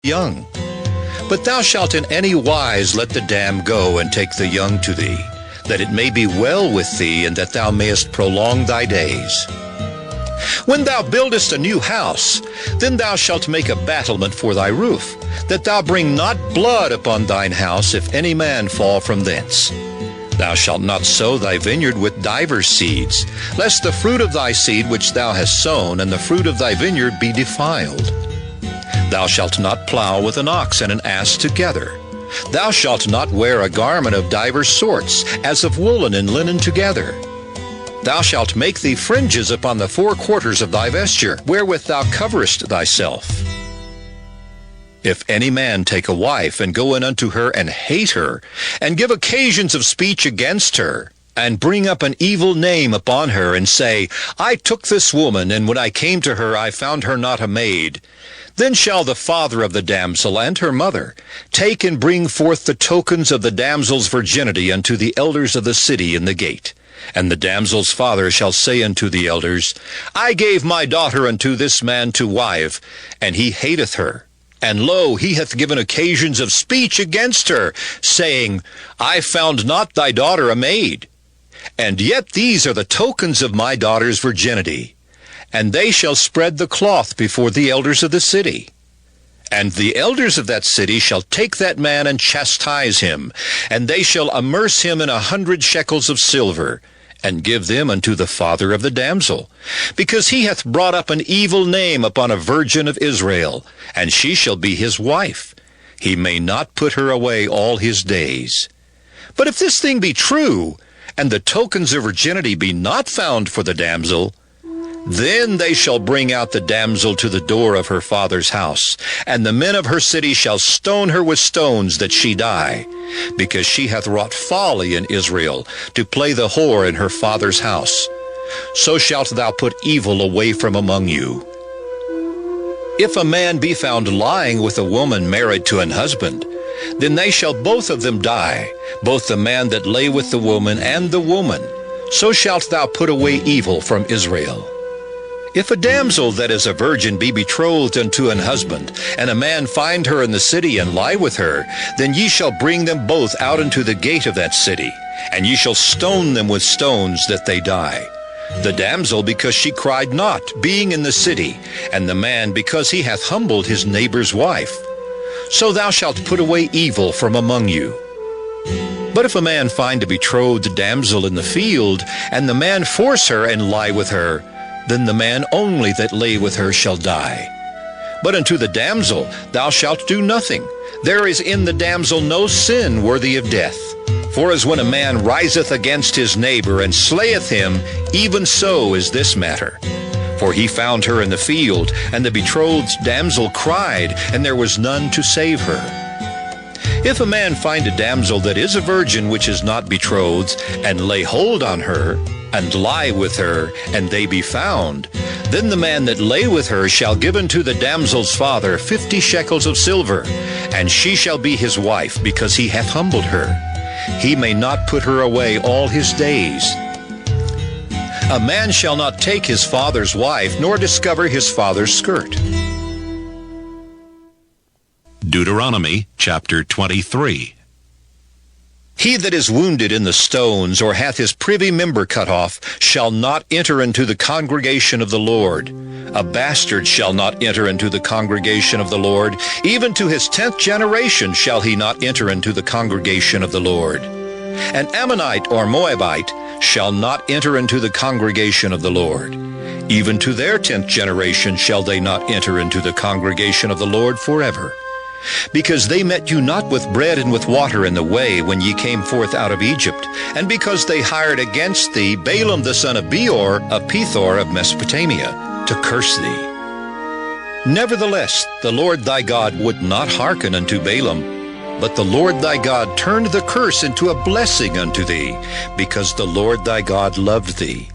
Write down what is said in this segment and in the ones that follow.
young. But thou shalt in any wise let the dam go, and take the young to thee, that it may be well with thee, and that thou mayest prolong thy days. When thou buildest a new house, then thou shalt make a battlement for thy roof, that thou bring not blood upon thine house, if any man fall from thence. Thou shalt not sow thy vineyard with divers seeds, lest the fruit of thy seed which thou hast sown, and the fruit of thy vineyard be defiled. Thou shalt not plow with an ox and an ass together. Thou shalt not wear a garment of divers sorts, as of woolen and linen together. Thou shalt make thee fringes upon the four quarters of thy vesture, wherewith thou coverest thyself. If any man take a wife, and go in unto her, and hate her, and give occasions of speech against her, and bring up an evil name upon her, and say, I took this woman, and when I came to her I found her not a maid, then shall the father of the damsel and her mother take and bring forth the tokens of the damsel's virginity unto the elders of the city in the gate. And the damsel's father shall say unto the elders, I gave my daughter unto this man to wife, and he hateth her. And lo, he hath given occasions of speech against her, saying, I found not thy daughter a maid. And yet these are the tokens of my daughter's virginity. And they shall spread the cloth before the elders of the city. And the elders of that city shall take that man and chastise him, and they shall amerce him in 100 shekels of silver, and give them unto the father of the damsel, because he hath brought up an evil name upon a virgin of Israel, and she shall be his wife. He may not put her away all his days. But if this thing be true, and the tokens of virginity be not found for the damsel, then they shall bring out the damsel to the door of her father's house, and the men of her city shall stone her with stones that she die, because she hath wrought folly in Israel, to play the whore in her father's house. So shalt thou put evil away from among you. If a man be found lying with a woman married to an husband, then they shall both of them die, both the man that lay with the woman and the woman. So shalt thou put away evil from Israel. If a damsel that is a virgin be betrothed unto an husband, and a man find her in the city and lie with her, then ye shall bring them both out into the gate of that city, and ye shall stone them with stones that they die. The damsel because she cried not, being in the city, and the man because he hath humbled his neighbor's wife. So thou shalt put away evil from among you. But if a man find a betrothed damsel in the field, and the man force her and lie with her, then the man only that lay with her shall die. But unto the damsel thou shalt do nothing. There is in the damsel no sin worthy of death. For as when a man riseth against his neighbor and slayeth him, even so is this matter. For he found her in the field, and the betrothed damsel cried, and there was none to save her. If a man find a damsel that is a virgin which is not betrothed, and lay hold on her, and lie with her, and they be found, then the man that lay with her shall give unto the damsel's father 50 shekels of silver, and she shall be his wife, because he hath humbled her. He may not put her away all his days. A man shall not take his father's wife, nor discover his father's skirt. Deuteronomy chapter 23. He that is wounded in the stones, or hath his privy member cut off, shall not enter into the congregation of the Lord. A bastard shall not enter into the congregation of the Lord. Even to his 10th generation shall he not enter into the congregation of the Lord. An Ammonite or Moabite shall not enter into the congregation of the Lord. Even to their 10th generation shall they not enter into the congregation of the Lord forever. Because they met you not with bread and with water in the way when ye came forth out of Egypt, and because they hired against thee Balaam the son of Beor of Pethor of Mesopotamia, to curse thee. Nevertheless, the Lord thy God would not hearken unto Balaam, but the Lord thy God turned the curse into a blessing unto thee, because the Lord thy God loved thee.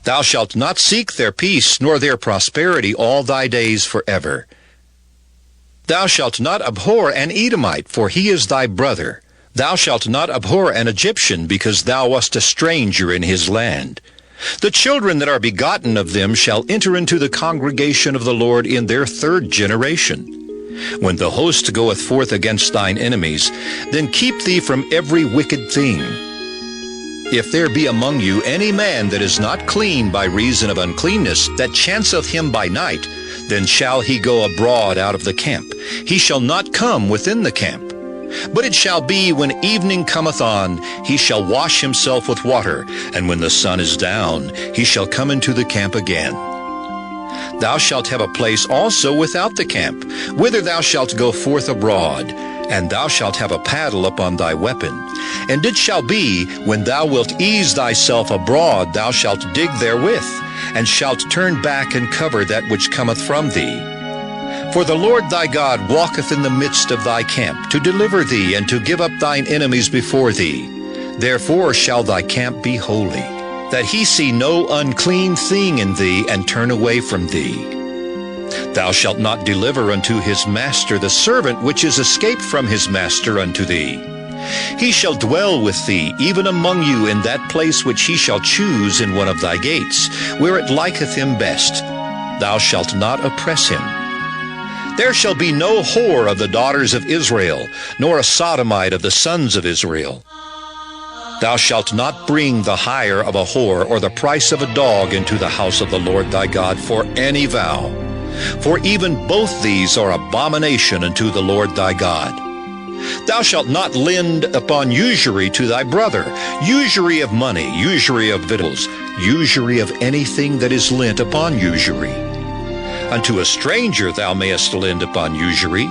Thou shalt not seek their peace nor their prosperity all thy days forever. Thou shalt not abhor an Edomite, for he is thy brother. Thou shalt not abhor an Egyptian, because thou wast a stranger in his land. The children that are begotten of them shall enter into the congregation of the Lord in their 3rd generation. When the host goeth forth against thine enemies, then keep thee from every wicked thing. If there be among you any man that is not clean by reason of uncleanness, that chanceth him by night, then shall he go abroad out of the camp. He shall not come within the camp. But it shall be, when evening cometh on, he shall wash himself with water, and when the sun is down, he shall come into the camp again. Thou shalt have a place also without the camp, whither thou shalt go forth abroad, and thou shalt have a paddle upon thy weapon. And it shall be, when thou wilt ease thyself abroad, thou shalt dig therewith, and shalt turn back and cover that which cometh from thee. For the Lord thy God walketh in the midst of thy camp, to deliver thee, and to give up thine enemies before thee. Therefore shall thy camp be holy, that he see no unclean thing in thee, and turn away from thee. Thou shalt not deliver unto his master the servant which is escaped from his master unto thee. He shall dwell with thee, even among you, in that place which he shall choose in one of thy gates, where it liketh him best. Thou shalt not oppress him. There shall be no whore of the daughters of Israel, nor a sodomite of the sons of Israel. Thou shalt not bring the hire of a whore or the price of a dog into the house of the Lord thy God for any vow. For even both these are abomination unto the Lord thy God. Thou shalt not lend upon usury to thy brother, usury of money, usury of victuals, usury of anything that is lent upon usury. Unto a stranger thou mayest lend upon usury,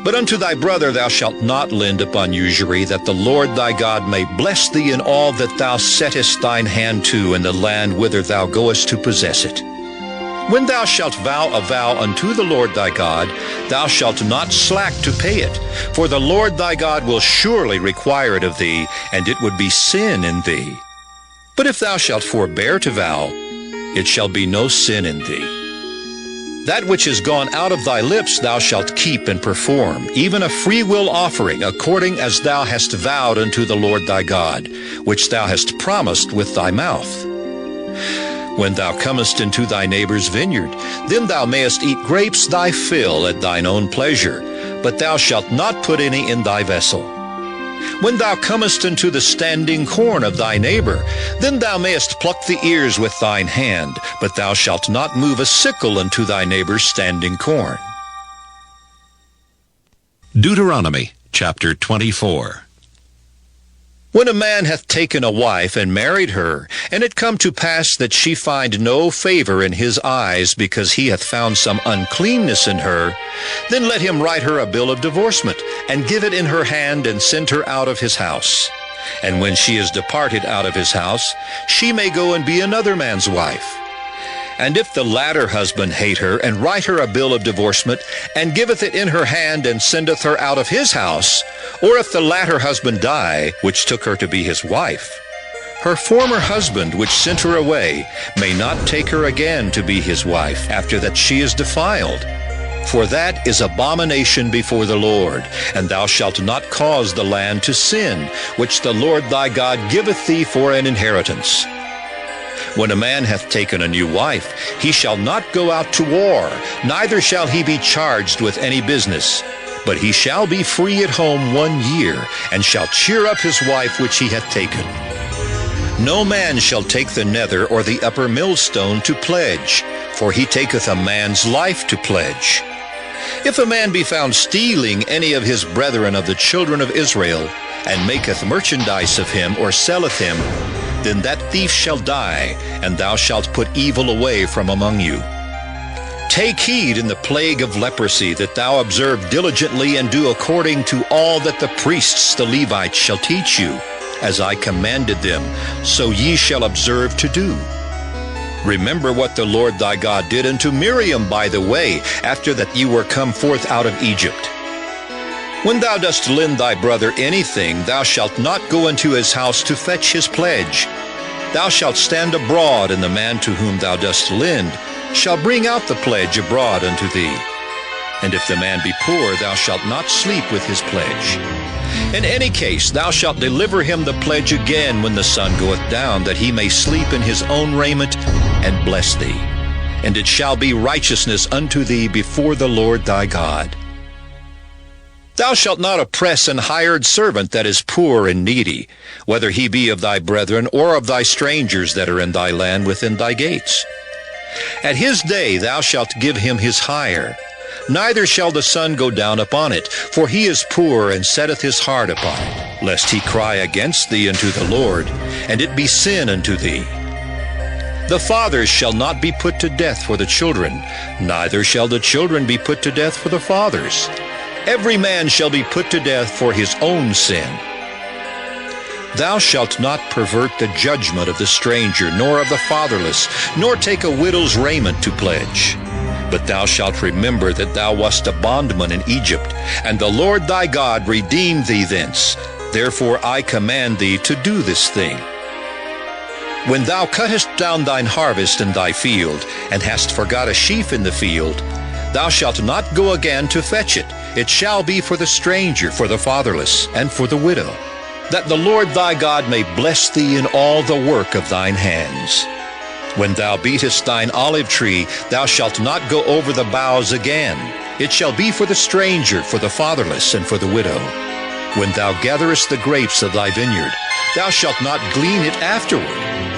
but unto thy brother thou shalt not lend upon usury, that the Lord thy God may bless thee in all that thou settest thine hand to in the land whither thou goest to possess it. When thou shalt vow a vow unto the Lord thy God, thou shalt not slack to pay it, for the Lord thy God will surely require it of thee, and it would be sin in thee. But if thou shalt forbear to vow, it shall be no sin in thee. That which is gone out of thy lips thou shalt keep and perform, even a freewill offering, according as thou hast vowed unto the Lord thy God, which thou hast promised with thy mouth. When thou comest into thy neighbor's vineyard, then thou mayest eat grapes thy fill at thine own pleasure, but thou shalt not put any in thy vessel. When thou comest into the standing corn of thy neighbor, then thou mayest pluck the ears with thine hand, but thou shalt not move a sickle unto thy neighbor's standing corn. Deuteronomy chapter 24. When a man hath taken a wife and married her, and it come to pass that she find no favor in his eyes, because he hath found some uncleanness in her, then let him write her a bill of divorcement, and give it in her hand, and send her out of his house. And when she is departed out of his house, she may go and be another man's wife. And if the latter husband hate her, and write her a bill of divorcement, and giveth it in her hand, and sendeth her out of his house, or if the latter husband die, which took her to be his wife, her former husband, which sent her away, may not take her again to be his wife, after that she is defiled. For that is abomination before the Lord, and thou shalt not cause the land to sin, which the Lord thy God giveth thee for an inheritance. When a man hath taken a new wife, he shall not go out to war, neither shall he be charged with any business. But he shall be free at home 1 year, and shall cheer up his wife which he hath taken. No man shall take the nether or the upper millstone to pledge, for he taketh a man's life to pledge. If a man be found stealing any of his brethren of the children of Israel, and maketh merchandise of him, or selleth him, then that thief shall die, and thou shalt put evil away from among you. Take heed in the plague of leprosy, that thou observe diligently, and do according to all that the priests the Levites shall teach you, as I commanded them, so ye shall observe to do. Remember what the Lord thy God did unto Miriam by the way, after that ye were come forth out of Egypt. When thou dost lend thy brother anything, thou shalt not go into his house to fetch his pledge. Thou shalt stand abroad, and the man to whom thou dost lend shall bring out the pledge abroad unto thee. And if the man be poor, thou shalt not sleep with his pledge. In any case, thou shalt deliver him the pledge again when the sun goeth down, that he may sleep in his own raiment, and bless thee. And it shall be righteousness unto thee before the Lord thy God. Thou shalt not oppress an hired servant that is poor and needy, whether he be of thy brethren or of thy strangers that are in thy land within thy gates. At his day thou shalt give him his hire. Neither shall the sun go down upon it, for he is poor and setteth his heart upon it, lest he cry against thee unto the Lord, and it be sin unto thee. The fathers shall not be put to death for the children, neither shall the children be put to death for the fathers. Every man shall be put to death for his own sin. Thou shalt not pervert the judgment of the stranger, nor of the fatherless, nor take a widow's raiment to pledge. But thou shalt remember that thou wast a bondman in Egypt, and the Lord thy God redeemed thee thence. Therefore I command thee to do this thing. When thou cuttest down thine harvest in thy field, and hast forgot a sheaf in the field, thou shalt not go again to fetch it. It shall be for the stranger, for the fatherless, and for the widow, that the Lord thy God may bless thee in all the work of thine hands. When thou beatest thine olive tree, thou shalt not go over the boughs again. It shall be for the stranger, for the fatherless, and for the widow. When thou gatherest the grapes of thy vineyard, thou shalt not glean it afterward.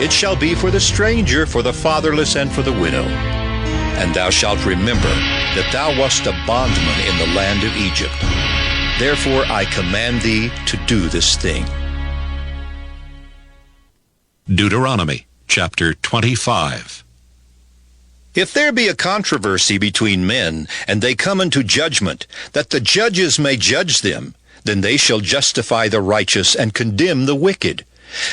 It shall be for the stranger, for the fatherless, and for the widow. And thou shalt remember that thou wast a bondman in the land of Egypt. Therefore I command thee to do this thing. Deuteronomy chapter 25. If there be a controversy between men, and they come unto judgment, that the judges may judge them, then they shall justify the righteous and condemn the wicked.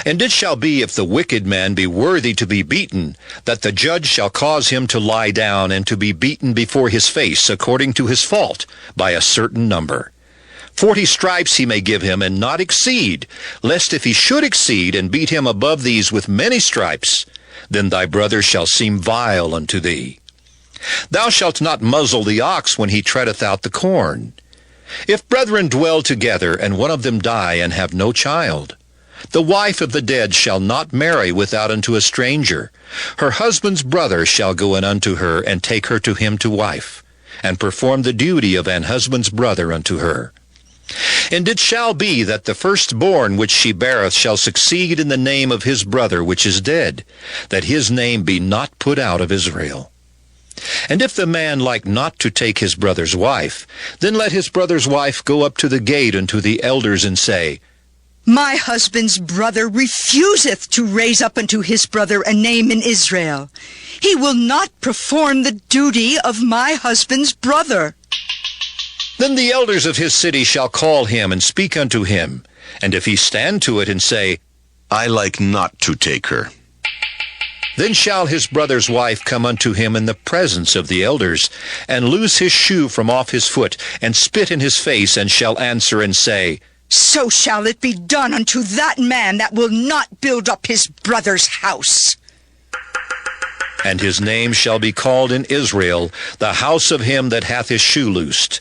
And it shall be, if the wicked man be worthy to be beaten, that the judge shall cause him to lie down and to be beaten before his face according to his fault, by a certain number. 40 stripes he may give him, and not exceed, lest if he should exceed, and beat him above these with many stripes, then thy brother shall seem vile unto thee. Thou shalt not muzzle the ox when he treadeth out the corn. If brethren dwell together, and one of them die, and have no child, the wife of the dead shall not marry without unto a stranger. Her husband's brother shall go in unto her, and take her to him to wife, and perform the duty of an husband's brother unto her. And it shall be that the firstborn which she beareth shall succeed in the name of his brother which is dead, that his name be not put out of Israel. And if the man like not to take his brother's wife, then let his brother's wife go up to the gate unto the elders, and say, My husband's brother refuseth to raise up unto his brother a name in Israel. He will not perform the duty of my husband's brother. Then the elders of his city shall call him, and speak unto him. And if he stand to it, and say, I like not to take her, then shall his brother's wife come unto him in the presence of the elders, and loose his shoe from off his foot, and spit in his face, and shall answer and say, So shall it be done unto that man that will not build up his brother's house. And his name shall be called in Israel, the house of him that hath his shoe loosed.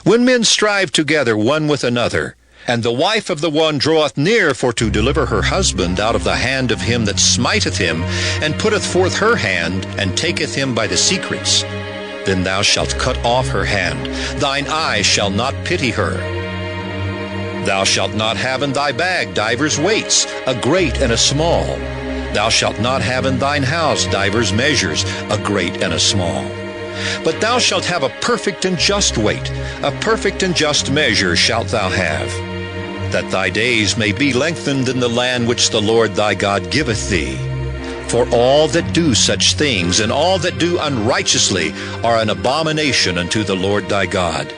When men strive together one with another, and the wife of the one draweth near for to deliver her husband out of the hand of him that smiteth him, and putteth forth her hand, and taketh him by the secrets, then thou shalt cut off her hand. Thine eye shall not pity her. Thou shalt not have in thy bag divers weights, a great and a small. Thou shalt not have in thine house divers measures, a great and a small. But thou shalt have a perfect and just weight, a perfect and just measure shalt thou have, that thy days may be lengthened in the land which the Lord thy God giveth thee. For all that do such things, and all that do unrighteously, are an abomination unto the Lord thy God.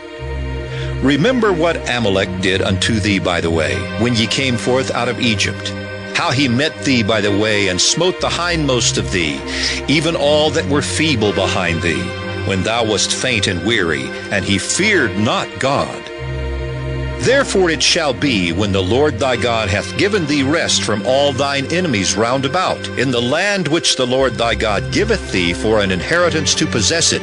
Remember what Amalek did unto thee by the way, when ye came forth out of Egypt, how he met thee by the way, and smote the hindmost of thee, even all that were feeble behind thee, when thou wast faint and weary, and he feared not God. Therefore it shall be, when the Lord thy God hath given thee rest from all thine enemies round about, in the land which the Lord thy God giveth thee for an inheritance to possess it,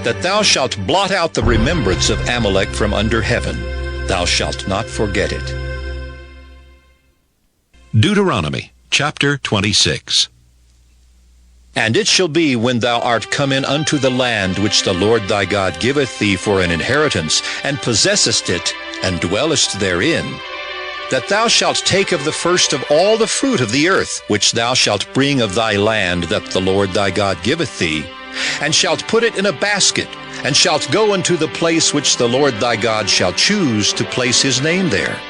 that thou shalt blot out the remembrance of Amalek from under heaven. Thou shalt not forget it. Deuteronomy chapter 26. And it shall be, when thou art come in unto the land which the Lord thy God giveth thee for an inheritance, and possessest it, and dwellest therein, that thou shalt take of the first of all the fruit of the earth, which thou shalt bring of thy land that the Lord thy God giveth thee, and shalt put it in a basket, and shalt go unto the place which the Lord thy God shall choose to place his name there.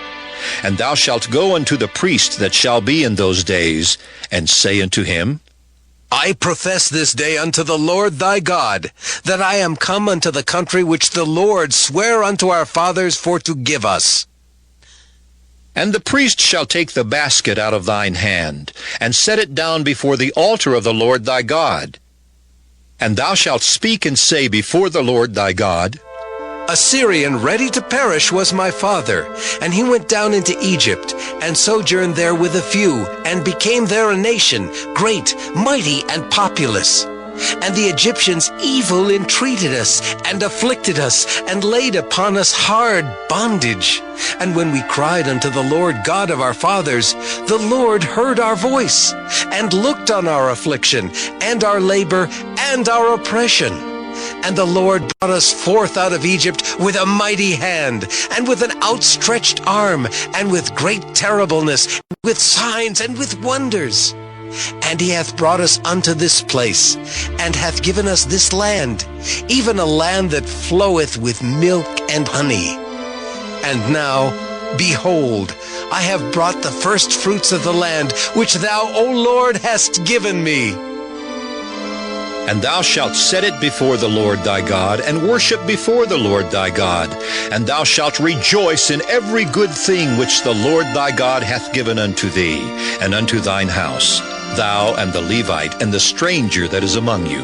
And thou shalt go unto the priest that shall be in those days, and say unto him, I profess this day unto the Lord thy God, that I am come unto the country which the Lord sware unto our fathers for to give us. And the priest shall take the basket out of thine hand, and set it down before the altar of the Lord thy God. And thou shalt speak and say before the Lord thy God, A Syrian ready to perish was my father, and he went down into Egypt, and sojourned there with a few, and became there a nation, great, mighty, and populous. And the Egyptians evil entreated us, and afflicted us, and laid upon us hard bondage. And when we cried unto the Lord God of our fathers, the Lord heard our voice, and looked on our affliction, and our labor, and our oppression. And the Lord brought us forth out of Egypt with a mighty hand, and with an outstretched arm, and with great terribleness, with signs, and with wonders. And he hath brought us unto this place, and hath given us this land, even a land that floweth with milk and honey. And now, behold, I have brought the first fruits of the land, which thou, O Lord, hast given me. And thou shalt set it before the Lord thy God, and worship before the Lord thy God. And thou shalt rejoice in every good thing which the Lord thy God hath given unto thee, and unto thine house, thou and the Levite, and the stranger that is among you.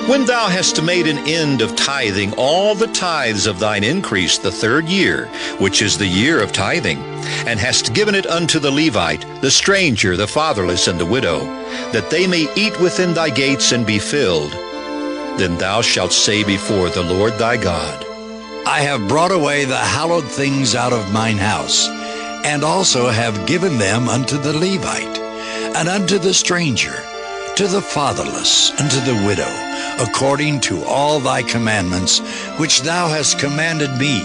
When thou hast made an end of tithing all the tithes of thine increase the third year, which is the year of tithing, and hast given it unto the Levite, the stranger, the fatherless, and the widow, that they may eat within thy gates and be filled, then thou shalt say before the Lord thy God, I have brought away the hallowed things out of mine house, and also have given them unto the Levite, and unto the stranger, to the fatherless, and to the widow, according to all thy commandments, which thou hast commanded me.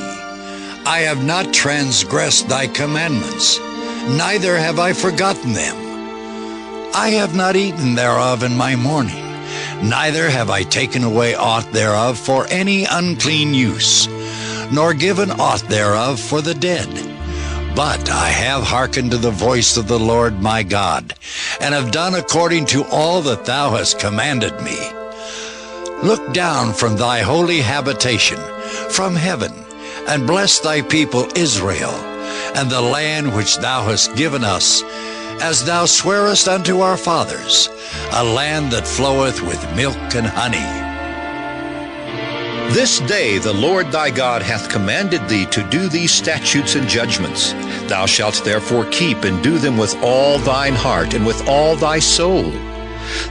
I have not transgressed thy commandments, neither have I forgotten them. I have not eaten thereof in my mourning, neither have I taken away aught thereof for any unclean use, nor given aught thereof for the dead. But I have hearkened to the voice of the Lord my God, and have done according to all that thou hast commanded me. Look down from thy holy habitation, from heaven, and bless thy people Israel, and the land which thou hast given us, as thou swearest unto our fathers, a land that floweth with milk and honey. This day the Lord thy God hath commanded thee to do these statutes and judgments. Thou shalt therefore keep and do them with all thine heart and with all thy soul.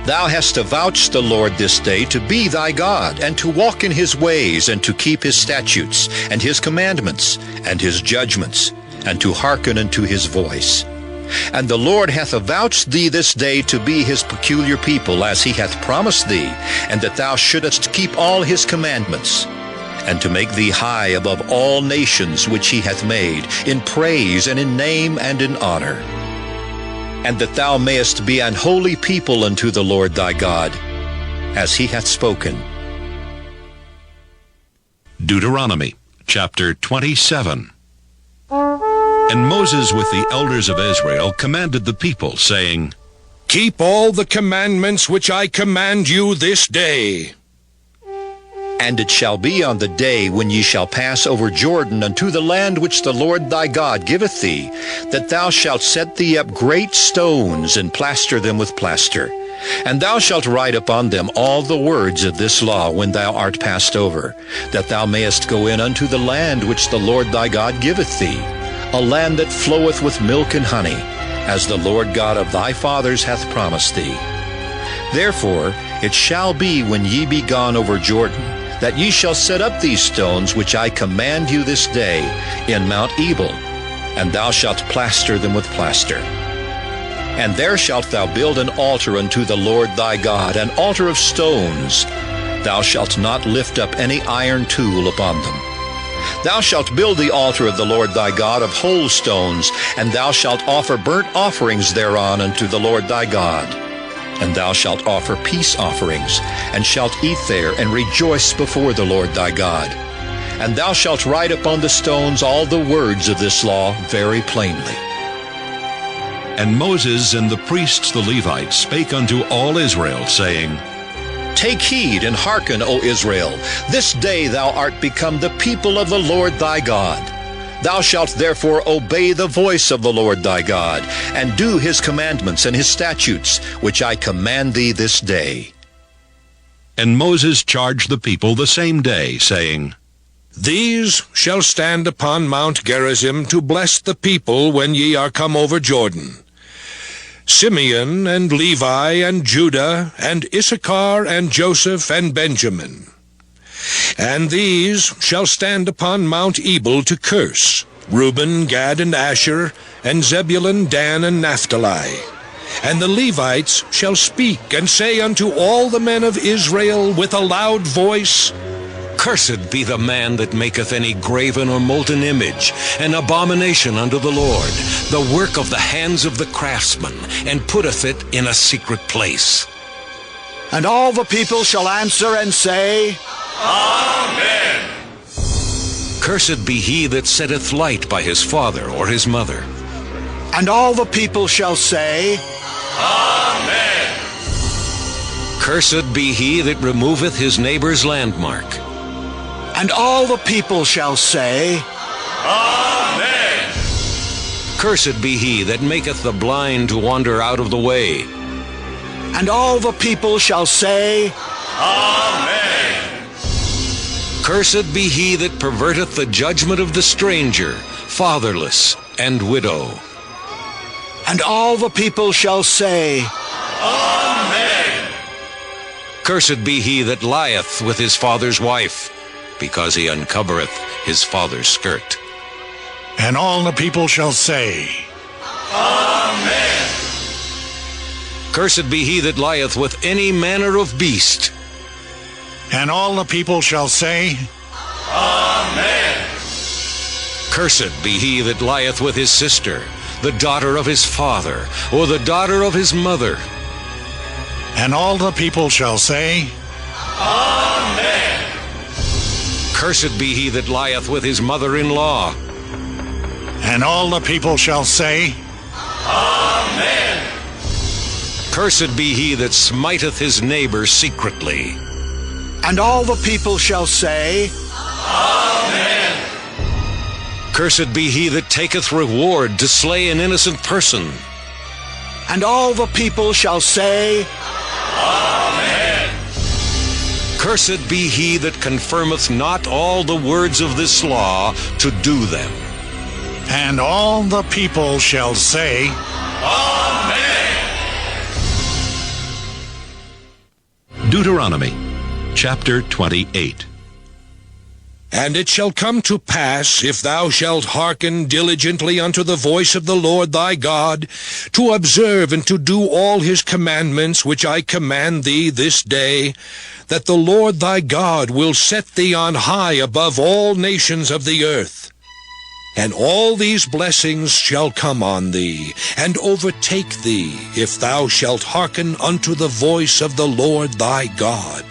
Thou hast avouched the Lord this day to be thy God, and to walk in his ways, and to keep his statutes, and his commandments, and his judgments, and to hearken unto his voice. And the Lord hath avouched thee this day to be his peculiar people, as he hath promised thee, and that thou shouldest keep all his commandments, and to make thee high above all nations which he hath made, in praise and in name and in honor. And that thou mayest be an holy people unto the Lord thy God, as he hath spoken. Deuteronomy chapter 27. And Moses with the elders of Israel commanded the people, saying, Keep all the commandments which I command you this day. And it shall be on the day when ye shall pass over Jordan unto the land which the Lord thy God giveth thee, that thou shalt set thee up great stones, and plaster them with plaster. And thou shalt write upon them all the words of this law when thou art passed over, that thou mayest go in unto the land which the Lord thy God giveth thee, a land that floweth with milk and honey, as the Lord God of thy fathers hath promised thee. Therefore it shall be when ye be gone over Jordan, that ye shall set up these stones which I command you this day in Mount Ebal, and thou shalt plaster them with plaster. And there shalt thou build an altar unto the Lord thy God, an altar of stones. Thou shalt not lift up any iron tool upon them. Thou shalt build the altar of the Lord thy God of whole stones, and thou shalt offer burnt offerings thereon unto the Lord thy God. And thou shalt offer peace offerings, and shalt eat there, and rejoice before the Lord thy God. And thou shalt write upon the stones all the words of this law very plainly. And Moses and the priests the Levites spake unto all Israel, saying, Take heed and hearken, O Israel. This day thou art become the people of the Lord thy God. Thou shalt therefore obey the voice of the Lord thy God, and do his commandments and his statutes, which I command thee this day. And Moses charged the people the same day, saying, These shall stand upon Mount Gerizim to bless the people when ye are come over Jordan. Simeon and Levi and Judah and Issachar and Joseph and Benjamin. And these shall stand upon Mount Ebal to curse, Reuben, Gad, and Asher, and Zebulun, Dan, and Naphtali. And the Levites shall speak and say unto all the men of Israel with a loud voice, Cursed be the man that maketh any graven or molten image, an abomination unto the Lord, the work of the hands of the craftsman, and putteth it in a secret place. And all the people shall answer and say, Amen. Cursed be he that setteth light by his father or his mother. And all the people shall say, Amen. Cursed be he that removeth his neighbor's landmark. And all the people shall say, Amen. Cursed be he that maketh the blind to wander out of the way. And all the people shall say, Amen. Cursed be he that perverteth the judgment of the stranger, fatherless, and widow. And all the people shall say, Amen. Cursed be he that lieth with his father's wife, because he uncovereth his father's skirt. And all the people shall say, Amen. Cursed be he that lieth with any manner of beast. and all the people shall say, Amen. Cursed be he that lieth with his sister, the daughter of his father, or the daughter of his mother. and all the people shall say, Amen. Cursed be he that lieth with his mother-in-law. and all the people shall say, Amen. Cursed be he that smiteth his neighbor secretly. and all the people shall say, Amen. Cursed be he that taketh reward to slay an innocent person. and all the people shall say, Amen. Cursed be he that confirmeth not all the words of this law to do them. and all the people shall say, Amen. Deuteronomy chapter 28. And it shall come to pass, if thou shalt hearken diligently unto the voice of the Lord thy God, to observe and to do all his commandments which I command thee this day, that the Lord thy God will set thee on high above all nations of the earth. And all these blessings shall come on thee, and overtake thee, if thou shalt hearken unto the voice of the Lord thy God.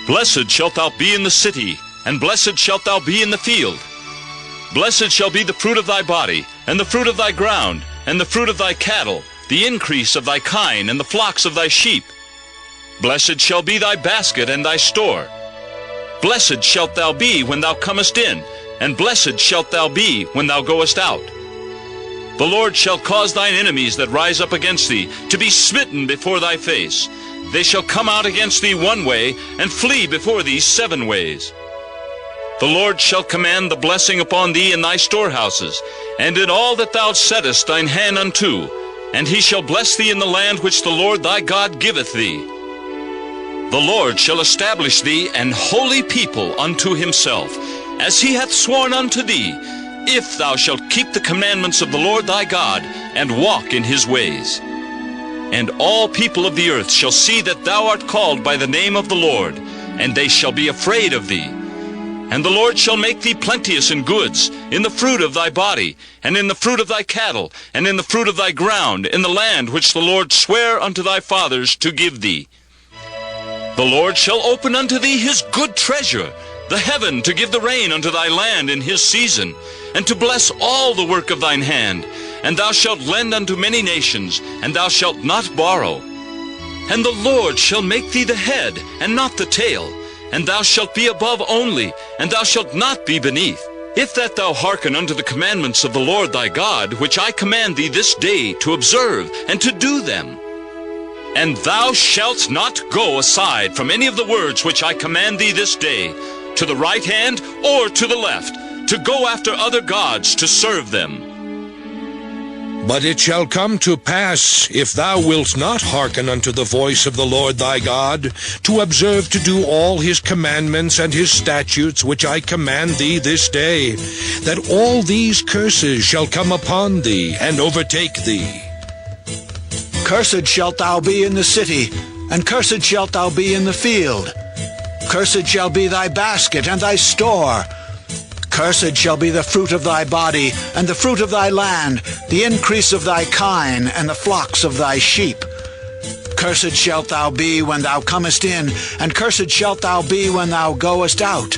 Blessed shalt thou be in the city, and blessed shalt thou be in the field. Blessed shall be the fruit of thy body, and the fruit of thy ground, and the fruit of thy cattle, the increase of thy kine, and the flocks of thy sheep. Blessed shall be thy basket and thy store. Blessed shalt thou be when thou comest in, and blessed shalt thou be when thou goest out. The Lord shall cause thine enemies that rise up against thee to be smitten before thy face. They shall come out against thee one way, and flee before thee 7 ways. The Lord shall command the blessing upon thee in thy storehouses, and in all that thou settest thine hand unto, and he shall bless thee in the land which the Lord thy God giveth thee. The Lord shall establish thee an holy people unto himself, as he hath sworn unto thee, if thou shalt keep the commandments of the Lord thy God, and walk in his ways. And all people of the earth shall see that thou art called by the name of the Lord, and they shall be afraid of thee. And the Lord shall make thee plenteous in goods, in the fruit of thy body, and in the fruit of thy cattle, and in the fruit of thy ground, in the land which the Lord sware unto thy fathers to give thee. The Lord shall open unto thee his good treasure, the heaven, to give the rain unto thy land in his season, and to bless all the work of thine hand. And thou shalt lend unto many nations, and thou shalt not borrow. And the Lord shall make thee the head, and not the tail, and thou shalt be above only, and thou shalt not be beneath. If that thou hearken unto the commandments of the Lord thy God, which I command thee this day to observe, and to do them. And thou shalt not go aside from any of the words which I command thee this day, to the right hand or to the left, to go after other gods to serve them. But it shall come to pass, if thou wilt not hearken unto the voice of the Lord thy God, to observe to do all his commandments and his statutes which I command thee this day, that all these curses shall come upon thee and overtake thee. Cursed shalt thou be in the city, and cursed shalt thou be in the field. Cursed shall be thy basket and thy store. Cursed shall be the fruit of thy body, and the fruit of thy land, the increase of thy kine, and the flocks of thy sheep. Cursed shalt thou be when thou comest in, and cursed shalt thou be when thou goest out.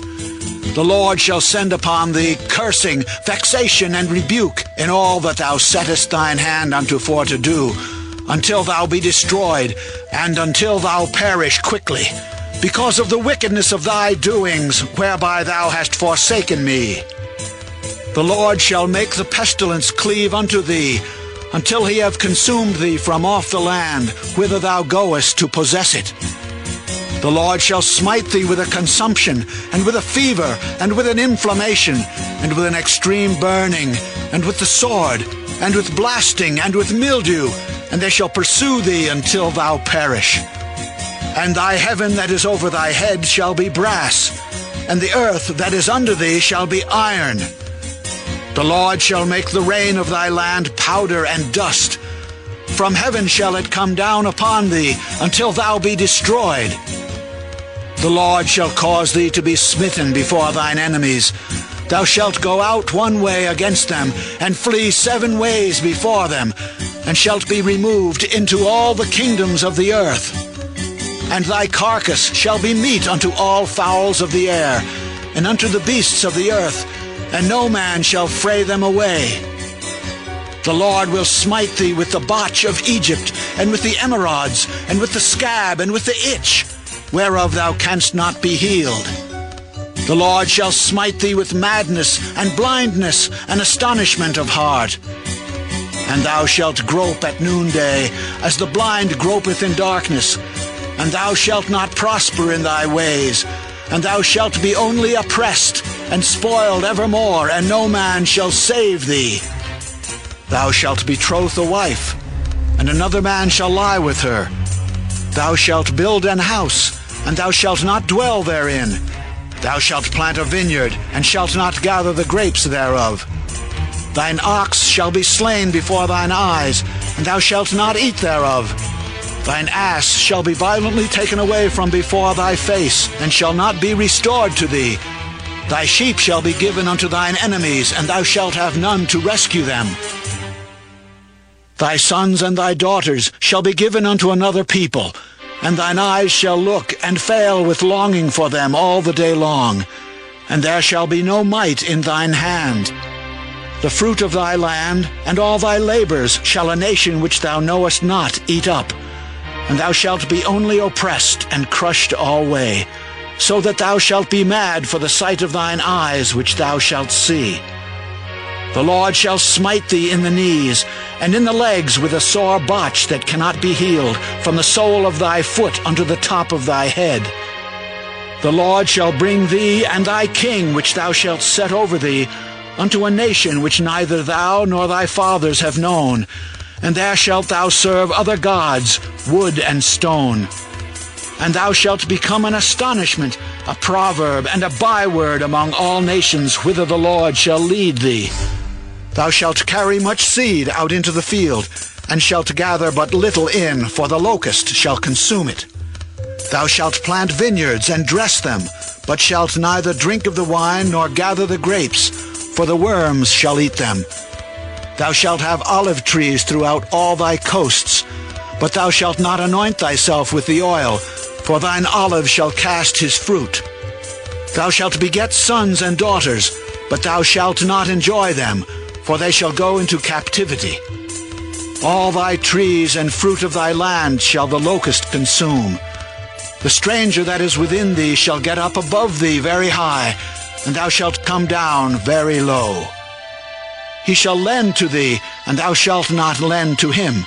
The Lord shall send upon thee cursing, vexation, and rebuke in all that thou settest thine hand unto for to do, until thou be destroyed, and until thou perish quickly, because of the wickedness of thy doings, whereby thou hast forsaken me. The Lord shall make the pestilence cleave unto thee, until he have consumed thee from off the land, whither thou goest to possess it. The Lord shall smite thee with a consumption, and with a fever, and with an inflammation, and with an extreme burning, and with the sword, and with blasting, and with mildew, and they shall pursue thee until thou perish. And thy heaven that is over thy head shall be brass, and the earth that is under thee shall be iron. The Lord shall make the rain of thy land powder and dust. From heaven shall it come down upon thee, until thou be destroyed. The Lord shall cause thee to be smitten before thine enemies. Thou shalt go out one way against them, and flee 7 ways before them, and shalt be removed into all the kingdoms of the earth. And thy carcass shall be meat unto all fowls of the air, and unto the beasts of the earth, and no man shall fray them away. The Lord will smite thee with the botch of Egypt, and with the emerods, and with the scab, and with the itch, whereof thou canst not be healed. The Lord shall smite thee with madness, and blindness, and astonishment of heart. And thou shalt grope at noonday, as the blind gropeth in darkness, and thou shalt not prosper in thy ways, and thou shalt be only oppressed, and spoiled evermore, and no man shall save thee. Thou shalt betroth a wife, and another man shall lie with her. Thou shalt build an house, and thou shalt not dwell therein. Thou shalt plant a vineyard, and shalt not gather the grapes thereof. Thine ox shall be slain before thine eyes, and thou shalt not eat thereof. Thine ass shall be violently taken away from before thy face, and shall not be restored to thee. Thy sheep shall be given unto thine enemies, and thou shalt have none to rescue them. Thy sons and thy daughters shall be given unto another people, and thine eyes shall look and fail with longing for them all the day long, and there shall be no might in thine hand. The fruit of thy land and all thy labors shall a nation which thou knowest not eat up, and thou shalt be only oppressed and crushed alway, so that thou shalt be mad for the sight of thine eyes which thou shalt see. The Lord shall smite thee in the knees, and in the legs with a sore botch that cannot be healed, from the sole of thy foot unto the top of thy head. The Lord shall bring thee and thy king which thou shalt set over thee unto a nation which neither thou nor thy fathers have known, and there shalt thou serve other gods, wood and stone. And thou shalt become an astonishment, a proverb and a byword among all nations whither the Lord shall lead thee. Thou shalt carry much seed out into the field, and shalt gather but little in, for the locust shall consume it. Thou shalt plant vineyards and dress them, but shalt neither drink of the wine nor gather the grapes, for the worms shall eat them. Thou shalt have olive trees throughout all thy coasts, but thou shalt not anoint thyself with the oil, for thine olive shall cast his fruit. Thou shalt beget sons and daughters, but thou shalt not enjoy them, for they shall go into captivity. All thy trees and fruit of thy land shall the locust consume. The stranger that is within thee shall get up above thee very high, and thou shalt come down very low. He shall lend to thee, and thou shalt not lend to him.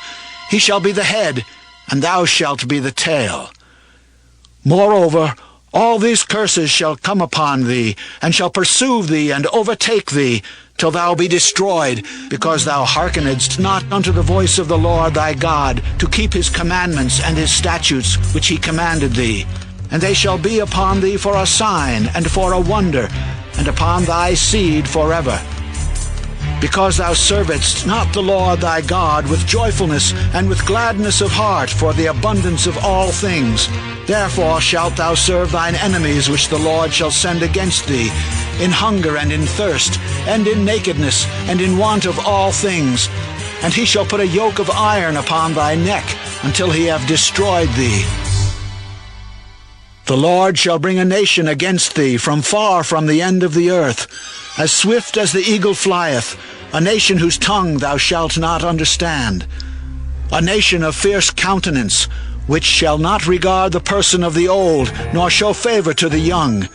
He shall be the head, and thou shalt be the tail. Moreover, all these curses shall come upon thee, and shall pursue thee and overtake thee, till thou be destroyed, because thou hearkenedst not unto the voice of the Lord thy God, to keep his commandments and his statutes which he commanded thee. And they shall be upon thee for a sign and for a wonder, and upon thy seed forever. Because thou servedst not the Lord thy God with joyfulness and with gladness of heart for the abundance of all things, therefore shalt thou serve thine enemies which the Lord shall send against thee, in hunger and in thirst, and in nakedness, and in want of all things. And he shall put a yoke of iron upon thy neck, until he have destroyed thee. The Lord shall bring a nation against thee from far from the end of the earth, as swift as the eagle flieth, a nation whose tongue thou shalt not understand, a nation of fierce countenance, which shall not regard the person of the old, nor show favor to the young.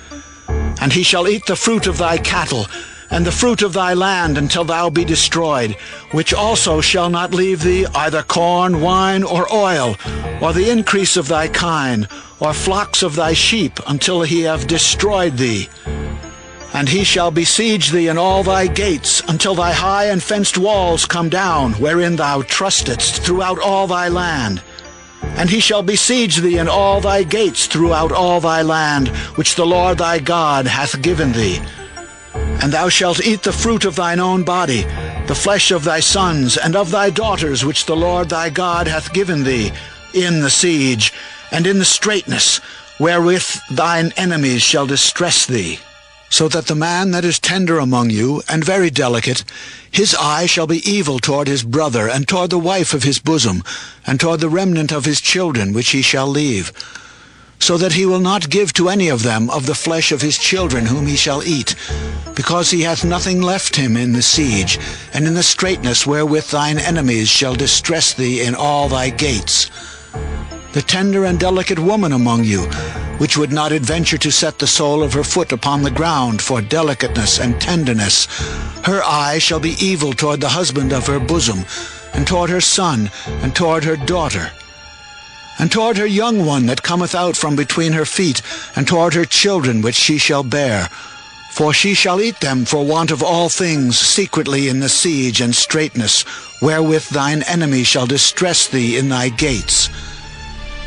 And he shall eat the fruit of thy cattle, and the fruit of thy land, until thou be destroyed, which also shall not leave thee either corn, wine, or oil, or the increase of thy kine, or flocks of thy sheep, until he have destroyed thee. And he shall besiege thee in all thy gates, until thy high and fenced walls come down, wherein thou trustedst throughout all thy land. And he shall besiege thee in all thy gates throughout all thy land, which the Lord thy God hath given thee. And thou shalt eat the fruit of thine own body, the flesh of thy sons and of thy daughters, which the Lord thy God hath given thee, in the siege, and in the straitness, wherewith thine enemies shall distress thee. So that the man that is tender among you, and very delicate, his eye shall be evil toward his brother, and toward the wife of his bosom, and toward the remnant of his children which he shall leave, so that he will not give to any of them of the flesh of his children whom he shall eat, because he hath nothing left him in the siege, and in the straitness wherewith thine enemies shall distress thee in all thy gates. The tender and delicate woman among you, which would not adventure to set the sole of her foot upon the ground for delicateness and tenderness, her eye shall be evil toward the husband of her bosom, and toward her son, and toward her daughter, and toward her young one that cometh out from between her feet, and toward her children which she shall bear. For she shall eat them for want of all things secretly in the siege and straitness, wherewith thine enemy shall distress thee in thy gates.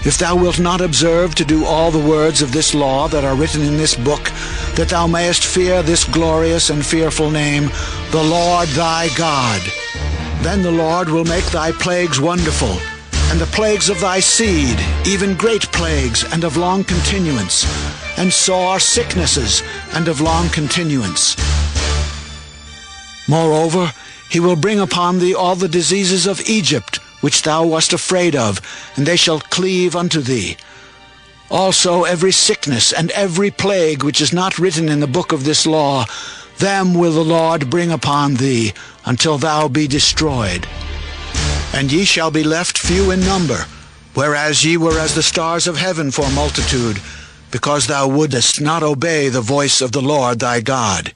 If thou wilt not observe to do all the words of this law that are written in this book, that thou mayest fear this glorious and fearful name, the Lord thy God, then the Lord will make thy plagues wonderful, and the plagues of thy seed, even great plagues, and of long continuance, and sore sicknesses, and of long continuance. Moreover, he will bring upon thee all the diseases of Egypt, which thou wast afraid of, and they shall cleave unto thee. Also every sickness and every plague which is not written in the book of this law, them will the Lord bring upon thee, until thou be destroyed. And ye shall be left few in number, whereas ye were as the stars of heaven for multitude, because thou wouldest not obey the voice of the Lord thy God.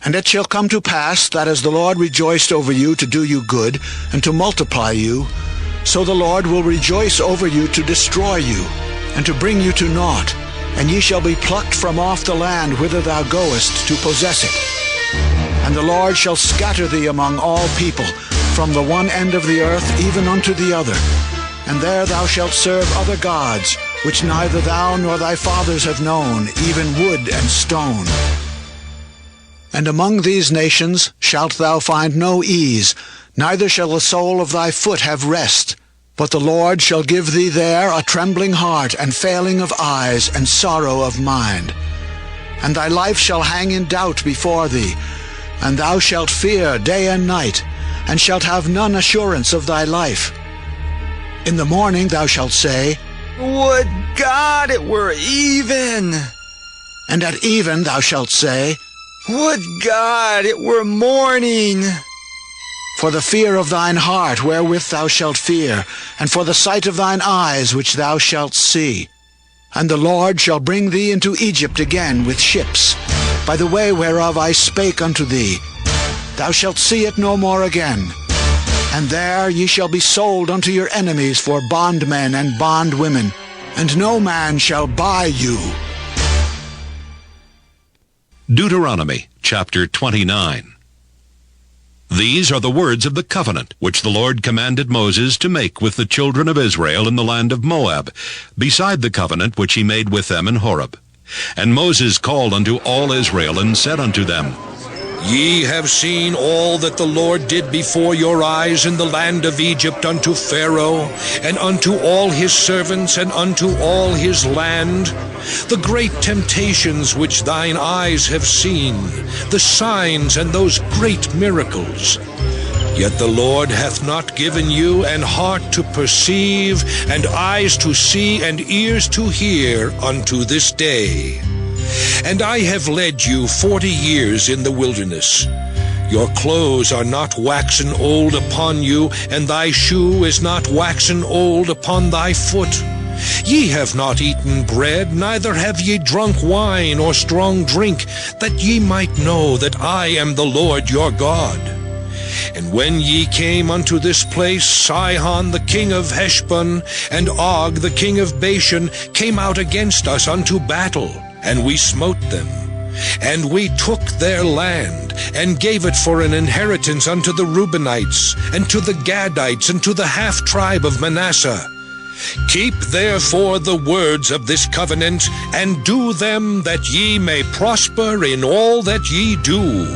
And it shall come to pass that as the Lord rejoiced over you to do you good, and to multiply you, so the Lord will rejoice over you to destroy you, and to bring you to naught, and ye shall be plucked from off the land whither thou goest to possess it. And the Lord shall scatter thee among all people, from the one end of the earth even unto the other, and there thou shalt serve other gods, which neither thou nor thy fathers have known, even wood and stone. And among these nations shalt thou find no ease, neither shall the sole of thy foot have rest. But the Lord shall give thee there a trembling heart, and failing of eyes, and sorrow of mind. And thy life shall hang in doubt before thee, and thou shalt fear day and night, and shalt have none assurance of thy life. In the morning thou shalt say, Would God it were even! And at even thou shalt say, Would God it were morning! For the fear of thine heart wherewith thou shalt fear, and for the sight of thine eyes which thou shalt see. And the Lord shall bring thee into Egypt again with ships, by the way whereof I spake unto thee. Thou shalt see it no more again. And there ye shall be sold unto your enemies for bondmen and bondwomen, and no man shall buy you. Deuteronomy chapter 29. These are the words of the covenant which the Lord commanded Moses to make with the children of Israel in the land of Moab, beside the covenant which he made with them in Horeb. And Moses called unto all Israel, and said unto them, Ye have seen all that the Lord did before your eyes in the land of Egypt unto Pharaoh, and unto all his servants, and unto all his land, the great temptations which thine eyes have seen, the signs and those great miracles. Yet the Lord hath not given you an heart to perceive, and eyes to see, and ears to hear unto this day. And I have led you 40 years in the wilderness. Your clothes are not waxen old upon you, and thy shoe is not waxen old upon thy foot. Ye have not eaten bread, neither have ye drunk wine or strong drink, that ye might know that I am the Lord your God. And when ye came unto this place, Sihon the king of Heshbon, and Og the king of Bashan, came out against us unto battle, and we smote them. And we took their land, and gave it for an inheritance unto the Reubenites, and to the Gadites, and to the half-tribe of Manasseh. Keep therefore the words of this covenant, and do them, that ye may prosper in all that ye do.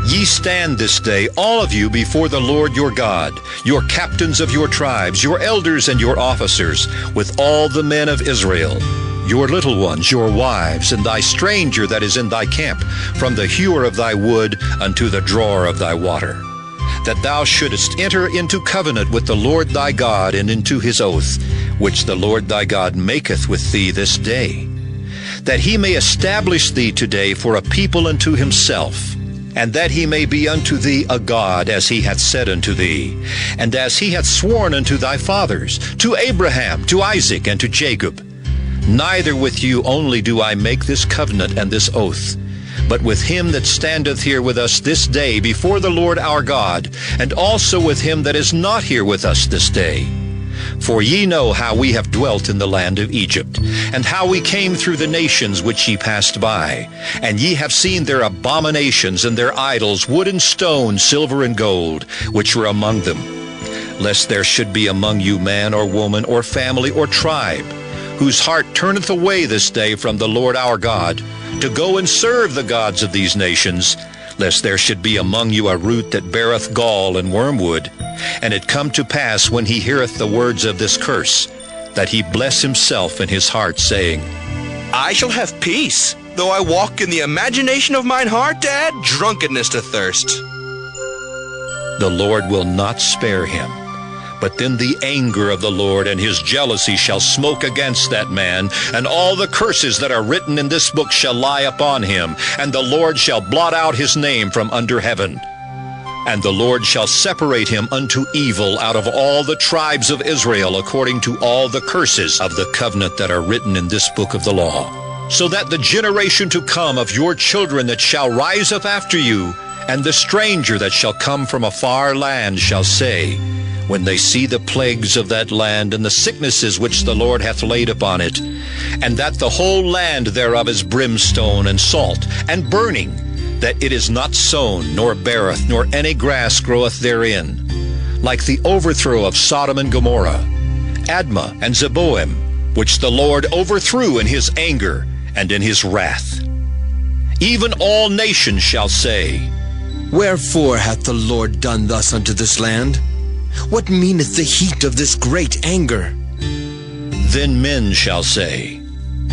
Ye stand this day, all of you, before the Lord your God, your captains of your tribes, your elders and your officers, with all the men of Israel, your little ones, your wives, and thy stranger that is in thy camp, from the hewer of thy wood unto the drawer of thy water, that thou shouldest enter into covenant with the Lord thy God, and into his oath, which the Lord thy God maketh with thee this day, that he may establish thee today for a people unto himself, and that he may be unto thee a God, as he hath said unto thee, and as he hath sworn unto thy fathers, to Abraham, to Isaac, and to Jacob. Neither with you only do I make this covenant and this oath, but with him that standeth here with us this day before the Lord our God, and also with him that is not here with us this day. For ye know how we have dwelt in the land of Egypt, and how we came through the nations which ye passed by. And ye have seen their abominations and their idols, wood and stone, silver and gold, which were among them. Lest there should be among you man or woman or family or tribe, whose heart turneth away this day from the Lord our God, to go and serve the gods of these nations, lest there should be among you a root that beareth gall and wormwood. And it come to pass, when he heareth the words of this curse, that he bless himself in his heart, saying, I shall have peace, though I walk in the imagination of mine heart to add drunkenness to thirst. The Lord will not spare him. But then the anger of the Lord and his jealousy shall smoke against that man, and all the curses that are written in this book shall lie upon him, and the Lord shall blot out his name from under heaven. And the Lord shall separate him unto evil out of all the tribes of Israel, according to all the curses of the covenant that are written in this book of the law, so that the generation to come of your children that shall rise up after you, and the stranger that shall come from a far land shall say, when they see the plagues of that land, and the sicknesses which the Lord hath laid upon it, and that the whole land thereof is brimstone and salt and burning, that it is not sown, nor beareth, nor any grass groweth therein, like the overthrow of Sodom and Gomorrah, Admah and Zeboim, which the Lord overthrew in his anger and in his wrath. Even all nations shall say, Wherefore hath the Lord done thus unto this land? What meaneth the heat of this great anger? Then men shall say,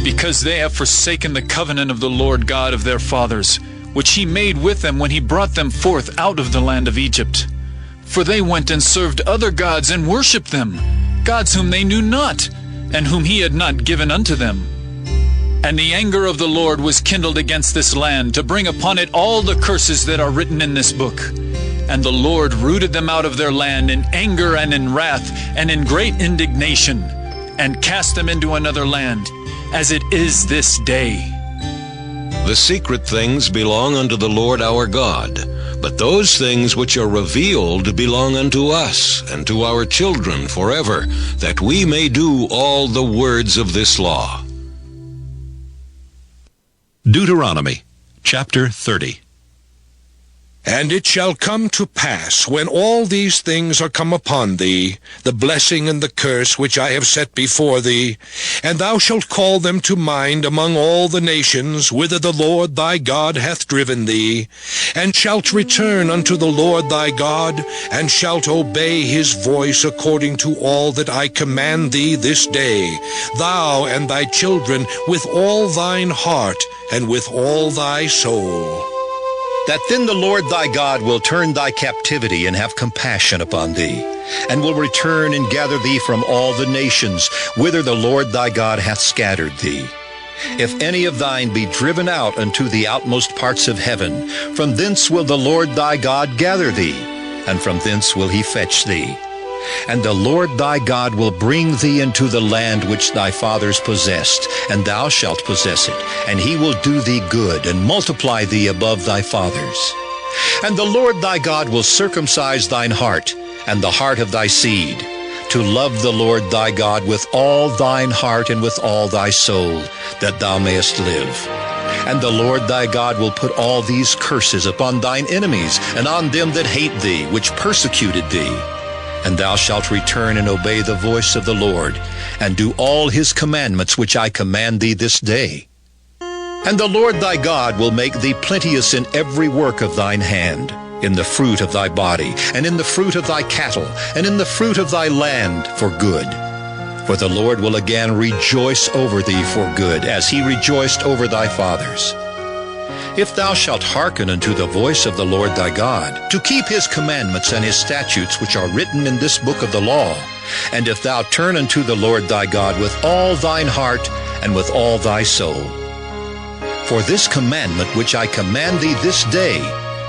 Because they have forsaken the covenant of the Lord God of their fathers, which he made with them when he brought them forth out of the land of Egypt. For they went and served other gods and worshipped them, gods whom they knew not, and whom he had not given unto them. And the anger of the Lord was kindled against this land, to bring upon it all the curses that are written in this book. And the Lord rooted them out of their land in anger and in wrath and in great indignation, and cast them into another land, as it is this day. The secret things belong unto the Lord our God, but those things which are revealed belong unto us and to our children forever, that we may do all the words of this law. Deuteronomy chapter 30. And it shall come to pass, when all these things are come upon thee, the blessing and the curse which I have set before thee, and thou shalt call them to mind among all the nations, whither the Lord thy God hath driven thee, and shalt return unto the Lord thy God, and shalt obey his voice according to all that I command thee this day, thou and thy children with all thine heart, and with all thy soul. That then the Lord thy God will turn thy captivity and have compassion upon thee, and will return and gather thee from all the nations, whither the Lord thy God hath scattered thee. If any of thine be driven out unto the outmost parts of heaven, from thence will the Lord thy God gather thee, and from thence will he fetch thee. And the Lord thy God will bring thee into the land which thy fathers possessed, and thou shalt possess it, and he will do thee good, and multiply thee above thy fathers. And the Lord thy God will circumcise thine heart, and the heart of thy seed, to love the Lord thy God with all thine heart and with all thy soul, that thou mayest live. And the Lord thy God will put all these curses upon thine enemies, and on them that hate thee, which persecuted thee. And thou shalt return and obey the voice of the Lord, and do all his commandments which I command thee this day. And the Lord thy God will make thee plenteous in every work of thine hand, in the fruit of thy body, and in the fruit of thy cattle, and in the fruit of thy land for good. For the Lord will again rejoice over thee for good, as he rejoiced over thy fathers. If thou shalt hearken unto the voice of the Lord thy God, to keep his commandments and his statutes which are written in this book of the law, and if thou turn unto the Lord thy God with all thine heart and with all thy soul. For this commandment which I command thee this day,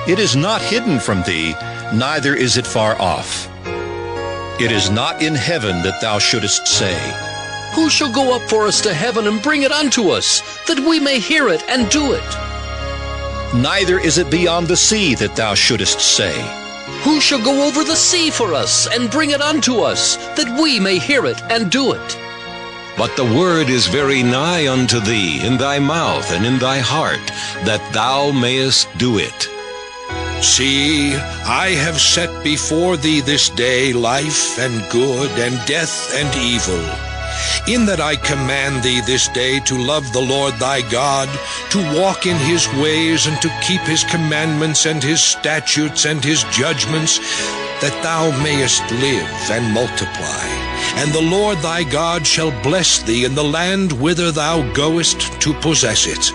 it is not hidden from thee, neither is it far off. It is not in heaven that thou shouldest say, Who shall go up for us to heaven and bring it unto us, that we may hear it and do it? Neither is it beyond the sea that thou shouldest say, Who shall go over the sea for us and bring it unto us, that we may hear it and do it? But the word is very nigh unto thee, in thy mouth and in thy heart, that thou mayest do it. See, I have set before thee this day life and good, and death and evil. In that I command thee this day to love the Lord thy God, to walk in his ways, and to keep his commandments and his statutes and his judgments, that thou mayest live and multiply. And the Lord thy God shall bless thee in the land whither thou goest to possess it.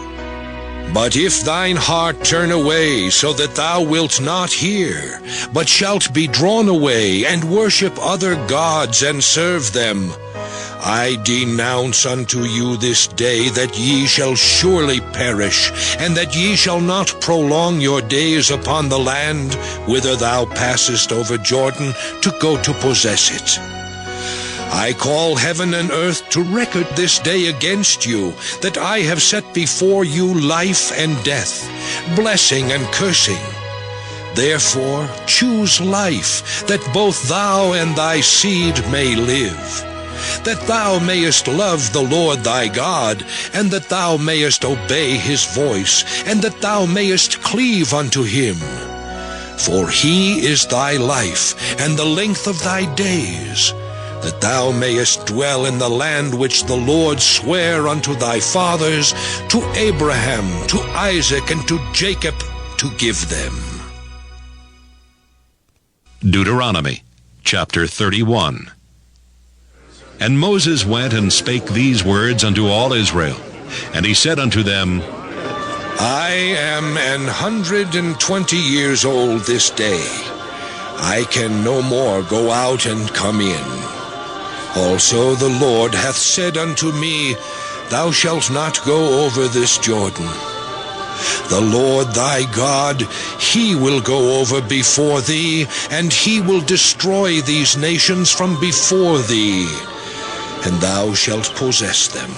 But if thine heart turn away, so that thou wilt not hear, but shalt be drawn away, and worship other gods, and serve them, I denounce unto you this day that ye shall surely perish, and that ye shall not prolong your days upon the land whither thou passest over Jordan to go to possess it. I call heaven and earth to record this day against you, that I have set before you life and death, blessing and cursing. Therefore choose life, that both thou and thy seed may live, that thou mayest love the Lord thy God, and that thou mayest obey his voice, and that thou mayest cleave unto him. For he is thy life, and the length of thy days, that thou mayest dwell in the land which the Lord sware unto thy fathers, to Abraham, to Isaac, and to Jacob, to give them. Deuteronomy chapter 31. And Moses went and spake these words unto all Israel. And he said unto them, I am 120 years old this day. I can no more go out and come in. Also the Lord hath said unto me, Thou shalt not go over this Jordan. The Lord thy God, he will go over before thee, and he will destroy these nations from before thee, and thou shalt possess them.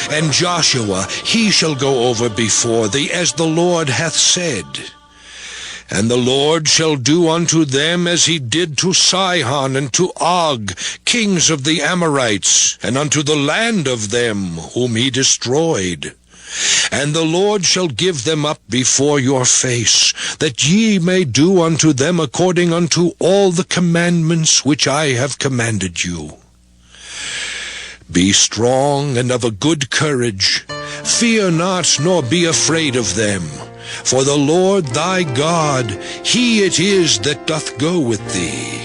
And Joshua, he shall go over before thee, as the Lord hath said. And the Lord shall do unto them as he did to Sihon and to Og, kings of the Amorites, and unto the land of them whom he destroyed. And the Lord shall give them up before your face, that ye may do unto them according unto all the commandments which I have commanded you. Be strong and of a good courage. Fear not, nor be afraid of them. For the Lord thy God, he it is that doth go with thee.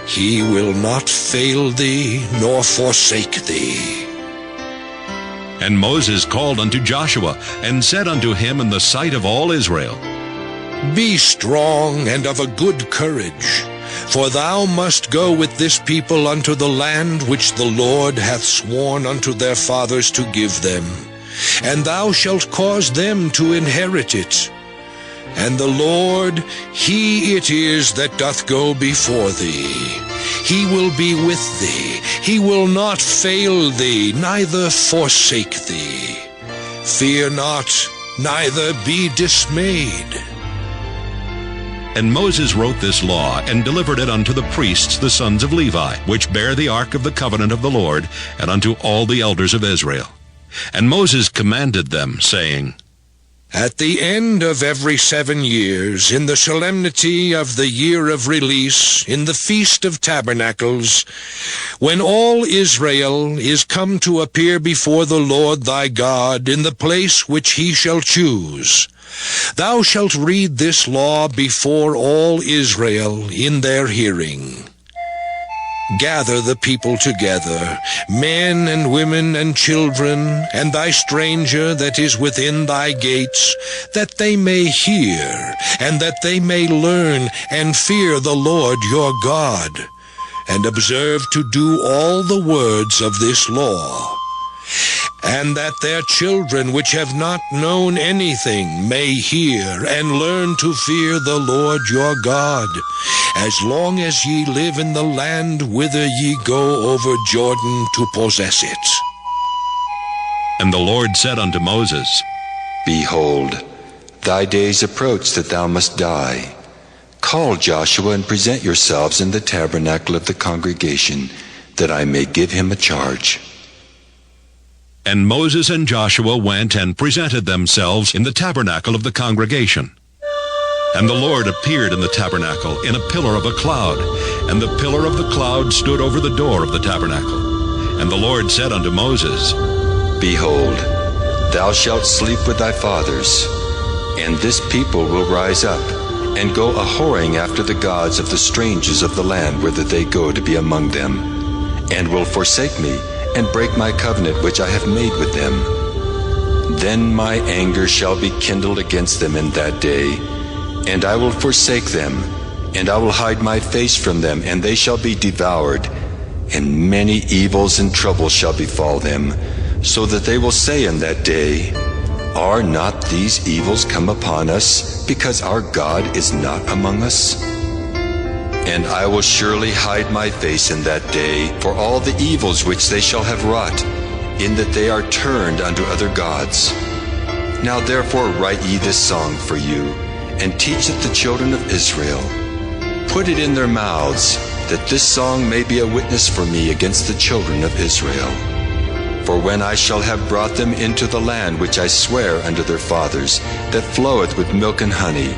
He will not fail thee, nor forsake thee. And Moses called unto Joshua, and said unto him in the sight of all Israel, Be strong and of a good courage. For thou must go with this people unto the land which the Lord hath sworn unto their fathers to give them, and thou shalt cause them to inherit it. And the Lord, he it is that doth go before thee. He will be with thee. He will not fail thee, neither forsake thee. Fear not, neither be dismayed. And Moses wrote this law, and delivered it unto the priests, the sons of Levi, which bear the ark of the covenant of the Lord, and unto all the elders of Israel. And Moses commanded them, saying, At the end of every 7 years, in the solemnity of the year of release, in the Feast of Tabernacles, when all Israel is come to appear before the Lord thy God in the place which he shall choose, thou shalt read this law before all Israel in their hearing. Gather the people together, men and women and children, and thy stranger that is within thy gates, that they may hear, and that they may learn, and fear the Lord your God, and observe to do all the words of this law. And that their children which have not known anything may hear and learn to fear the Lord your God, as long as ye live in the land whither ye go over Jordan to possess it. And the Lord said unto Moses, Behold, thy days approach that thou must die. Call Joshua and present yourselves in the tabernacle of the congregation, that I may give him a charge. And Moses and Joshua went and presented themselves in the tabernacle of the congregation. And the Lord appeared in the tabernacle in a pillar of a cloud, and the pillar of the cloud stood over the door of the tabernacle. And the Lord said unto Moses, Behold, thou shalt sleep with thy fathers, and this people will rise up, and go a-whoring after the gods of the strangers of the land whither they go to be among them, and will forsake me, and break my covenant which I have made with them. Then my anger shall be kindled against them in that day, and I will forsake them, and I will hide my face from them, and they shall be devoured, and many evils and troubles shall befall them, so that they will say in that day, Are not these evils come upon us, because our God is not among us? And I will surely hide my face in that day for all the evils which they shall have wrought, in that they are turned unto other gods. Now therefore write ye this song for you, and teach it the children of Israel. Put it in their mouths, that this song may be a witness for me against the children of Israel. For when I shall have brought them into the land which I swear unto their fathers, that floweth with milk and honey,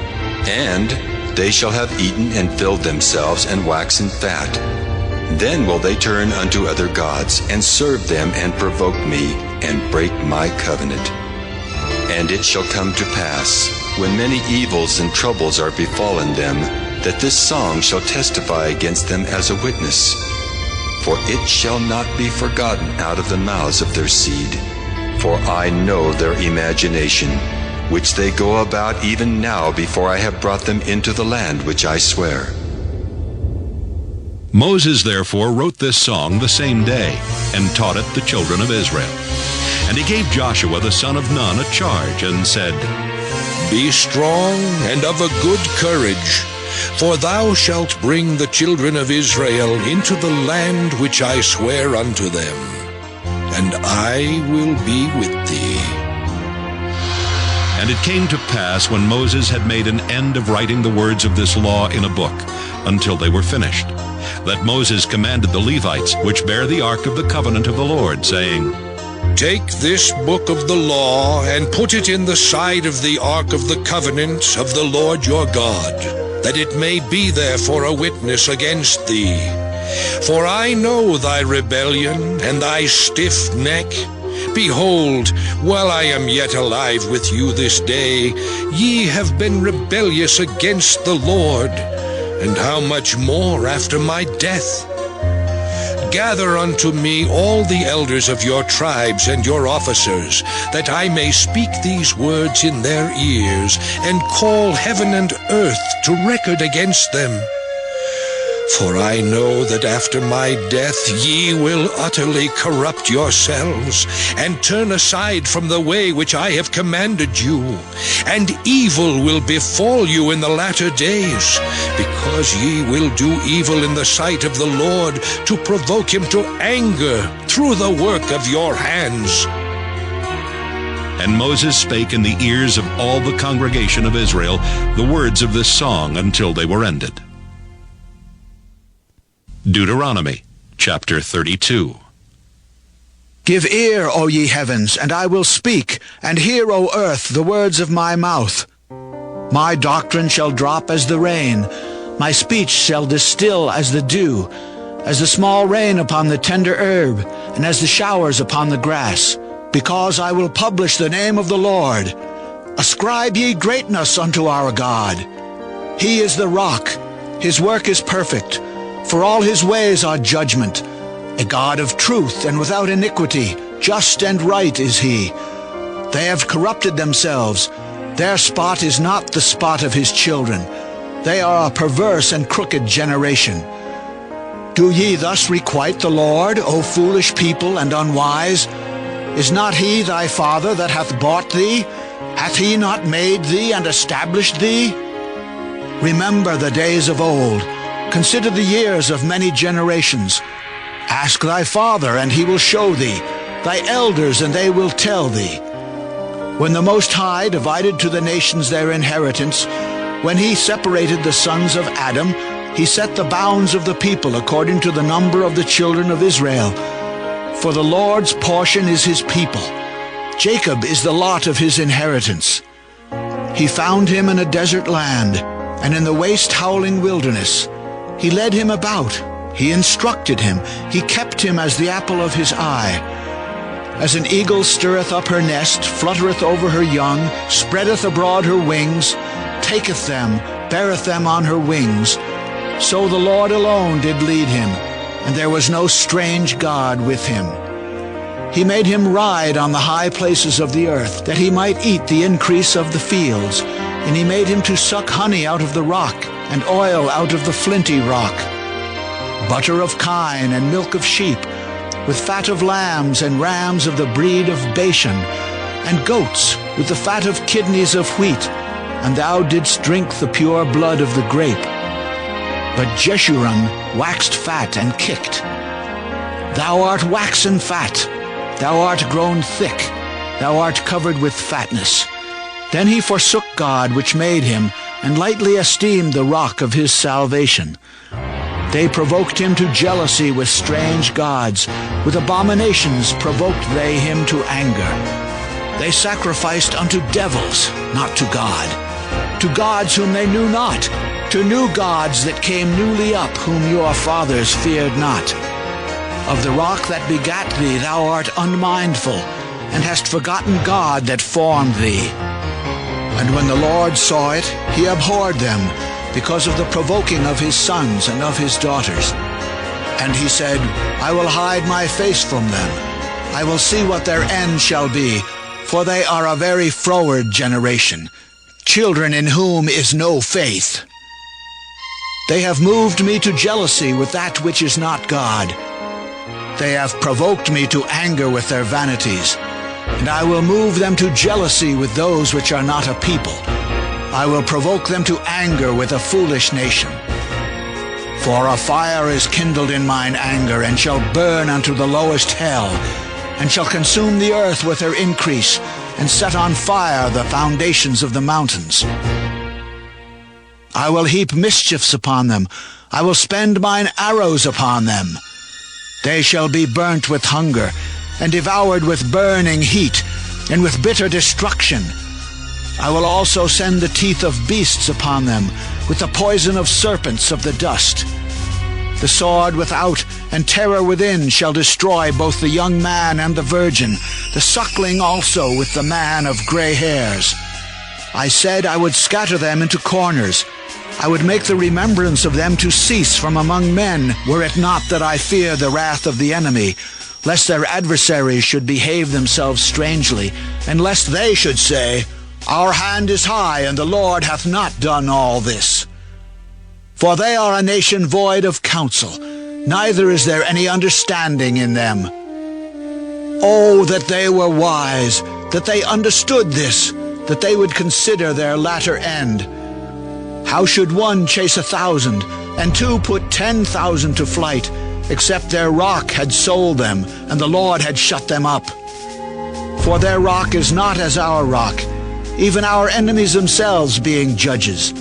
and they shall have eaten and filled themselves and waxen fat, Then will they turn unto other gods, and serve them, and provoke me, and break my covenant. And it shall come to pass, when many evils and troubles are befallen them, that this song shall testify against them as a witness. For it shall not be forgotten out of the mouths of their seed. For I know their imagination, which they go about even now before I have brought them into the land which I swear. Moses therefore wrote this song the same day, and taught it the children of Israel. And he gave Joshua the son of Nun a charge, and said, Be strong and of a good courage, for thou shalt bring the children of Israel into the land which I swear unto them, and I will be with thee. And it came to pass, when Moses had made an end of writing the words of this law in a book, until they were finished, that Moses commanded the Levites, which bear the ark of the covenant of the Lord, saying, Take this book of the law, and put it in the side of the ark of the covenant of the Lord your God, that it may be there for a witness against thee. For I know thy rebellion, and thy stiff neck. Behold, while I am yet alive with you this day, ye have been rebellious against the Lord, and how much more after my death? Gather unto me all the elders of your tribes and your officers, that I may speak these words in their ears, and call heaven and earth to record against them. For I know that after my death ye will utterly corrupt yourselves, and turn aside from the way which I have commanded you, and evil will befall you in the latter days, because ye will do evil in the sight of the Lord, to provoke him to anger through the work of your hands. And Moses spake in the ears of all the congregation of Israel the words of this song until they were ended. Deuteronomy chapter 32. Give ear, O ye heavens, and I will speak, and hear, O earth, the words of my mouth. My doctrine shall drop as the rain, my speech shall distill as the dew, as the small rain upon the tender herb, and as the showers upon the grass. Because I will publish the name of the Lord. Ascribe ye greatness unto our God. He is the rock, his work is perfect, for all his ways are judgment. A God of truth and without iniquity, just and right is he. They have corrupted themselves. Their spot is not the spot of his children. They are a perverse and crooked generation. Do ye thus requite the Lord, O foolish people and unwise? Is not he thy father that hath bought thee? Hath he not made thee and established thee? Remember the days of old. Consider the years of many generations. Ask thy father, and he will show thee, thy elders, and they will tell thee. When the Most High divided to the nations their inheritance, when he separated the sons of Adam, he set the bounds of the people according to the number of the children of Israel. For the Lord's portion is his people. Jacob is the lot of his inheritance. He found him in a desert land, and in the waste howling wilderness. He led him about, he instructed him, he kept him as the apple of his eye. As an eagle stirreth up her nest, fluttereth over her young, spreadeth abroad her wings, taketh them, beareth them on her wings. So the Lord alone did lead him, and there was no strange God with him. He made him ride on the high places of the earth, that he might eat the increase of the fields, and he made him to suck honey out of the rock, and oil out of the flinty rock, butter of kine and milk of sheep, with fat of lambs and rams of the breed of Bashan, and goats with the fat of kidneys of wheat, and thou didst drink the pure blood of the grape. But Jeshurun waxed fat and kicked. Thou art waxen fat, thou art grown thick, thou art covered with fatness. Then he forsook God which made him, and lightly esteemed the rock of his salvation. They provoked him to jealousy with strange gods. With abominations provoked they him to anger. They sacrificed unto devils, not to God, to gods whom they knew not, to new gods that came newly up, whom your fathers feared not. Of the rock that begat thee thou art unmindful, and hast forgotten God that formed thee. And when the Lord saw it, he abhorred them, because of the provoking of his sons and of his daughters. And he said, I will hide my face from them. I will see what their end shall be, for they are a very froward generation, children in whom is no faith. They have moved me to jealousy with that which is not God. They have provoked me to anger with their vanities, and I will move them to jealousy with those which are not a people. I will provoke them to anger with a foolish nation. For a fire is kindled in mine anger, and shall burn unto the lowest hell, and shall consume the earth with her increase, and set on fire the foundations of the mountains. I will heap mischiefs upon them. I will spend mine arrows upon them. They shall be burnt with hunger, and devoured with burning heat, and with bitter destruction. I will also send the teeth of beasts upon them, with the poison of serpents of the dust. The sword without and terror within shall destroy both the young man and the virgin, the suckling also with the man of gray hairs. I said I would scatter them into corners. I would make the remembrance of them to cease from among men, were it not that I fear the wrath of the enemy, lest their adversaries should behave themselves strangely, and lest they should say, Our hand is high, and the Lord hath not done all this. For they are a nation void of counsel, neither is there any understanding in them. Oh, that they were wise, that they understood this, that they would consider their latter end. How should one chase 1,000, and two put 10,000 to flight, except their rock had sold them, and the Lord had shut them up? For their rock is not as our rock, even our enemies themselves being judges.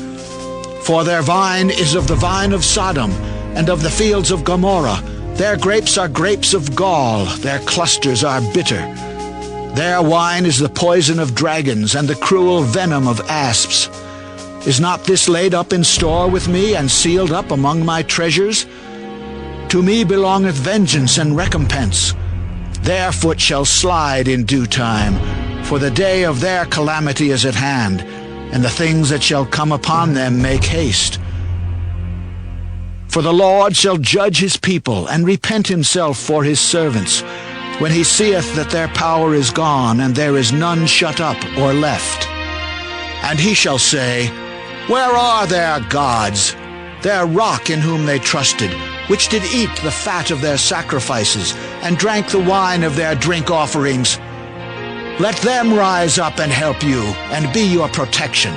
For their vine is of the vine of Sodom, and of the fields of Gomorrah. Their grapes are grapes of gall, their clusters are bitter. Their wine is the poison of dragons, and the cruel venom of asps. Is not this laid up in store with me, and sealed up among my treasures? To me belongeth vengeance and recompense. Their foot shall slide in due time, for the day of their calamity is at hand, and the things that shall come upon them make haste. For the Lord shall judge his people, and repent himself for his servants, when he seeth that their power is gone, and there is none shut up or left. And he shall say, Where are their gods, their rock in whom they trusted, which did eat the fat of their sacrifices, and drank the wine of their drink offerings? Let them rise up and help you, and be your protection.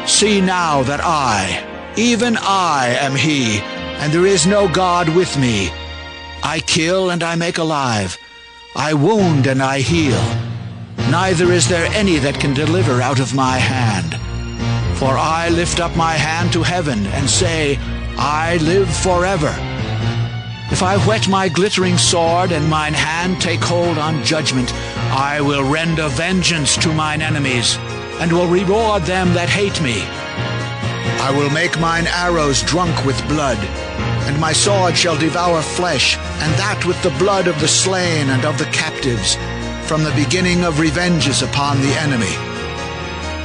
See now that I, even I, am he, and there is no God with me. I kill and I make alive. I wound and I heal. Neither is there any that can deliver out of my hand. For I lift up my hand to heaven, and say, I live forever. If I whet my glittering sword, and mine hand take hold on judgment, I will render vengeance to mine enemies, and will reward them that hate me. I will make mine arrows drunk with blood, and my sword shall devour flesh, and that with the blood of the slain and of the captives, from the beginning of revenges upon the enemy.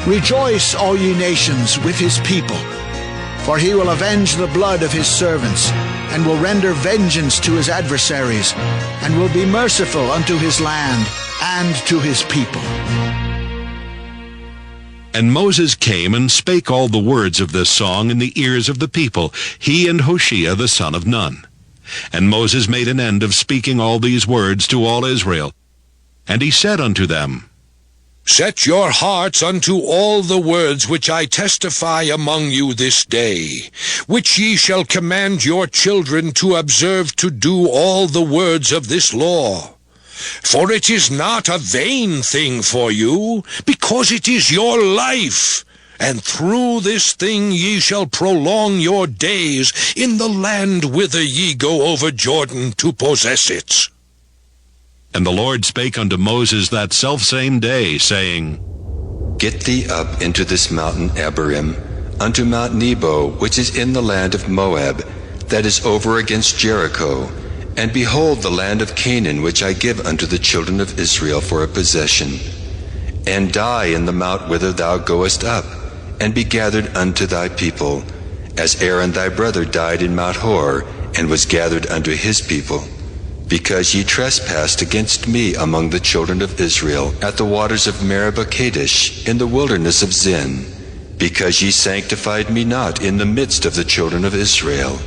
Rejoice, all ye nations, with his people, for he will avenge the blood of his servants, and will render vengeance to his adversaries, and will be merciful unto his land and to his people. And Moses came and spake all the words of this song in the ears of the people, he and Hoshea the son of Nun. And Moses made an end of speaking all these words to all Israel. And he said unto them, Set your hearts unto all the words which I testify among you this day, which ye shall command your children to observe to do all the words of this law. For it is not a vain thing for you, because it is your life. And through this thing ye shall prolong your days in the land whither ye go over Jordan to possess it. And the Lord spake unto Moses that selfsame day, saying, Get thee up into this mountain Abarim, unto Mount Nebo, which is in the land of Moab, that is over against Jericho, and behold the land of Canaan, which I give unto the children of Israel for a possession, and die in the mount whither thou goest up, and be gathered unto thy people, as Aaron thy brother died in Mount Hor, and was gathered unto his people, because ye trespassed against me among the children of Israel, at the waters of Meribah Kadesh, in the wilderness of Zin, because ye sanctified me not in the midst of the children of Israel.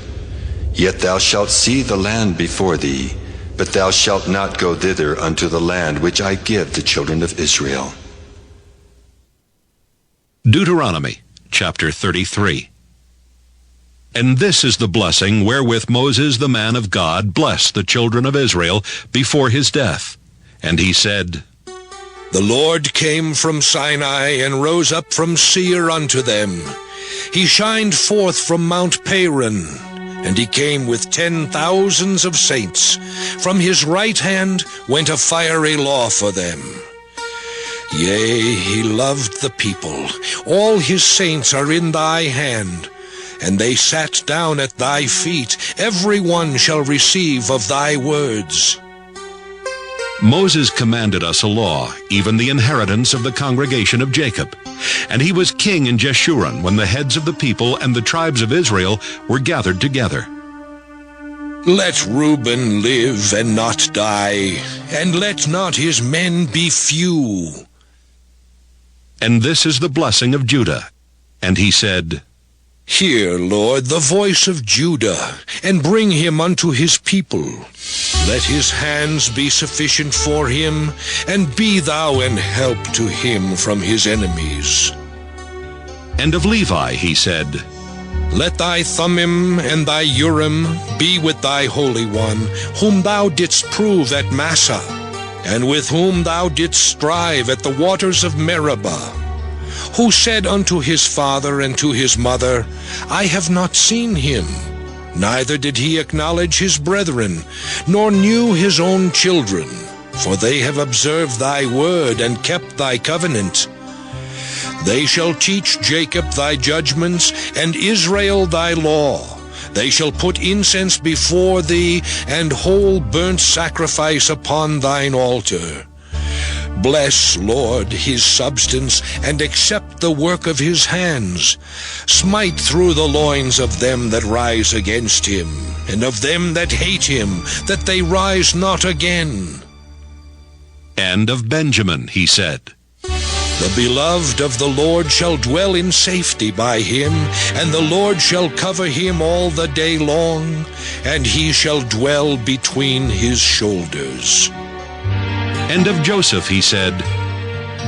Yet thou shalt see the land before thee, but thou shalt not go thither unto the land which I give the children of Israel. Deuteronomy chapter 33. And this is the blessing wherewith Moses the man of God blessed the children of Israel before his death. And he said, The Lord came from Sinai and rose up from Seir unto them. He shined forth from Mount Paran, and he came with 10,000s of saints. From his right hand went a fiery law for them. Yea, he loved the people. All his saints are in thy hand, and they sat down at thy feet. Every one shall receive of thy words. Moses commanded us a law, even the inheritance of the congregation of Jacob. And he was king in Jeshurun when the heads of the people and the tribes of Israel were gathered together. Let Reuben live and not die, and let not his men be few. And this is the blessing of Judah. And he said, Hear, Lord, the voice of Judah, and bring him unto his people. Let his hands be sufficient for him, and be thou an help to him from his enemies. And of Levi he said, Let thy Thummim and thy Urim be with thy Holy One, whom thou didst prove at Massah, and with whom thou didst strive at the waters of Meribah, who said unto his father and to his mother, I have not seen him. Neither did he acknowledge his brethren, nor knew his own children, for they have observed thy word and kept thy covenant. They shall teach Jacob thy judgments, and Israel thy law. They shall put incense before thee, and whole burnt sacrifice upon thine altar. Bless, Lord, his substance, and accept the work of his hands. Smite through the loins of them that rise against him, and of them that hate him, that they rise not again. And of Benjamin he said, The beloved of the Lord shall dwell in safety by him, and the Lord shall cover him all the day long, and he shall dwell between his shoulders. And of Joseph he said,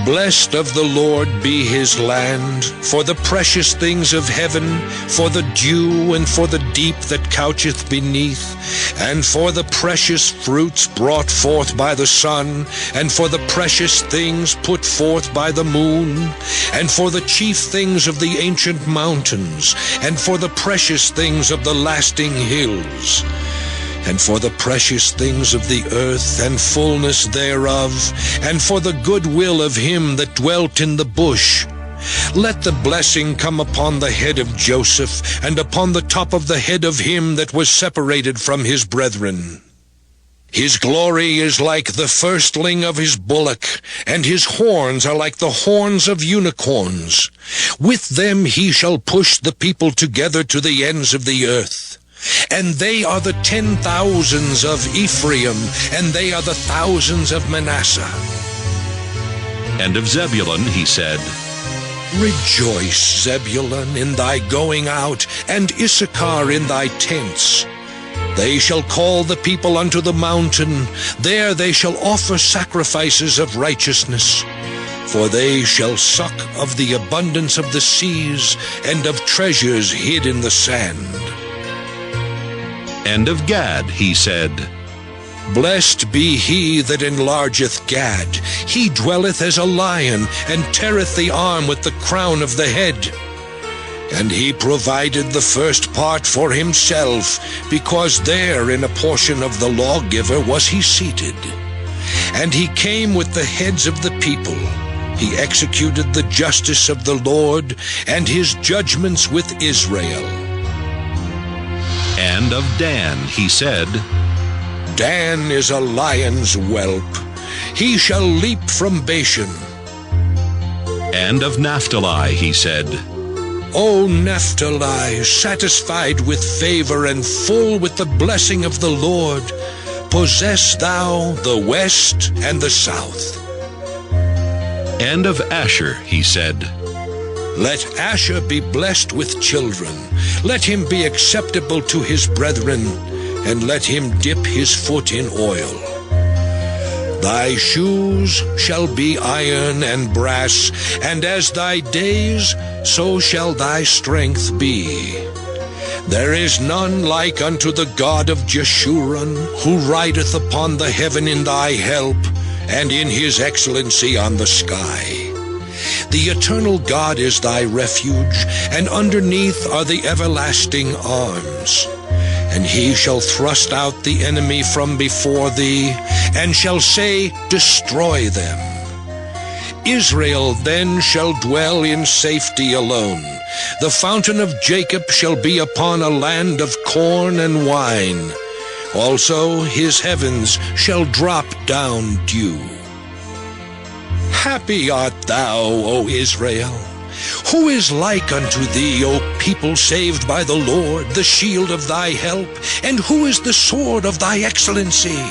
Blessed of the Lord be his land, for the precious things of heaven, for the dew, and for the deep that coucheth beneath, and for the precious fruits brought forth by the sun, and for the precious things put forth by the moon, and for the chief things of the ancient mountains, and for the precious things of the lasting hills, and for the precious things of the earth and fullness thereof, and for the good will of him that dwelt in the bush. Let the blessing come upon the head of Joseph, and upon the top of the head of him that was separated from his brethren. His glory is like the firstling of his bullock, and his horns are like the horns of unicorns. With them he shall push the people together to the ends of the earth. And they are the 10,000s of Ephraim, and they are the thousands of Manasseh. And of Zebulun he said, Rejoice, Zebulun, in thy going out, and Issachar in thy tents. They shall call the people unto the mountain. There they shall offer sacrifices of righteousness. For they shall suck of the abundance of the seas, and of treasures hid in the sand. And of Gad he said, Blessed be he that enlargeth Gad. He dwelleth as a lion, and teareth the arm with the crown of the head. And he provided the first part for himself, because there in a portion of the lawgiver was he seated. And he came with the heads of the people, He executed the justice of the Lord and his judgments with Israel. And of Dan he said, Dan is a lion's whelp. He shall leap from Bashan. And of Naphtali he said, O Naphtali, satisfied with favor and full with the blessing of the Lord, possess thou the west and the south. And of Asher he said, Let Asher be blessed with children. Let him be acceptable to his brethren, and let him dip his foot in oil. Thy shoes shall be iron and brass, and as thy days, so shall thy strength be. There is none like unto the God of Jeshurun, who rideth upon the heaven in thy help, and in his excellency on the sky. The eternal God is thy refuge, and underneath are the everlasting arms. And he shall thrust out the enemy from before thee, and shall say, Destroy them. Israel then shall dwell in safety alone. The fountain of Jacob shall be upon a land of corn and wine. Also his heavens shall drop down dew. Happy art thou, O Israel! Who is like unto thee, O people saved by the Lord, the shield of thy help? And who is the sword of thy excellency?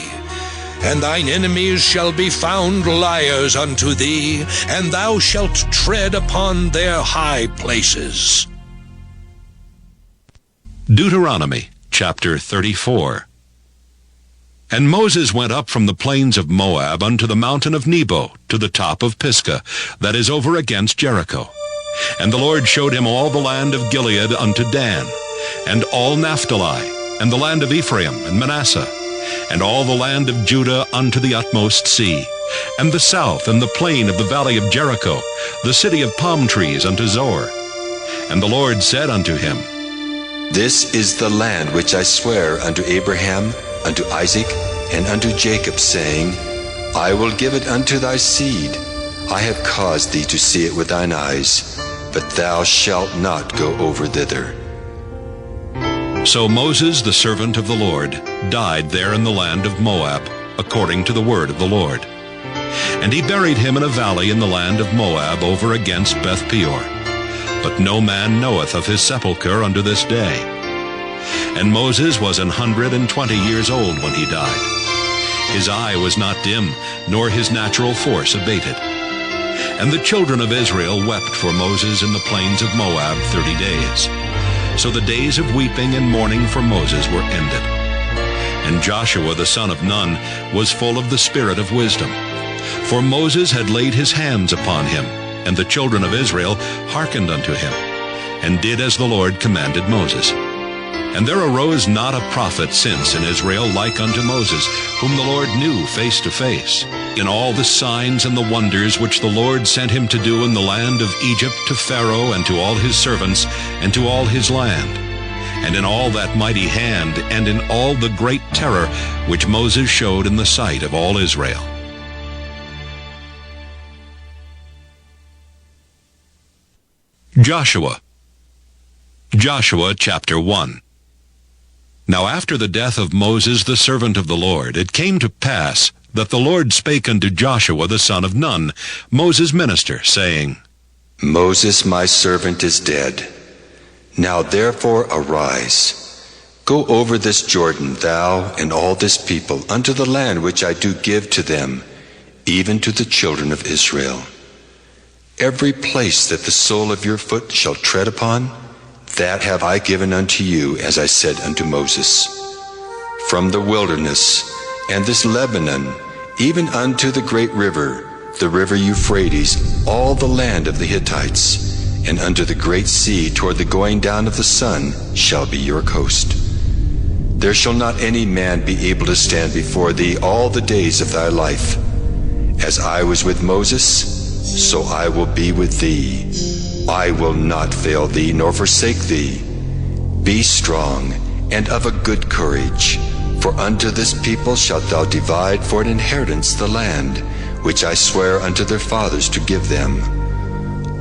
And thine enemies shall be found liars unto thee, and thou shalt tread upon their high places. Deuteronomy chapter 34. And Moses went up from the plains of Moab unto the mountain of Nebo, to the top of Pisgah, that is over against Jericho. And the Lord showed him all the land of Gilead unto Dan, and all Naphtali, and the land of Ephraim and Manasseh, and all the land of Judah unto the utmost sea, and the south and the plain of the valley of Jericho, the city of palm trees unto Zor. And the Lord said unto him, This is the land which I swear unto Abraham, unto Isaac, and unto Jacob, saying, I will give it unto thy seed. I have caused thee to see it with thine eyes, but thou shalt not go over thither. So Moses, the servant of the Lord, died there in the land of Moab, according to the word of the Lord. And he buried him in a valley in the land of Moab over against Beth Peor. But no man knoweth of his sepulchre unto this day. And Moses was 120 years old when he died. His eye was not dim, nor his natural force abated. And the children of Israel wept for Moses in the plains of Moab 30 days. So the days of weeping and mourning for Moses were ended. And Joshua the son of Nun was full of the spirit of wisdom. For Moses had laid his hands upon him, and the children of Israel hearkened unto him, and did as the Lord commanded Moses. And there arose not a prophet since in Israel like unto Moses, whom the Lord knew face to face, in all the signs and the wonders which the Lord sent him to do in the land of Egypt to Pharaoh and to all his servants and to all his land, and in all that mighty hand and in all the great terror which Moses showed in the sight of all Israel. Joshua chapter 1. Now after the death of Moses the servant of the Lord, it came to pass that the Lord spake unto Joshua the son of Nun, Moses' minister, saying, Moses my servant is dead. Now therefore arise, go over this Jordan, thou and all this people, unto the land which I do give to them, even to the children of Israel. Every place that the sole of your foot shall tread upon, that have I given unto you, as I said unto Moses. From the wilderness, and this Lebanon, even unto the great river, the river Euphrates, all the land of the Hittites, and unto the great sea toward the going down of the sun shall be your coast. There shall not any man be able to stand before thee all the days of thy life. As I was with Moses, so I will be with thee. I will not fail thee nor forsake thee. Be strong and of a good courage, for unto this people shalt thou divide for an inheritance the land which I swear unto their fathers to give them.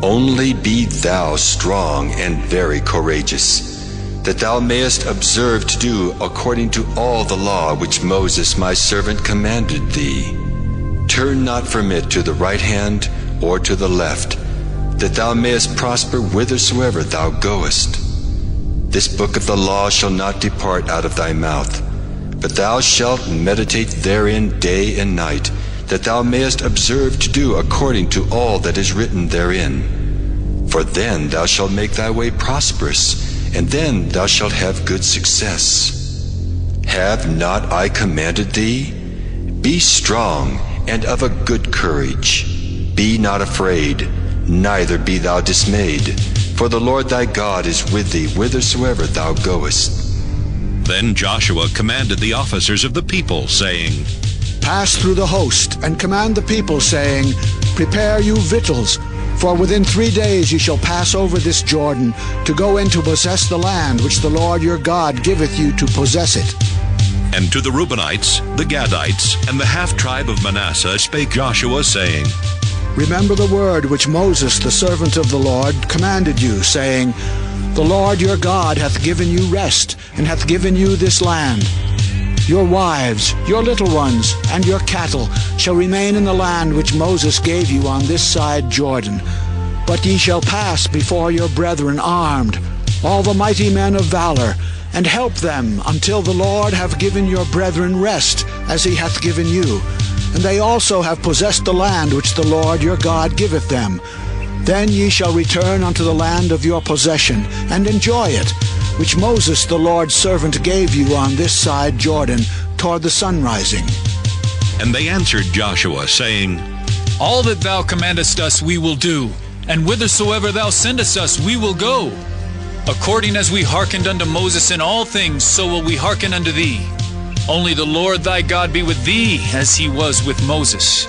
Only be thou strong and very courageous, that thou mayest observe to do according to all the law which Moses my servant commanded thee. Turn not from it to the right hand or to the left, that thou mayest prosper whithersoever thou goest. This book of the law shall not depart out of thy mouth, but thou shalt meditate therein day and night, that thou mayest observe to do according to all that is written therein. For then thou shalt make thy way prosperous, and then thou shalt have good success. Have not I commanded thee? Be strong and of a good courage. Be not afraid, neither be thou dismayed, for the Lord thy God is with thee whithersoever thou goest. Then Joshua commanded the officers of the people, saying, Pass through the host, and command the people, saying, Prepare you victuals, for within 3 days ye shall pass over this Jordan, to go in to possess the land which the Lord your God giveth you to possess it. And to the Reubenites, the Gadites, and the half-tribe of Manasseh spake Joshua, saying, Remember the word which Moses, the servant of the Lord, commanded you, saying, The Lord your God hath given you rest, and hath given you this land. Your wives, your little ones, and your cattle shall remain in the land which Moses gave you on this side Jordan. But ye shall pass before your brethren armed, all the mighty men of valor, and help them until the Lord have given your brethren rest, as he hath given you. And they also have possessed the land which the Lord your God giveth them. Then ye shall return unto the land of your possession, and enjoy it, which Moses the Lord's servant gave you on this side Jordan, toward the sunrising. And they answered Joshua, saying, All that thou commandest us we will do, and whithersoever thou sendest us we will go. According as we hearkened unto Moses in all things, so will we hearken unto thee. Only the Lord thy God be with thee, as he was with Moses.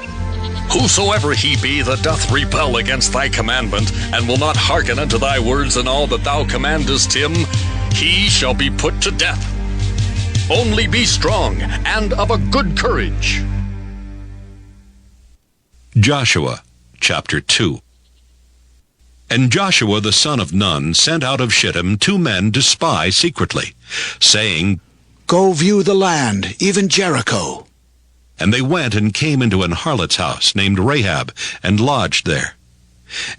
Whosoever he be that doth rebel against thy commandment, and will not hearken unto thy words in all that thou commandest him, he shall be put to death. Only be strong and of a good courage. Joshua chapter 2. And Joshua the son of Nun sent out of Shittim 2 men to spy secretly, saying, Go view the land, even Jericho. And they went and came into an harlot's house named Rahab, and lodged there.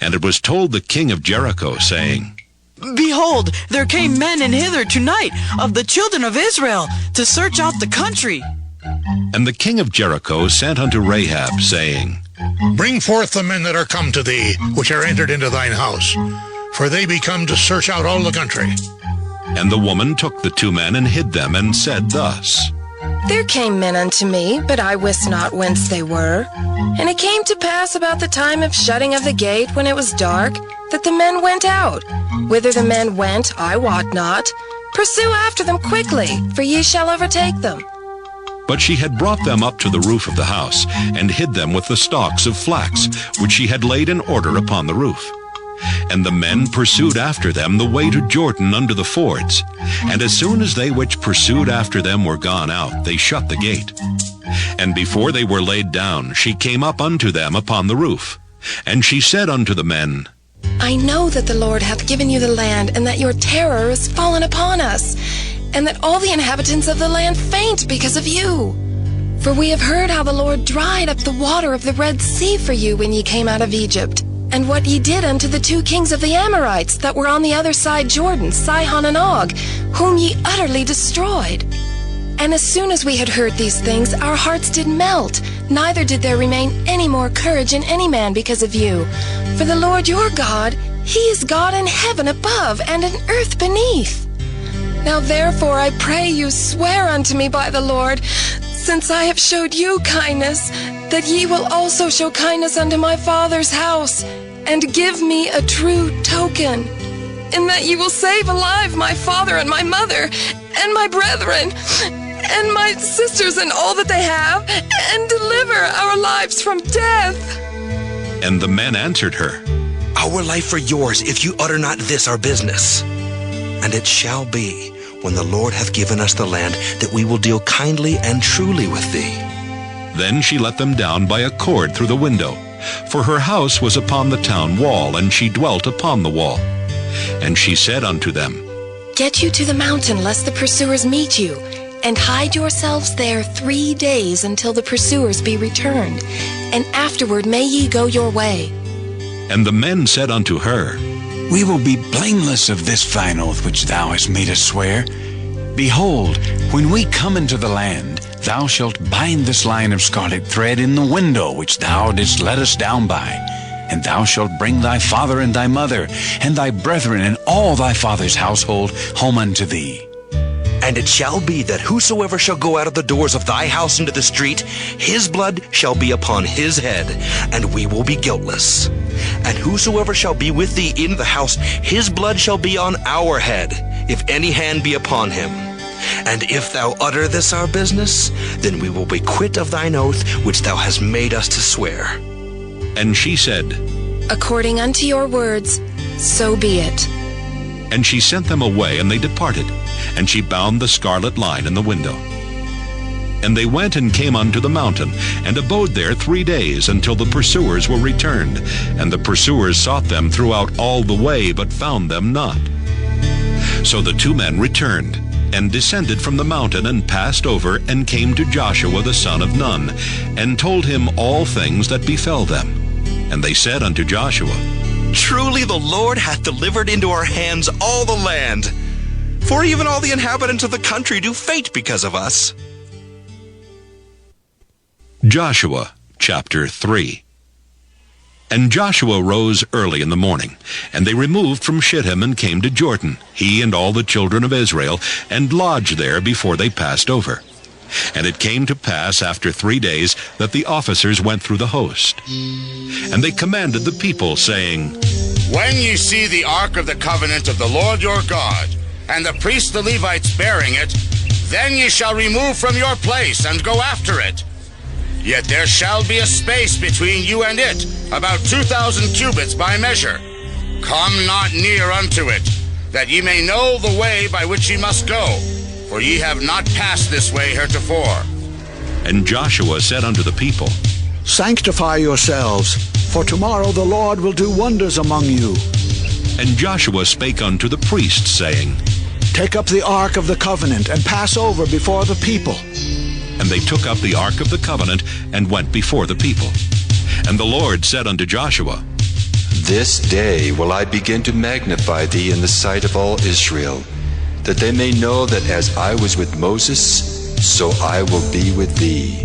And it was told the king of Jericho, saying, Behold, there came men in hither tonight of the children of Israel to search out the country. And the king of Jericho sent unto Rahab, saying, Bring forth the men that are come to thee, which are entered into thine house, for they be come to search out all the country. And the woman took the 2 men and hid them, and said thus, There came men unto me, but I wist not whence they were. And it came to pass about the time of shutting of the gate, when it was dark, that the men went out. Whither the men went, I wot not. Pursue after them quickly, for ye shall overtake them. But she had brought them up to the roof of the house, and hid them with the stalks of flax, which she had laid in order upon the roof. And the men pursued after them the way to Jordan under the fords. And as soon as they which pursued after them were gone out, they shut the gate. And before they were laid down, she came up unto them upon the roof. And she said unto the men, I know that the Lord hath given you the land, and that your terror is fallen upon us, and that all the inhabitants of the land faint because of you. For we have heard how the Lord dried up the water of the Red Sea for you when ye came out of Egypt, and what ye did unto the 2 kings of the Amorites that were on the other side Jordan, Sihon and Og, whom ye utterly destroyed. And as soon as we had heard these things, our hearts did melt, neither did there remain any more courage in any man because of you. For the Lord your God, he is God in heaven above and in earth beneath. Now therefore I pray you, swear unto me by the Lord, since I have showed you kindness, that ye will also show kindness unto my father's house, and give me a true token, in that ye will save alive my father and my mother, and my brethren, and my sisters and all that they have, and deliver our lives from death. And the men answered her, Our life for yours, if you utter not this our business. And it shall be, when the Lord hath given us the land, that we will deal kindly and truly with thee. Then she let them down by a cord through the window, for her house was upon the town wall, and she dwelt upon the wall. And she said unto them, Get you to the mountain, lest the pursuers meet you, and hide yourselves there 3 days until the pursuers be returned, and afterward may ye go your way. And the men said unto her, We will be blameless of this thine oath which thou hast made us swear. Behold, when we come into the land, thou shalt bind this line of scarlet thread in the window which thou didst let us down by, and thou shalt bring thy father and thy mother, and thy brethren and all thy father's household home unto thee. And it shall be that whosoever shall go out of the doors of thy house into the street, his blood shall be upon his head, and we will be guiltless. And whosoever shall be with thee in the house, his blood shall be on our head, if any hand be upon him. And if thou utter this our business, then we will be quit of thine oath which thou hast made us to swear. And she said, According unto your words, so be it. And she sent them away, and they departed. And she bound the scarlet line in the window. And they went and came unto the mountain, and abode there 3 days, until the pursuers were returned. And the pursuers sought them throughout all the way, but found them not. So the 2 men returned, and descended from the mountain, and passed over, and came to Joshua the son of Nun, and told him all things that befell them. And they said unto Joshua, Truly the Lord hath delivered into our hands all the land, for even all the inhabitants of the country do faint because of us. Joshua chapter 3. And Joshua rose early in the morning, and they removed from Shittim and came to Jordan, he and all the children of Israel, and lodged there before they passed over. And it came to pass after 3 days that the officers went through the host. And they commanded the people, saying, When ye see the ark of the covenant of the Lord your God, and the priests the Levites bearing it, then ye shall remove from your place and go after it. Yet there shall be a space between you and it, about 2,000 cubits by measure. Come not near unto it, that ye may know the way by which ye must go, for ye have not passed this way heretofore. And Joshua said unto the people, Sanctify yourselves, for tomorrow the Lord will do wonders among you. And Joshua spake unto the priests, saying, Take up the ark of the covenant, and pass over before the people. And they took up the ark of the covenant, and went before the people. And the Lord said unto Joshua, This day will I begin to magnify thee in the sight of all Israel, that they may know that as I was with Moses, so I will be with thee.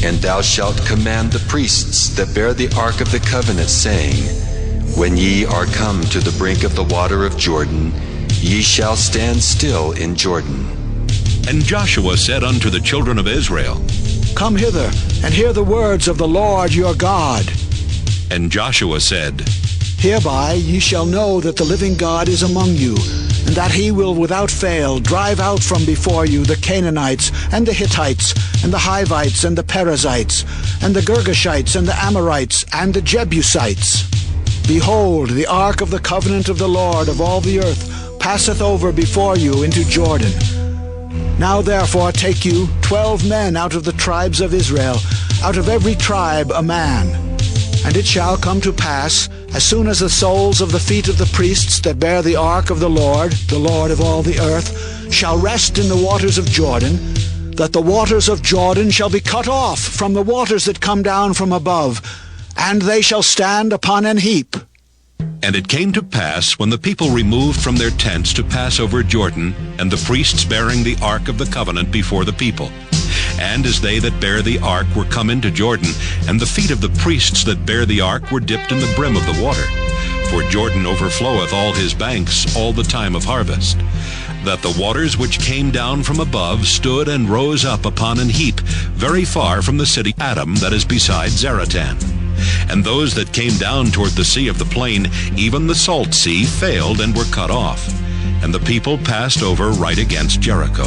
And thou shalt command the priests that bear the ark of the covenant, saying, When ye are come to the brink of the water of Jordan, ye shall stand still in Jordan. And Joshua said unto the children of Israel, Come hither, and hear the words of the Lord your God. And Joshua said, Hereby ye shall know that the living God is among you, and that he will without fail drive out from before you the Canaanites, and the Hittites, and the Hivites, and the Perizzites, and the Girgashites, and the Amorites, and the Jebusites. Behold, the ark of the covenant of the Lord of all the earth passeth over before you into Jordan. Now therefore take you 12 men out of the tribes of Israel, out of every tribe a man. And it shall come to pass, as soon as the soles of the feet of the priests that bear the ark of the Lord of all the earth, shall rest in the waters of Jordan, that the waters of Jordan shall be cut off from the waters that come down from above, and they shall stand upon an heap. And it came to pass, when the people removed from their tents to pass over Jordan, and the priests bearing the ark of the covenant before the people, and as they that bear the ark were come into Jordan, and the feet of the priests that bear the ark were dipped in the brim of the water, for Jordan overfloweth all his banks all the time of harvest, that the waters which came down from above stood and rose up upon an heap, very far from the city Adam that is beside Zaratan. And those that came down toward the sea of the plain, even the salt sea, failed and were cut off. And the people passed over right against Jericho.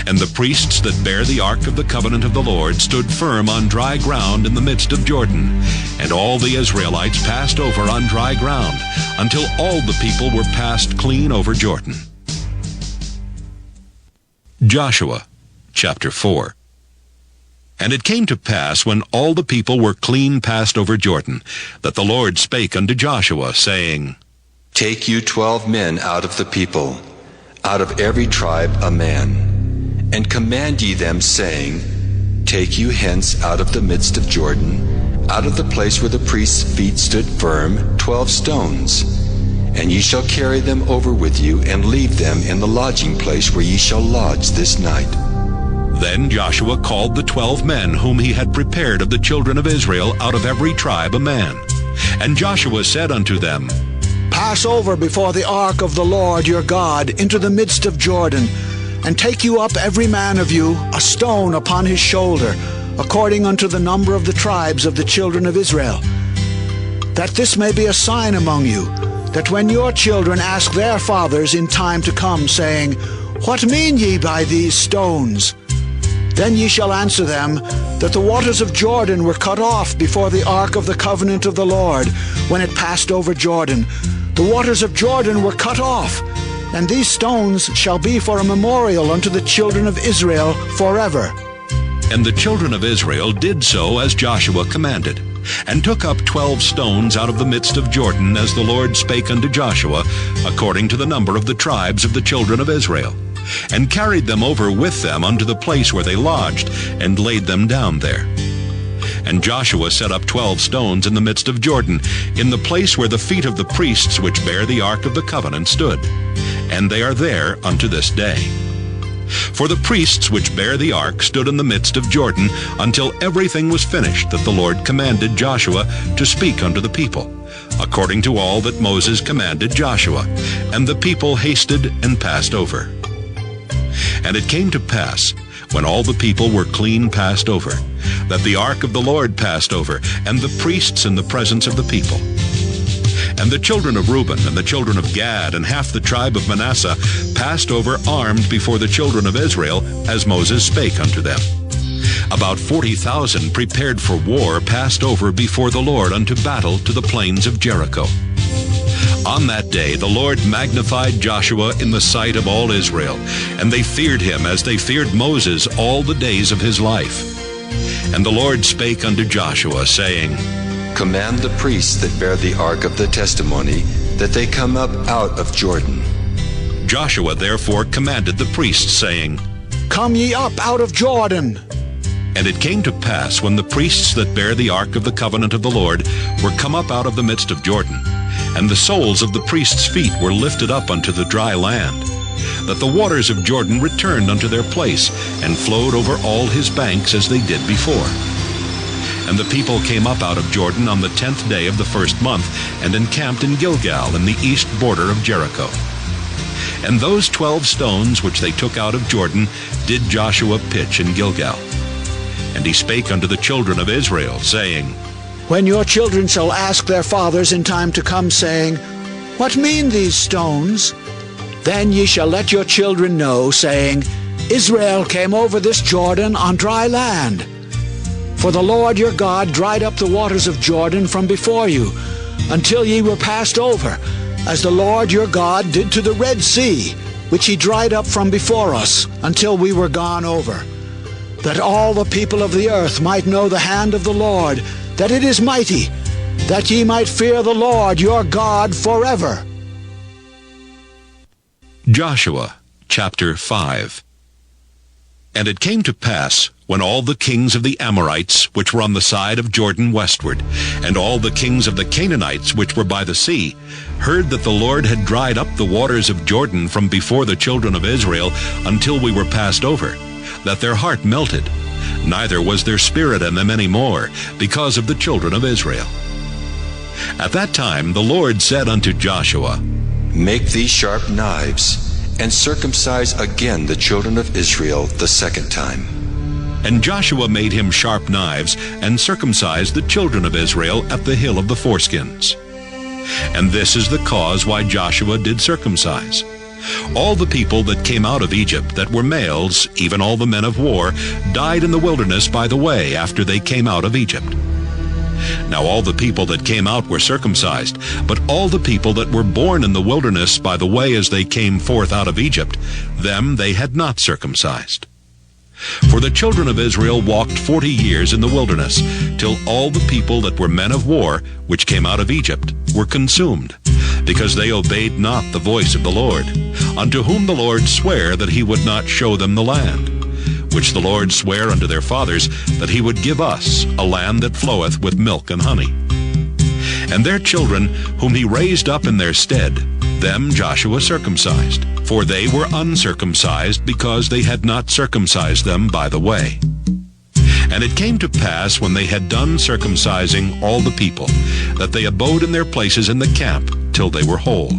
And the priests that bear the ark of the covenant of the Lord stood firm on dry ground in the midst of Jordan. And all the Israelites passed over on dry ground, until all the people were passed clean over Jordan. Joshua chapter 4. And it came to pass, when all the people were clean passed over Jordan, that the Lord spake unto Joshua, saying, Take you 12 men out of the people, out of every tribe a man, and command ye them, saying, Take you hence out of the midst of Jordan, out of the place where the priest's feet stood firm, 12 stones. And ye shall carry them over with you, and leave them in the lodging place where ye shall lodge this night. Then Joshua called the 12 men whom he had prepared of the children of Israel out of every tribe a man. And Joshua said unto them, Pass over before the ark of the Lord your God into the midst of Jordan, and take you up every man of you a stone upon his shoulder, according unto the number of the tribes of the children of Israel, that this may be a sign among you, that when your children ask their fathers in time to come, saying, What mean ye by these stones? Then ye shall answer them, that the waters of Jordan were cut off before the ark of the covenant of the Lord, when it passed over Jordan. The waters of Jordan were cut off, and these stones shall be for a memorial unto the children of Israel forever. And the children of Israel did so as Joshua commanded, and took up 12 stones out of the midst of Jordan, as the Lord spake unto Joshua, according to the number of the tribes of the children of Israel, and carried them over with them unto the place where they lodged, and laid them down there. And Joshua set up 12 stones in the midst of Jordan, in the place where the feet of the priests which bear the ark of the covenant stood, and they are there unto this day. For the priests which bear the ark stood in the midst of Jordan, until everything was finished that the Lord commanded Joshua to speak unto the people, according to all that Moses commanded Joshua. And the people hasted and passed over. And it came to pass, when all the people were clean passed over, that the ark of the Lord passed over, and the priests in the presence of the people. And the children of Reuben and the children of Gad and half the tribe of Manasseh passed over armed before the children of Israel, as Moses spake unto them. About 40,000 prepared for war passed over before the Lord unto battle to the plains of Jericho. On that day the Lord magnified Joshua in the sight of all Israel, and they feared him as they feared Moses all the days of his life. And the Lord spake unto Joshua, saying, Command the priests that bear the ark of the testimony, that they come up out of Jordan. Joshua therefore commanded the priests, saying, Come ye up out of Jordan. And it came to pass, when the priests that bear the ark of the covenant of the Lord were come up out of the midst of Jordan, and the soles of the priests' feet were lifted up unto the dry land, that the waters of Jordan returned unto their place, and flowed over all his banks as they did before. And the people came up out of Jordan on the 10th day of the first month, and encamped in Gilgal in the east border of Jericho. And those 12 stones which they took out of Jordan did Joshua pitch in Gilgal. And he spake unto the children of Israel, saying, When your children shall ask their fathers in time to come, saying, What mean these stones? Then ye shall let your children know, saying, Israel came over this Jordan on dry land. For the Lord your God dried up the waters of Jordan from before you, until ye were passed over, as the Lord your God did to the Red Sea, which he dried up from before us, until we were gone over, that all the people of the earth might know the hand of the Lord, that it is mighty, that ye might fear the Lord your God forever. Joshua chapter 5. And it came to pass, when all the kings of the Amorites, which were on the side of Jordan westward, and all the kings of the Canaanites, which were by the sea, heard that the Lord had dried up the waters of Jordan from before the children of Israel, until we were passed over, that their heart melted, neither was there spirit in them any more, because of the children of Israel. At that time the Lord said unto Joshua, Make thee sharp knives, and circumcise again the children of Israel the second time. And Joshua made him sharp knives, and circumcised the children of Israel at the hill of the foreskins. And this is the cause why Joshua did circumcise. All the people that came out of Egypt that were males, even all the men of war, died in the wilderness by the way after they came out of Egypt. Now all the people that came out were circumcised, but all the people that were born in the wilderness by the way as they came forth out of Egypt, them they had not circumcised. For the children of Israel walked 40 years in the wilderness, till all the people that were men of war, which came out of Egypt, were consumed, because they obeyed not the voice of the Lord, unto whom the Lord sware that he would not show them the land, which the Lord sware unto their fathers, that he would give us a land that floweth with milk and honey. And their children, whom he raised up in their stead, them Joshua circumcised, for they were uncircumcised, because they had not circumcised them by the way. And it came to pass, when they had done circumcising all the people, that they abode in their places in the camp till they were whole.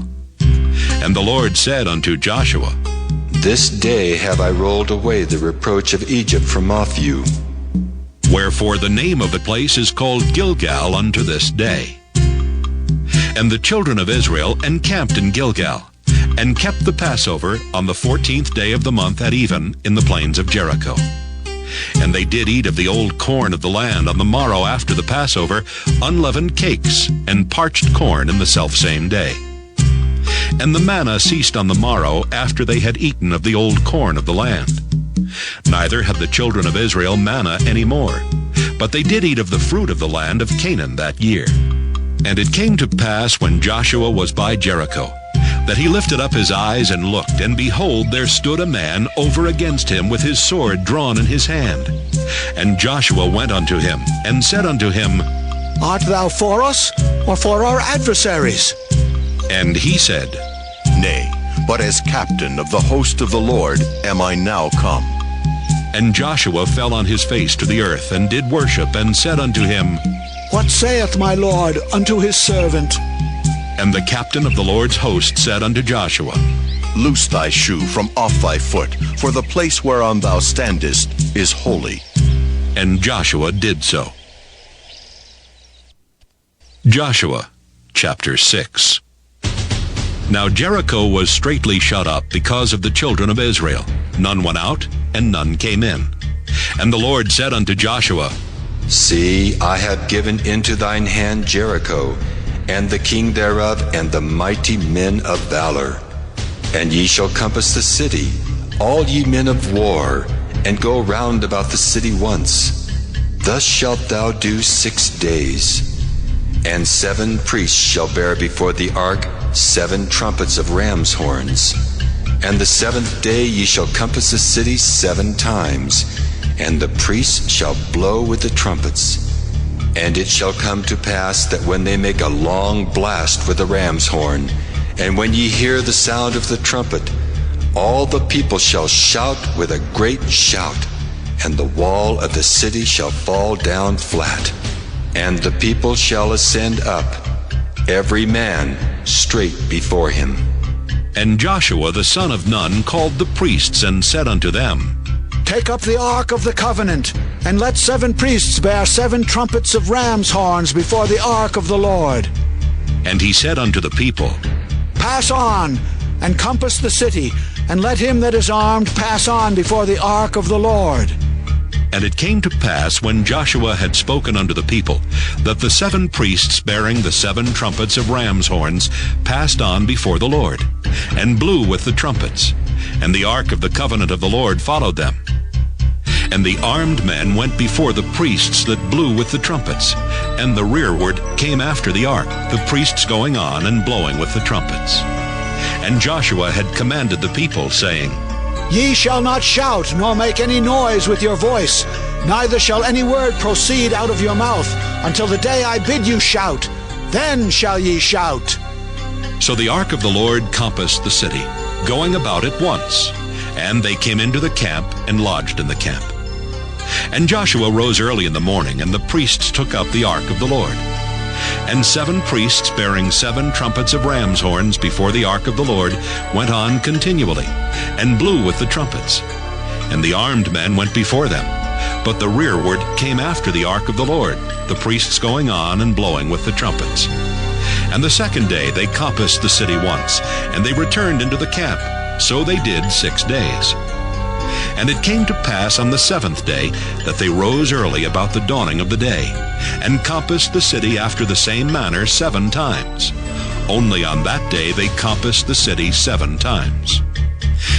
And the Lord said unto Joshua, This day have I rolled away the reproach of Egypt from off you. Wherefore the name of the place is called Gilgal unto this day. And the children of Israel encamped in Gilgal, and kept the Passover on the 14th day of the month at even in the plains of Jericho. And they did eat of the old corn of the land on the morrow after the Passover, unleavened cakes, and parched corn in the selfsame day. And the manna ceased on the morrow after they had eaten of the old corn of the land. Neither had the children of Israel manna any more, but they did eat of the fruit of the land of Canaan that year. And it came to pass, when Joshua was by Jericho, that he lifted up his eyes and looked, and behold, there stood a man over against him with his sword drawn in his hand. And Joshua went unto him, and said unto him, Art thou for us, or for our adversaries? And he said, Nay, but as captain of the host of the Lord am I now come. And Joshua fell on his face to the earth, and did worship, and said unto him, What saith my Lord unto his servant? And the captain of the Lord's host said unto Joshua, Loose thy shoe from off thy foot, for the place whereon thou standest is holy. And Joshua did so. Joshua chapter 6. Now Jericho was straitly shut up because of the children of Israel. None went out, and none came in. And the Lord said unto Joshua, See, I have given into thine hand Jericho, and the king thereof, and the mighty men of valor. And ye shall compass the city, all ye men of war, and go round about the city once. Thus shalt thou do 6 days. And 7 priests shall bear before the ark 7 trumpets of ram's horns. And the 7th day ye shall compass the city 7 times, and the priests shall blow with the trumpets. And it shall come to pass that when they make a long blast with the ram's horn, and when ye hear the sound of the trumpet, all the people shall shout with a great shout, and the wall of the city shall fall down flat, and the people shall ascend up, every man straight before him. And Joshua the son of Nun called the priests, and said unto them, Take up the ark of the covenant, and let 7 priests bear 7 trumpets of ram's horns before the ark of the Lord. And he said unto the people, Pass on, and compass the city, and let him that is armed pass on before the ark of the Lord. And it came to pass, when Joshua had spoken unto the people, that the 7 priests bearing the 7 trumpets of ram's horns passed on before the Lord, and blew with the trumpets. And the ark of the covenant of the Lord followed them. And the armed men went before the priests that blew with the trumpets, and the rearward came after the ark, the priests going on and blowing with the trumpets. And Joshua had commanded the people, saying, Ye shall not shout, nor make any noise with your voice, neither shall any word proceed out of your mouth, until the day I bid you shout. Then shall ye shout. So the ark of the Lord compassed the city, going about it once. And they came into the camp, and lodged in the camp. And Joshua rose early in the morning, and the priests took up the ark of the Lord. And 7 priests bearing 7 trumpets of ram's horns before the ark of the Lord went on continually, and blew with the trumpets. And the armed men went before them, but the rearward came after the ark of the Lord, the priests going on and blowing with the trumpets. And the 2nd day they compassed the city once, and they returned into the camp. So they did 6 days. And it came to pass on the 7th day that they rose early about the dawning of the day, and compassed the city after the same manner 7 times. Only on that day they compassed the city 7 times.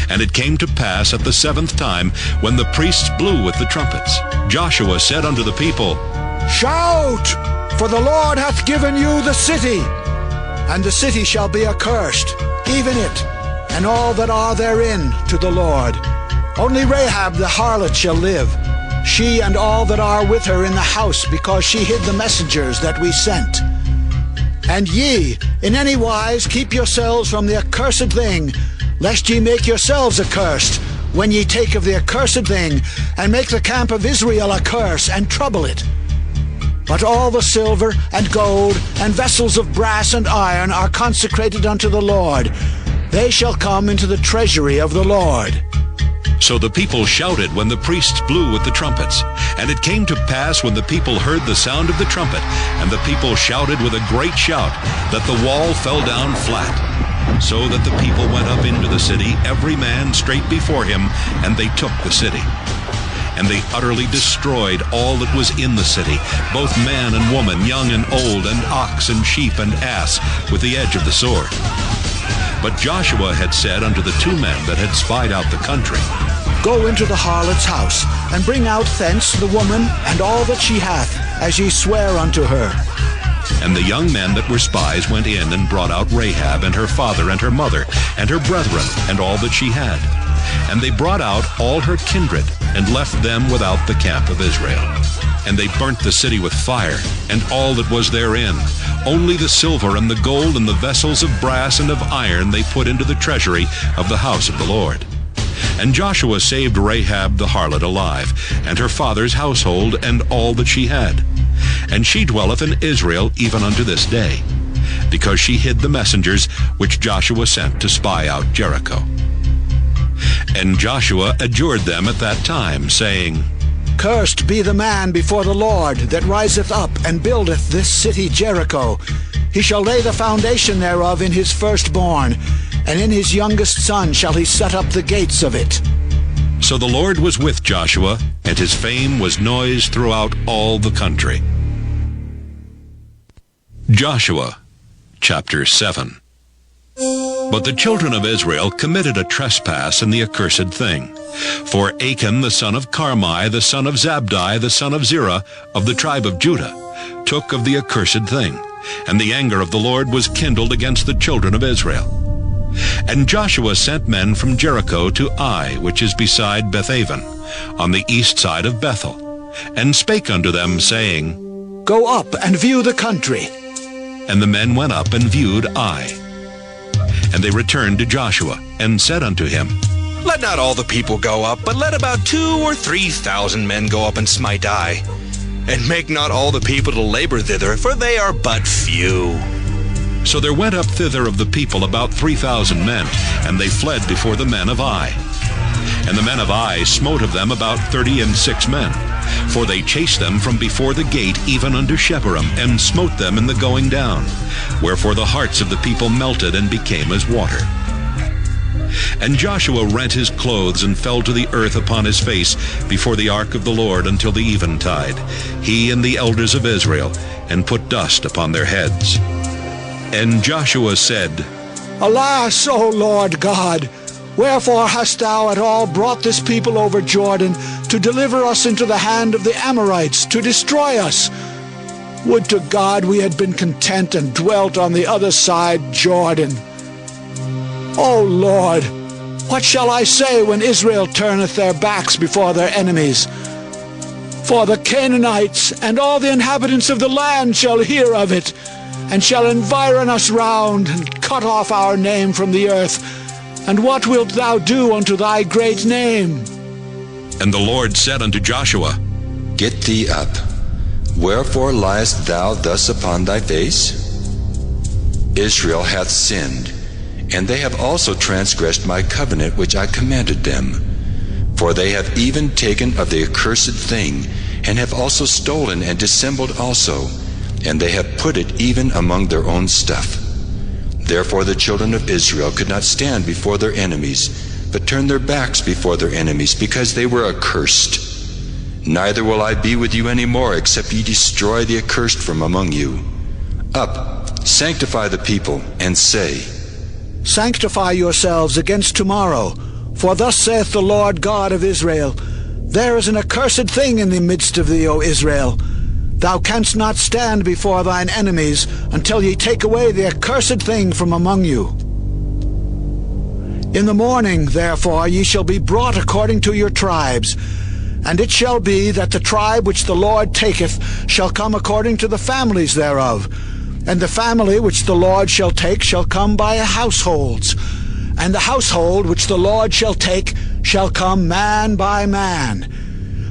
And it came to pass at the 7th time, when the priests blew with the trumpets, Joshua said unto the people, Shout! For the Lord hath given you the city. And the city shall be accursed, even it, and all that are therein, to the Lord. Only Rahab the harlot shall live, she and all that are with her in the house, because she hid the messengers that we sent. And ye, in any wise, keep yourselves from the accursed thing, lest ye make yourselves accursed, when ye take of the accursed thing, and make the camp of Israel a curse, and trouble it. But all the silver and gold and vessels of brass and iron are consecrated unto the Lord. They shall come into the treasury of the Lord. So the people shouted when the priests blew with the trumpets. And it came to pass when the people heard the sound of the trumpet, and the people shouted with a great shout, that the wall fell down flat. So that the people went up into the city, every man straight before him, and they took the city. And they utterly destroyed all that was in the city, both man and woman, young and old, and ox and sheep and ass, with the edge of the sword. But Joshua had said unto the 2 men that had spied out the country, Go into the harlot's house, and bring out thence the woman and all that she hath, as ye swear unto her. And the young men that were spies went in and brought out Rahab and her father and her mother and her brethren and all that she had. And they brought out all her kindred, and left them without the camp of Israel. And they burnt the city with fire, and all that was therein. Only the silver and the gold and the vessels of brass and of iron they put into the treasury of the house of the Lord. And Joshua saved Rahab the harlot alive, and her father's household, and all that she had. And she dwelleth in Israel even unto this day, because she hid the messengers which Joshua sent to spy out Jericho. And Joshua adjured them at that time, saying, Cursed be the man before the Lord that riseth up and buildeth this city Jericho. He shall lay the foundation thereof in his firstborn, and in his youngest son shall he set up the gates of it. So the Lord was with Joshua, and his fame was noised throughout all the country. Joshua chapter 7. But the children of Israel committed a trespass in the accursed thing. For Achan the son of Carmi, the son of Zabdi, the son of Zerah, of the tribe of Judah, took of the accursed thing, and the anger of the Lord was kindled against the children of Israel. And Joshua sent men from Jericho to Ai, which is beside Bethaven, on the east side of Bethel, and spake unto them, saying, Go up and view the country. And the men went up and viewed Ai. And they returned to Joshua, and said unto him, Let not all the people go up, but let about 2,000 or 3,000 men go up and smite Ai. And make not all the people to labor thither, for they are but few. So there went up thither of the people about 3,000 men, and they fled before the men of Ai. And the men of Ai smote of them about 36 men, for they chased them from before the gate even unto Shebarim, and smote them in the going down. Wherefore the hearts of the people melted and became as water. And Joshua rent his clothes and fell to the earth upon his face before the ark of the Lord until the eventide, he and the elders of Israel, and put dust upon their heads. And Joshua said, Alas, O Lord God, wherefore hast thou at all brought this people over Jordan to deliver us into the hand of the Amorites, to destroy us? Would to God we had been content and dwelt on the other side Jordan. O Lord, what shall I say when Israel turneth their backs before their enemies? For the Canaanites and all the inhabitants of the land shall hear of it, and shall environ us round, and cut off our name from the earth. And what wilt thou do unto thy great name? And the Lord said unto Joshua, Get thee up. Wherefore liest thou thus upon thy face? Israel hath sinned, and they have also transgressed my covenant which I commanded them. For they have even taken of the accursed thing, and have also stolen and dissembled also, and they have put it even among their own stuff. Therefore the children of Israel could not stand before their enemies, but turned their backs before their enemies, because they were accursed. Neither will I be with you any more, except ye destroy the accursed from among you. Up, sanctify the people, and say, Sanctify yourselves against tomorrow, For thus saith the Lord God of Israel, There is an accursed thing in the midst of thee, O Israel. Thou canst not stand before thine enemies until ye take away the accursed thing from among you. In the morning, therefore, ye shall be brought according to your tribes. And it shall be that the tribe which the Lord taketh shall come according to the families thereof. And the family which the Lord shall take shall come by households. And the household which the Lord shall take shall come man by man.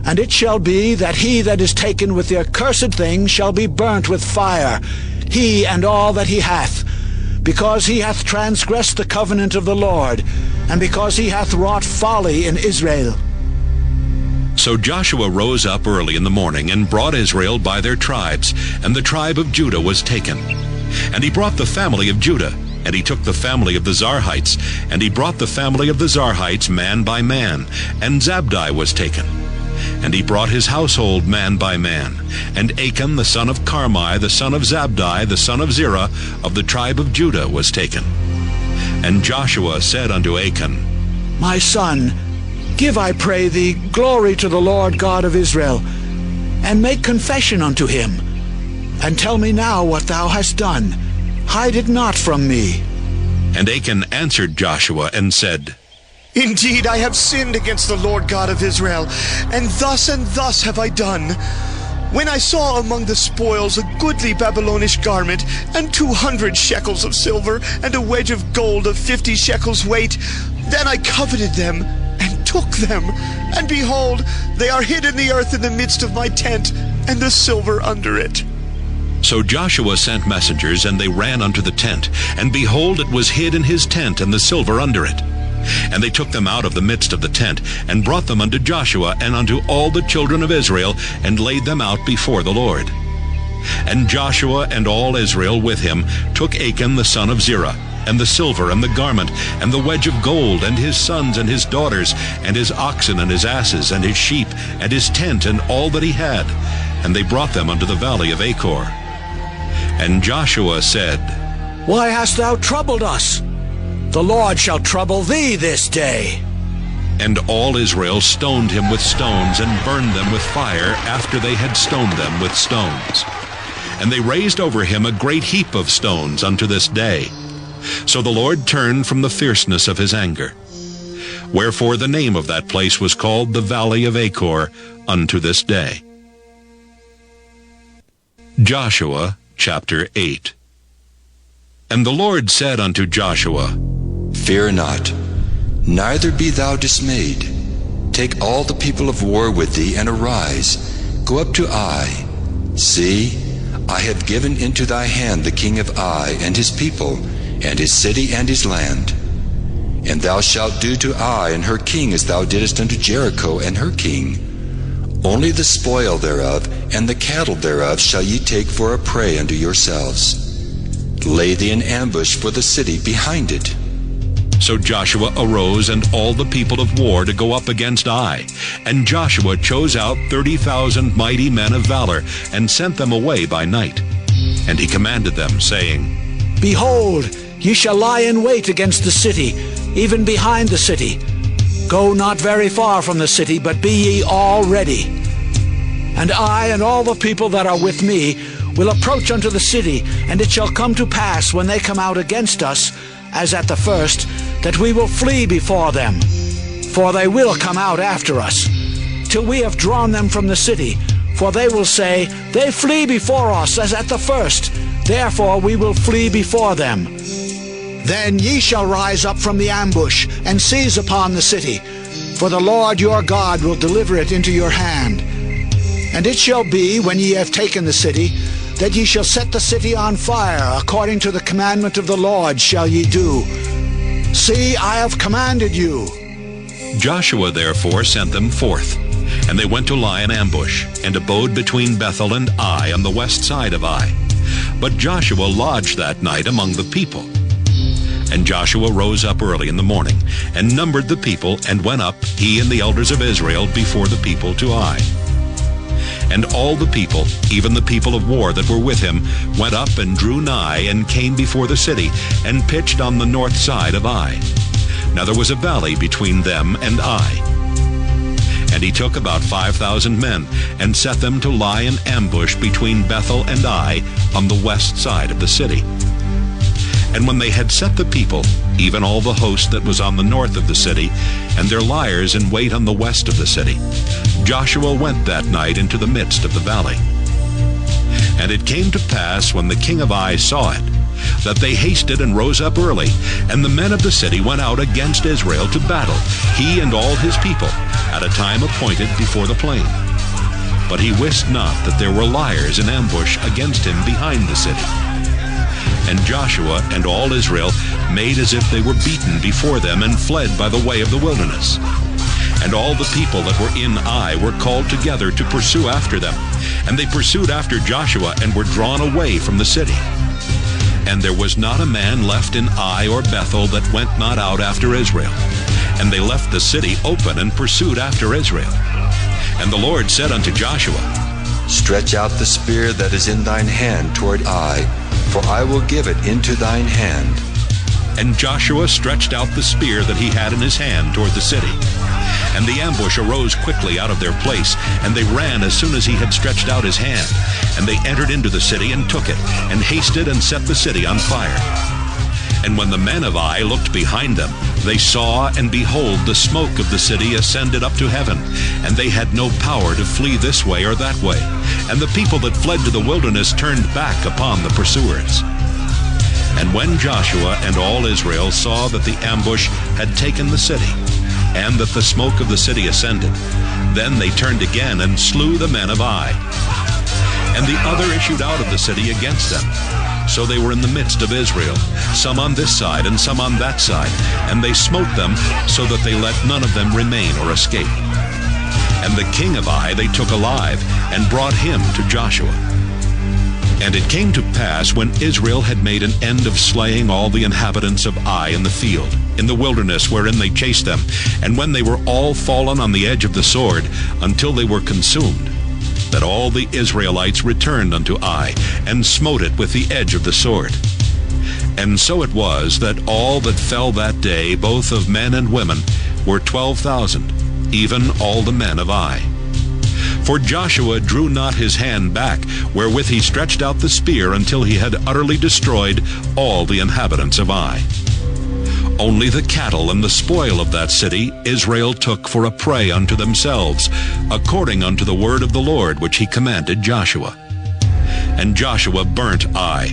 And it shall be that he that is taken with the accursed thing shall be burnt with fire, he and all that he hath, because he hath transgressed the covenant of the Lord, and because he hath wrought folly in Israel. So Joshua rose up early in the morning and brought Israel by their tribes, and the tribe of Judah was taken. And he brought the family of Judah, and he took the family of the Zarhites, and he brought the family of the Zarhites man by man, and Zabdi was taken. And he brought his household man by man, and Achan the son of Carmi, the son of Zabdi, the son of Zerah, of the tribe of Judah was taken. And Joshua said unto Achan, My son, give, I pray thee, glory to the Lord God of Israel, and make confession unto him, and tell me now what thou hast done. Hide it not from me. And Achan answered Joshua and said, Indeed, I have sinned against the Lord God of Israel, and thus have I done. When I saw among the spoils a goodly Babylonish garment, and 200 shekels of silver, and a wedge of gold of 50 shekels weight, then I coveted them, and took them. And behold, they are hid in the earth in the midst of my tent, and the silver under it. So Joshua sent messengers, and they ran unto the tent, and behold, it was hid in his tent, and the silver under it. And they took them out of the midst of the tent, and brought them unto Joshua and unto all the children of Israel, and laid them out before the Lord. And Joshua and all Israel with him took Achan the son of Zerah, and the silver, and the garment, and the wedge of gold, and his sons and his daughters, and his oxen and his asses, and his sheep, and his tent, and all that he had. And they brought them unto the valley of Achor. And Joshua said, Why hast thou troubled us? The Lord shall trouble thee this day. And all Israel stoned him with stones, and burned them with fire, after they had stoned them with stones. And they raised over him a great heap of stones unto this day. So the Lord turned from the fierceness of his anger. Wherefore the name of that place was called the Valley of Achor unto this day. Joshua chapter 8. And the Lord said unto Joshua, Fear not, neither be thou dismayed. Take all the people of war with thee, and arise, go up to Ai. See, I have given into thy hand the king of Ai, and his people, and his city, and his land. And thou shalt do to Ai and her king as thou didst unto Jericho and her king. Only the spoil thereof, and the cattle thereof shall ye take for a prey unto yourselves. Lay thee in ambush for the city behind it. So Joshua arose, and all the people of war, to go up against Ai. And Joshua chose out 30,000 mighty men of valor, and sent them away by night. And he commanded them, saying, Behold, ye shall lie in wait against the city, even behind the city. Go not very far from the city, but be ye all ready. And I and all the people that are with me will approach unto the city, and it shall come to pass, when they come out against us, as at the first, that we will flee before them. For they will come out after us, till we have drawn them from the city. For they will say, They flee before us as at the first, therefore we will flee before them. Then ye shall rise up from the ambush, and seize upon the city, for the Lord your God will deliver it into your hand. And it shall be, when ye have taken the city, that ye shall set the city on fire, according to the commandment of the Lord shall ye do. See, I have commanded you. Joshua therefore sent them forth, and they went to lie in ambush, and abode between Bethel and Ai on the west side of Ai. But Joshua lodged that night among the people. And Joshua rose up early in the morning, and numbered the people, and went up, he and the elders of Israel, before the people to Ai. And all the people, even the people of war that were with him, went up and drew nigh, and came before the city, and pitched on the north side of Ai. Now there was a valley between them and Ai. And he took about 5,000 men, and set them to lie in ambush between Bethel and Ai on the west side of the city. And when they had set the people, even all the host that was on the north of the city, and their liers in wait on the west of the city, Joshua went that night into the midst of the valley. And it came to pass, when the king of Ai saw it, that they hasted and rose up early, and the men of the city went out against Israel to battle, he and all his people, at a time appointed before the plain. But he wist not that there were liers in ambush against him behind the city. And Joshua and all Israel made as if they were beaten before them, and fled by the way of the wilderness. And all the people that were in Ai were called together to pursue after them. And they pursued after Joshua, and were drawn away from the city. And there was not a man left in Ai or Bethel that went not out after Israel. And they left the city open, and pursued after Israel. And the Lord said unto Joshua, Stretch out the spear that is in thine hand toward Ai, for I will give it into thine hand. And Joshua stretched out the spear that he had in his hand toward the city. And the ambush arose quickly out of their place, and they ran as soon as he had stretched out his hand. And they entered into the city, and took it, and hasted and set the city on fire. And when the men of Ai looked behind them, they saw, and behold, the smoke of the city ascended up to heaven, and they had no power to flee this way or that way. And the people that fled to the wilderness turned back upon the pursuers. And when Joshua and all Israel saw that the ambush had taken the city, and that the smoke of the city ascended, then they turned again, and slew the men of Ai. And the other issued out of the city against them. So they were in the midst of Israel, some on this side and some on that side, and they smote them, so that they let none of them remain or escape. And the king of Ai they took alive, and brought him to Joshua. And it came to pass, when Israel had made an end of slaying all the inhabitants of Ai in the field, in the wilderness wherein they chased them, and when they were all fallen on the edge of the sword, until they were consumed, that all the Israelites returned unto Ai, and smote it with the edge of the sword. And so it was, that all that fell that day, both of men and women, were 12,000, even all the men of Ai. For Joshua drew not his hand back, wherewith he stretched out the spear, until he had utterly destroyed all the inhabitants of Ai. Only the cattle and the spoil of that city Israel took for a prey unto themselves, according unto the word of the Lord which he commanded Joshua. And Joshua burnt Ai,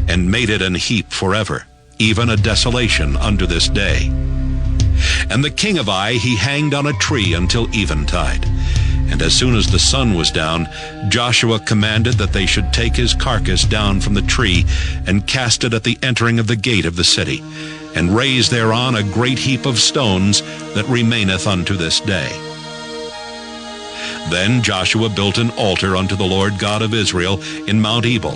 and made it an heap forever, even a desolation unto this day. And the king of Ai he hanged on a tree until eventide. And as soon as the sun was down, Joshua commanded that they should take his carcass down from the tree, and cast it at the entering of the gate of the city, and raise thereon a great heap of stones that remaineth unto this day. Then Joshua built an altar unto the Lord God of Israel in Mount Ebal,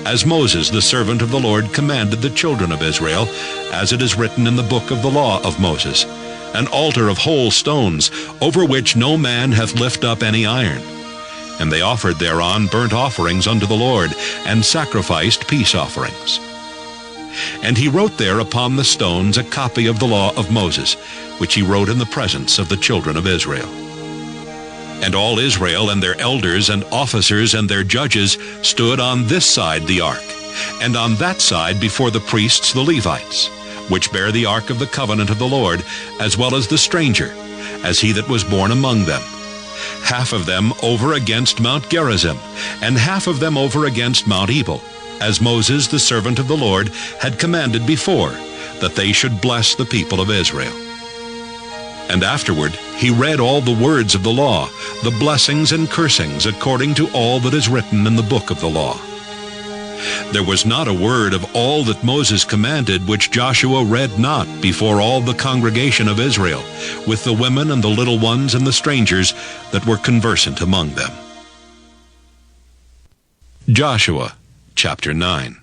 as Moses the servant of the Lord commanded the children of Israel, as it is written in the book of the law of Moses, an altar of whole stones, over which no man hath lift up any iron. And they offered thereon burnt offerings unto the Lord, and sacrificed peace offerings. And he wrote there upon the stones a copy of the law of Moses, which he wrote in the presence of the children of Israel. And all Israel and their elders and officers and their judges stood on this side the ark, and on that side before the priests the Levites, which bear the ark of the covenant of the Lord, as well as the stranger, as he that was born among them. Half of them over against Mount Gerizim, and half of them over against Mount Ebal, as Moses the servant of the Lord had commanded before, that they should bless the people of Israel. And afterward he read all the words of the law, the blessings and cursings, according to all that is written in the book of the law. There was not a word of all that Moses commanded which Joshua read not before all the congregation of Israel, with the women and the little ones and the strangers that were conversant among them. Joshua chapter 9.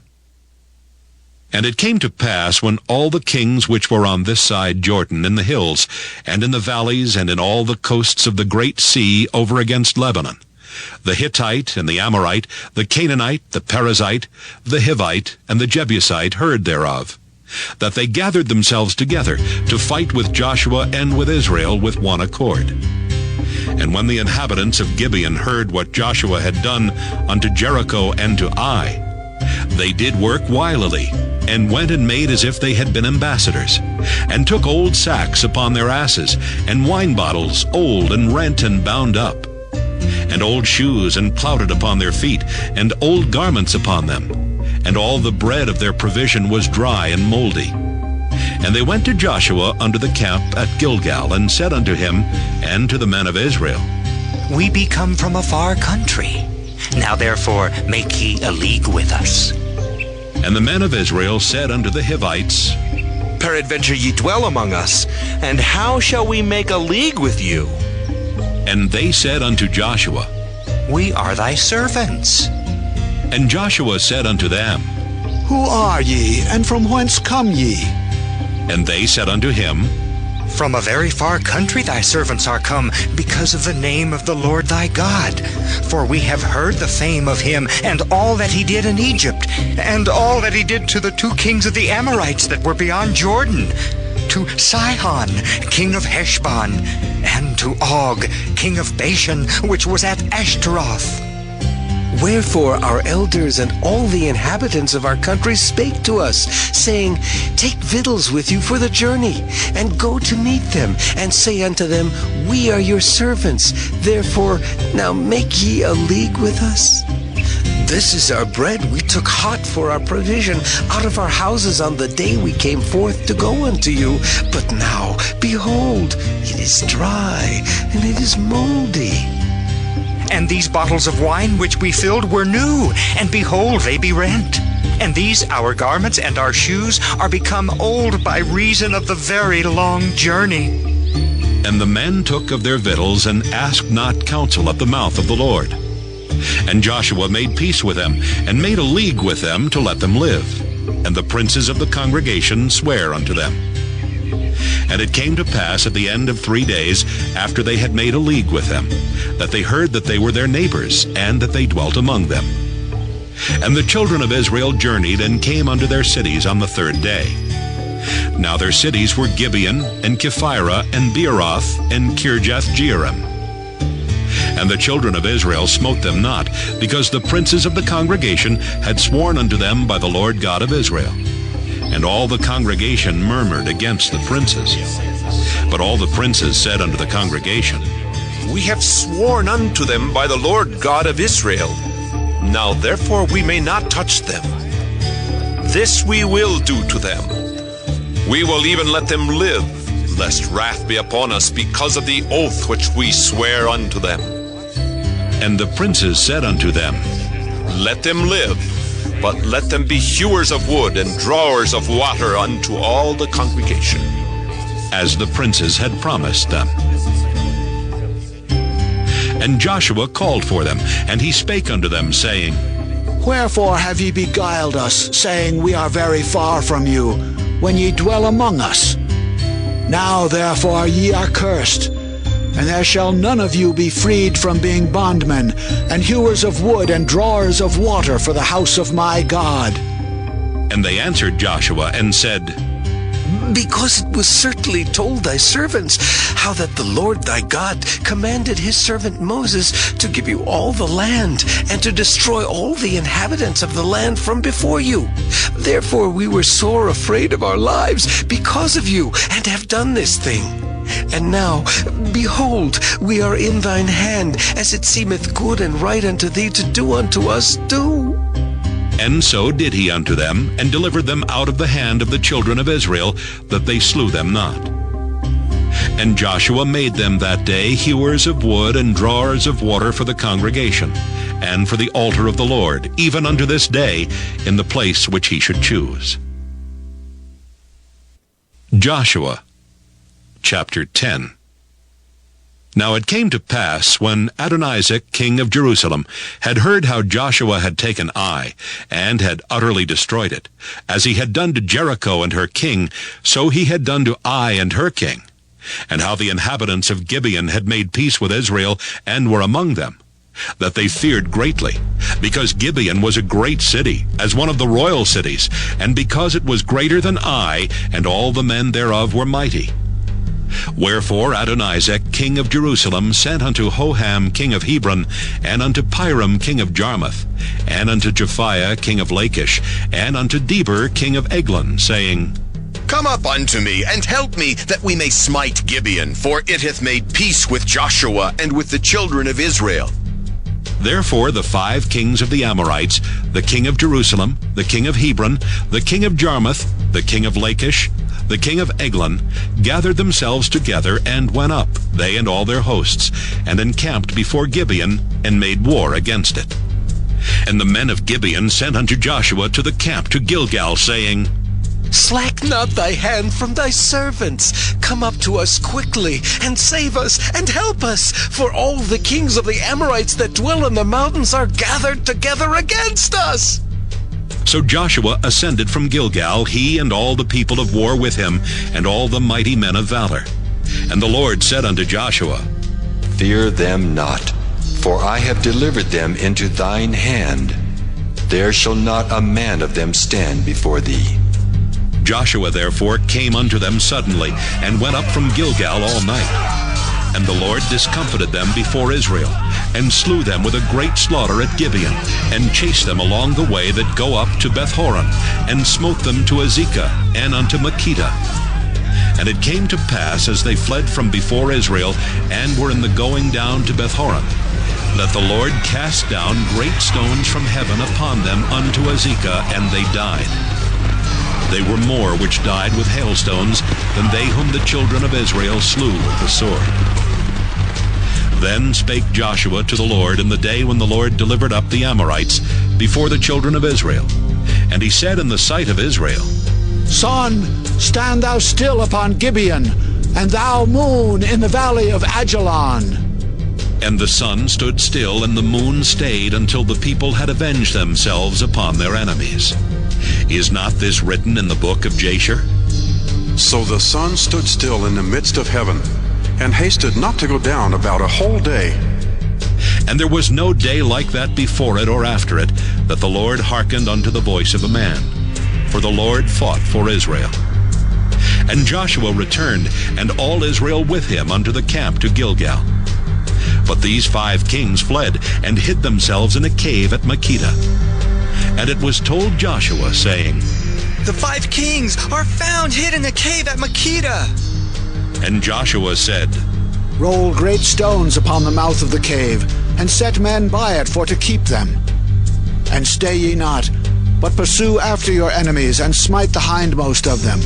And it came to pass, when all the kings which were on this side Jordan, in the hills, and in the valleys, and in all the coasts of the great sea over against Lebanon, the Hittite and the Amorite, the Canaanite, the Perizzite, the Hivite, and the Jebusite heard thereof, that they gathered themselves together to fight with Joshua and with Israel with one accord. And when the inhabitants of Gibeon heard what Joshua had done unto Jericho and to Ai, they did work wilily, and went and made as if they had been ambassadors, and took old sacks upon their asses, and wine bottles old and rent and bound up, and old shoes and clouted upon their feet, and old garments upon them, and all the bread of their provision was dry and moldy. And they went to Joshua unto the camp at Gilgal, and said unto him and to the men of Israel, We be come from a far country. Now therefore make ye a league with us. And the men of Israel said unto the Hivites, Peradventure ye dwell among us, and how shall we make a league with you? And they said unto Joshua, We are thy servants. And Joshua said unto them, Who are ye, and from whence come ye? And they said unto him, From a very far country thy servants are come, because of the name of the Lord thy God. For we have heard the fame of him, and all that he did in Egypt, and all that he did to the 2 kings of the Amorites that were beyond Jordan, to Sihon, king of Heshbon, and to Og, king of Bashan, which was at Ashtaroth. Wherefore our elders and all the inhabitants of our country spake to us, saying, Take victuals with you for the journey, and go to meet them, and say unto them, We are your servants, therefore now make ye a league with us. This is our bread we took hot for our provision out of our houses on the day we came forth to go unto you. But now, behold, it is dry, and it is moldy. And these bottles of wine which we filled were new, and behold, they be rent. And these our garments and our shoes are become old by reason of the very long journey. And the men took of their victuals, and asked not counsel at the mouth of the Lord. And Joshua made peace with them, and made a league with them to let them live. And the princes of the congregation sware unto them. And it came to pass at the end of 3 days, after they had made a league with them, that they heard that they were their neighbors, and that they dwelt among them. And the children of Israel journeyed, and came unto their cities on the 3rd day. Now their cities were Gibeon, and Kephirah, and Beeroth, and Kirjath-jearim. And the children of Israel smote them not, because the princes of the congregation had sworn unto them by the Lord God of Israel. And all the congregation murmured against the princes. But all the princes said unto the congregation, We have sworn unto them by the Lord God of Israel. Now therefore we may not touch them. This we will do to them. We will even let them live, lest wrath be upon us because of the oath which we swear unto them. And the princes said unto them, Let them live, but let them be hewers of wood and drawers of water unto all the congregation. As the princes had promised them. And Joshua called for them, and he spake unto them, saying, Wherefore have ye beguiled us, saying, We are very far from you, when ye dwell among us? Now therefore ye are cursed, and there shall none of you be freed from being bondmen, and hewers of wood and drawers of water for the house of my God. And they answered Joshua, and said, Because it was certainly told thy servants how that the Lord thy God commanded his servant Moses to give you all the land, and to destroy all the inhabitants of the land from before you. Therefore we were sore afraid of our lives because of you, and have done this thing. And now, behold, we are in thine hand, as it seemeth good and right unto thee to do unto us, do. And so did he unto them, and delivered them out of the hand of the children of Israel, that they slew them not. And Joshua made them that day hewers of wood and drawers of water for the congregation, and for the altar of the Lord, even unto this day, in the place which he should choose. Joshua chapter 10. Now it came to pass, when Adonizek king of Jerusalem had heard how Joshua had taken Ai, and had utterly destroyed it, as he had done to Jericho and her king, so he had done to Ai and her king, and how the inhabitants of Gibeon had made peace with Israel, and were among them, that they feared greatly, because Gibeon was a great city, as one of the royal cities, and because it was greater than Ai, and all the men thereof were mighty. Wherefore Adonizek king of Jerusalem sent unto Hoham king of Hebron, and unto Piram king of Jarmuth, and unto Japhiah king of Lachish, and unto Deber king of Eglon, saying, Come up unto me, and help me, that we may smite Gibeon, for it hath made peace with Joshua and with the children of Israel. Therefore the 5 kings of the Amorites, the king of Jerusalem, the king of Hebron, the king of Jarmuth, the king of Lachish, the king of Eglon, gathered themselves together and went up, they and all their hosts, and encamped before Gibeon, and made war against it. And the men of Gibeon sent unto Joshua to the camp to Gilgal, saying, Slack not thy hand from thy servants. Come up to us quickly, and save us, and help us. For all the kings of the Amorites that dwell in the mountains are gathered together against us. So Joshua ascended from Gilgal, he and all the people of war with him, and all the mighty men of valor. And the Lord said unto Joshua, Fear them not, for I have delivered them into thine hand. There shall not a man of them stand before thee. Joshua therefore came unto them suddenly, and went up from Gilgal all night. And the Lord discomfited them before Israel, and slew them with a great slaughter at Gibeon, and chased them along the way that go up to Bethhoron, and smote them to Azekah, and unto Makkedah. And it came to pass, as they fled from before Israel, and were in the going down to Bethhoron, that the Lord cast down great stones from heaven upon them unto Azekah, and they died. They were more which died with hailstones than they whom the children of Israel slew with the sword. Then spake Joshua to the Lord in the day when the Lord delivered up the Amorites before the children of Israel. And he said in the sight of Israel, Sun, stand thou still upon Gibeon, and thou moon in the valley of Ajalon. And the sun stood still, and the moon stayed, until the people had avenged themselves upon their enemies. Is not this written in the book of Jasher? So the sun stood still in the midst of heaven, and hasted not to go down about a whole day. And there was no day like that before it or after it, that the Lord hearkened unto the voice of a man. For the Lord fought for Israel. And Joshua returned, and all Israel with him, unto the camp to Gilgal. But these 5 kings fled, and hid themselves in a cave at Makkedah. And it was told Joshua, saying, The 5 kings are found hid in a cave at Makkedah. And Joshua said, Roll great stones upon the mouth of the cave, and set men by it for to keep them. And stay ye not, but pursue after your enemies, and smite the hindmost of them.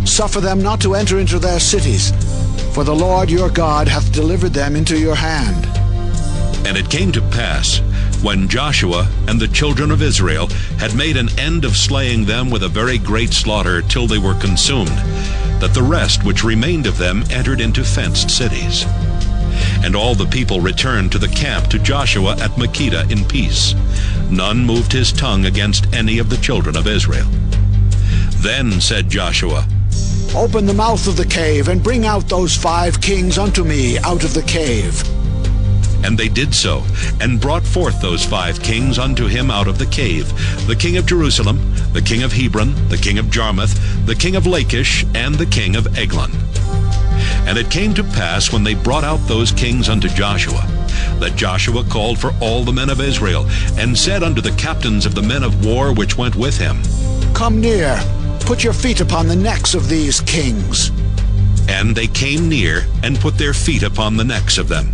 Suffer them not to enter into their cities, for the Lord your God hath delivered them into your hand. And it came to pass, when Joshua and the children of Israel had made an end of slaying them with a very great slaughter till they were consumed, that the rest which remained of them entered into fenced cities. And all the people returned to the camp to Joshua at Makkedah in peace. None moved his tongue against any of the children of Israel. Then said Joshua, Open the mouth of the cave, and bring out those 5 kings unto me out of the cave. And they did so, and brought forth those 5 kings unto him out of the cave, the king of Jerusalem, the king of Hebron, the king of Jarmuth, the king of Lachish, and the king of Eglon. And it came to pass, when they brought out those kings unto Joshua, that Joshua called for all the men of Israel, and said unto the captains of the men of war which went with him, Come near, put your feet upon the necks of these kings. And they came near, and put their feet upon the necks of them.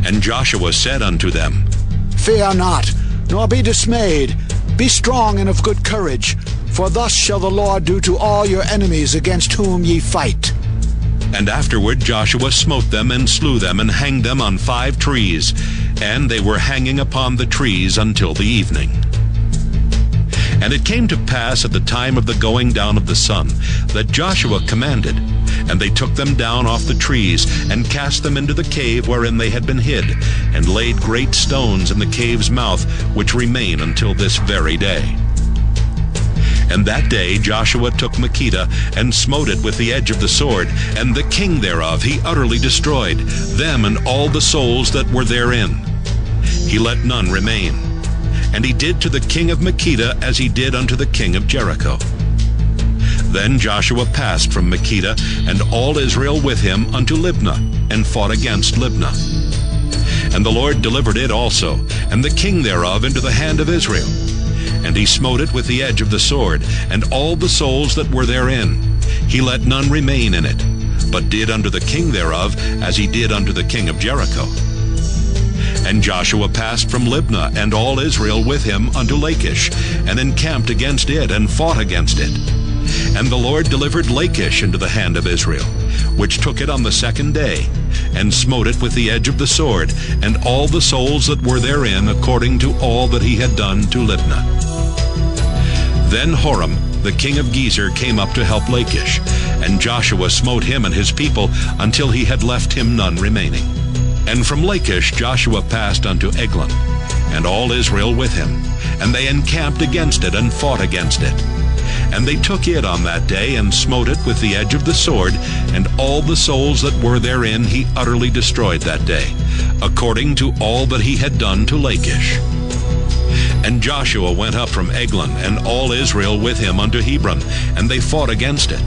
And Joshua said unto them, Fear not, nor be dismayed. Be strong and of good courage, for thus shall the Lord do to all your enemies against whom ye fight. And afterward Joshua smote them, and slew them, and hanged them on 5 trees, and they were hanging upon the trees until the evening. And it came to pass at the time of the going down of the sun, that Joshua commanded, and they took them down off the trees, and cast them into the cave wherein they had been hid, and laid great stones in the cave's mouth, which remain until this very day. And that day Joshua took Makkedah, and smote it with the edge of the sword, and the king thereof he utterly destroyed, them and all the souls that were therein. he let none remain. And he did to the king of Makkedah as he did unto the king of Jericho. Then Joshua passed from Makkedah, and all Israel with him, unto Libnah, and fought against Libnah. And the Lord delivered it also, and the king thereof, into the hand of Israel. And he smote it with the edge of the sword, and all the souls that were therein. He let none remain in it, but did unto the king thereof as he did unto the king of Jericho. And Joshua passed from Libnah, and all Israel with him, unto Lachish, and encamped against it, and fought against it. And the Lord delivered Lachish into the hand of Israel, which took it on the second day, and smote it with the edge of the sword, and all the souls that were therein, according to all that he had done to Libnah. Then Horam, the king of Gezer, came up to help Lachish, and Joshua smote him and his people until he had left him none remaining. And from Lachish Joshua passed unto Eglon, and all Israel with him, and they encamped against it, and fought against it. And they took it on that day, and smote it with the edge of the sword, and all the souls that were therein he utterly destroyed that day, according to all that he had done to Lachish. And Joshua went up from Eglon, and all Israel with him, unto Hebron, and they fought against it.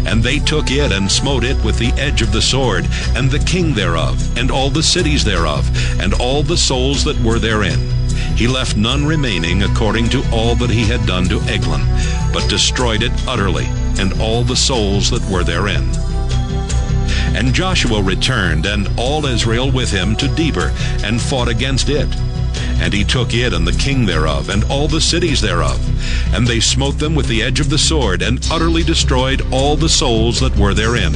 And they took it, and smote it with the edge of the sword, and the king thereof, and all the cities thereof, and all the souls that were therein. He left none remaining, according to all that he had done to Eglon, but destroyed it utterly, and all the souls that were therein. And Joshua returned, and all Israel with him, to Debir, and fought against it. And he took it, and the king thereof, and all the cities thereof. And they smote them with the edge of the sword, and utterly destroyed all the souls that were therein.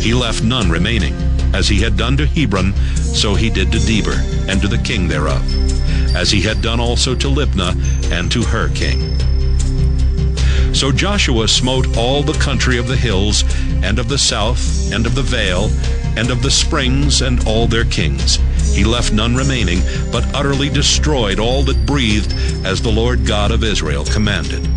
He left none remaining. As he had done to Hebron, so he did to Debir, and to the king thereof, as he had done also to Libnah, and to her king. So Joshua smote all the country of the hills, and of the south, and of the vale, and of the springs, and all their kings. He left none remaining, but utterly destroyed all that breathed, as the Lord God of Israel commanded.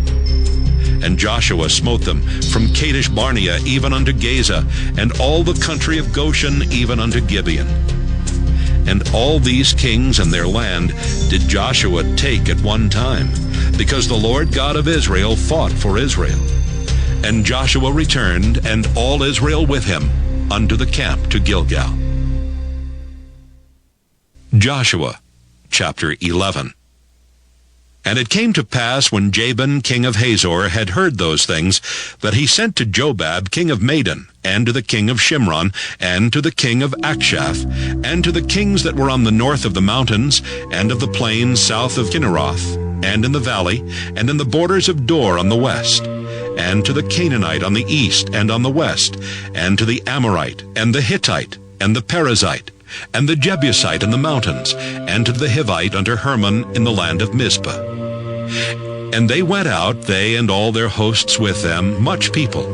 And Joshua smote them from Kadesh Barnea even unto Gaza, and all the country of Goshen even unto Gibeon. And all these kings and their land did Joshua take at one time, because the Lord God of Israel fought for Israel. And Joshua returned, and all Israel with him, unto the camp to Gilgal. Joshua chapter 11. And it came to pass, when Jabin king of Hazor had heard those things, that he sent to Jobab king of Madon, and to the king of Shimron, and to the king of Akshaph, and to the kings that were on the north of the mountains, and of the plains south of Kinneroth, and in the valley, and in the borders of Dor on the west, and to the Canaanite on the east and on the west, and to the Amorite, and the Hittite, and the Perizzite, and the Jebusite in the mountains, and to the Hivite unto Hermon in the land of Mizpah. And they went out, they and all their hosts with them, much people,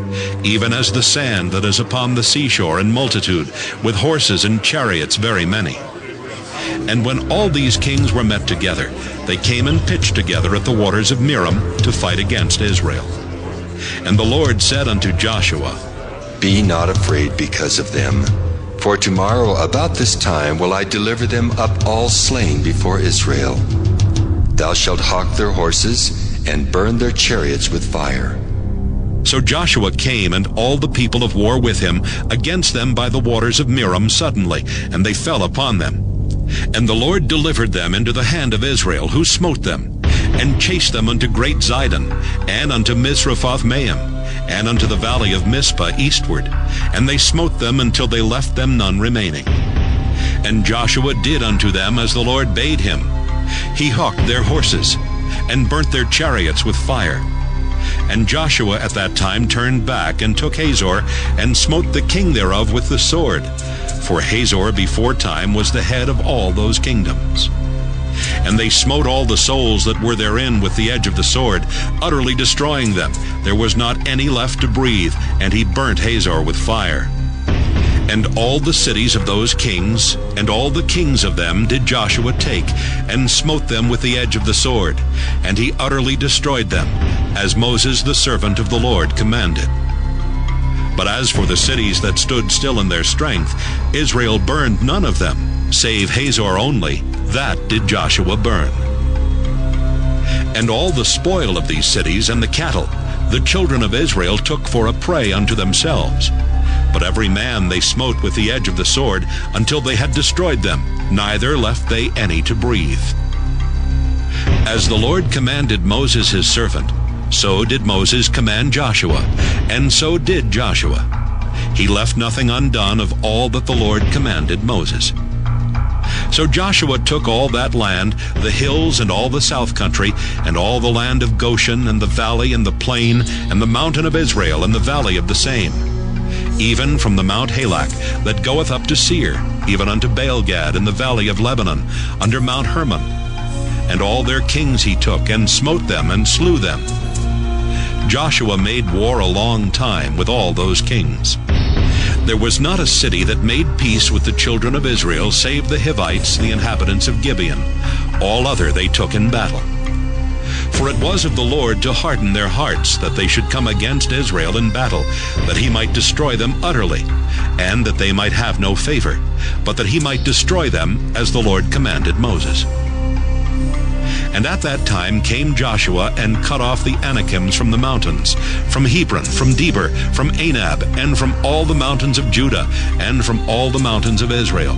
even as the sand that is upon the seashore in multitude, with horses and chariots very many. And when all these kings were met together, they came and pitched together at the waters of Merom to fight against Israel. And the Lord said unto Joshua, Be not afraid because of them. For tomorrow about this time will I deliver them up all slain before Israel. Thou shalt hawk their horses, and burn their chariots with fire. So Joshua came, and all the people of war with him, against them by the waters of Merom suddenly, and they fell upon them. And the Lord delivered them into the hand of Israel, who smote them, and chased them unto great Zidon, and unto Misrephoth-Maim, and unto the valley of Mizpah eastward, and they smote them until they left them none remaining. And Joshua did unto them as the Lord bade him. He hawked their horses, and burnt their chariots with fire. And Joshua at that time turned back, and took Hazor, and smote the king thereof with the sword. For Hazor before time was the head of all those kingdoms. And they smote all the souls that were therein with the edge of the sword, utterly destroying them. There was not any left to breathe, and he burnt Hazor with fire. And all the cities of those kings, and all the kings of them did Joshua take, and smote them with the edge of the sword, and he utterly destroyed them, as Moses the servant of the Lord commanded. But as for the cities that stood still in their strength, Israel burned none of them, save Hazor only, That did Joshua burn. And all the spoil of these cities and the cattle the children of Israel took for a prey unto themselves. But every man they smote with the edge of the sword until they had destroyed them, neither left they any to breathe. As the Lord commanded Moses his servant, so did Moses command Joshua, and so did Joshua. He left nothing undone of all that the Lord commanded Moses. So Joshua took all that land, the hills and all the south country, and all the land of Goshen, and the valley and the plain, and the mountain of Israel, and the valley of the same, even from the Mount Halak, that goeth up to Seir, even unto Baalgad in the valley of Lebanon, under Mount Hermon. And all their kings he took, and smote them, and slew them. Joshua made war a long time with all those kings. There was not a city that made peace with the children of Israel, save the Hivites, the inhabitants of Gibeon. All other they took in battle. For it was of the Lord to harden their hearts, that they should come against Israel in battle, that he might destroy them utterly, and that they might have no favor, but that he might destroy them, as the Lord commanded Moses. And at that time came Joshua and cut off the Anakims from the mountains, from Hebron, from Debir, from Anab, and from all the mountains of Judah, and from all the mountains of Israel.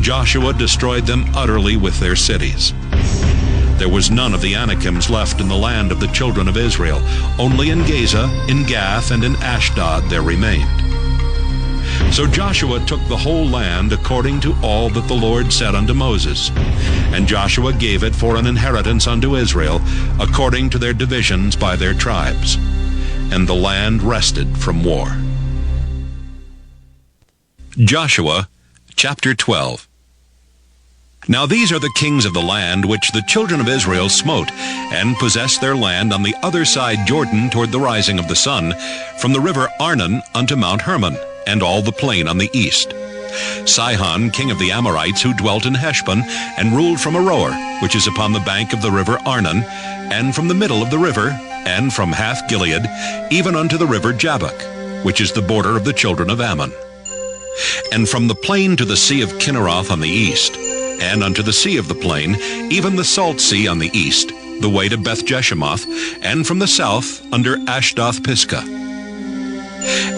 Joshua destroyed them utterly with their cities. There was none of the Anakims left in the land of the children of Israel. Only in Gaza, in Gath, and in Ashdod there remained. So Joshua took the whole land according to all that the Lord said unto Moses. And Joshua gave it for an inheritance unto Israel, according to their divisions by their tribes. And the land rested from war. Joshua chapter 12. Now these are the kings of the land which the children of Israel smote, and possessed their land on the other side Jordan toward the rising of the sun, from the river Arnon unto Mount Hermon, and all the plain on the east. Sihon, king of the Amorites, who dwelt in Heshbon, and ruled from Aroer, which is upon the bank of the river Arnon, and from the middle of the river, and from Hath Gilead, even unto the river Jabbok, which is the border of the children of Ammon. And from the plain to the sea of Kinneroth on the east, and unto the sea of the plain, even the salt sea on the east, the way to Beth Jeshemoth, and from the south under Ashdoth Pisgah.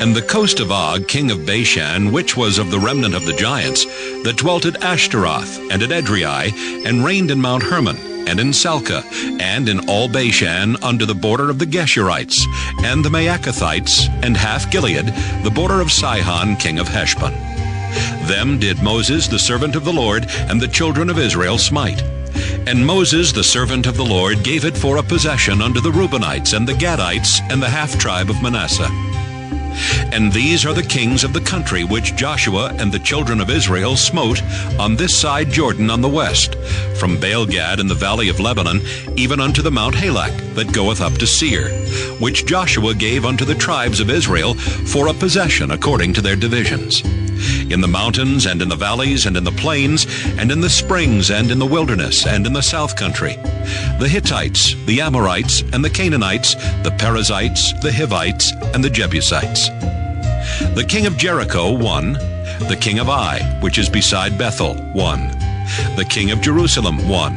And the coast of Og, king of Bashan, which was of the remnant of the giants, that dwelt at Ashtaroth, and at Edrei, and reigned in Mount Hermon, and in Salcah, and in all Bashan, under the border of the Geshurites, and the Maacathites, and Hath Gilead, the border of Sihon, king of Heshbon. Them did Moses, the servant of the Lord, and the children of Israel smite. And Moses, the servant of the Lord, gave it for a possession unto the Reubenites, and the Gadites, and the half-tribe of Manasseh. And these are the kings of the country which Joshua and the children of Israel smote on this side Jordan on the west, from Baalgad in the valley of Lebanon, even unto the Mount Halak, that goeth up to Seir, which Joshua gave unto the tribes of Israel for a possession according to their divisions. In the mountains, and in the valleys, and in the plains, and in the springs, and in the wilderness, and in the south country, the Hittites, the Amorites, and the Canaanites, the Perizzites, the Hivites, and the Jebusites. The king of Jericho, 1. The king of Ai, which is beside Bethel, 1. The king of Jerusalem, 1.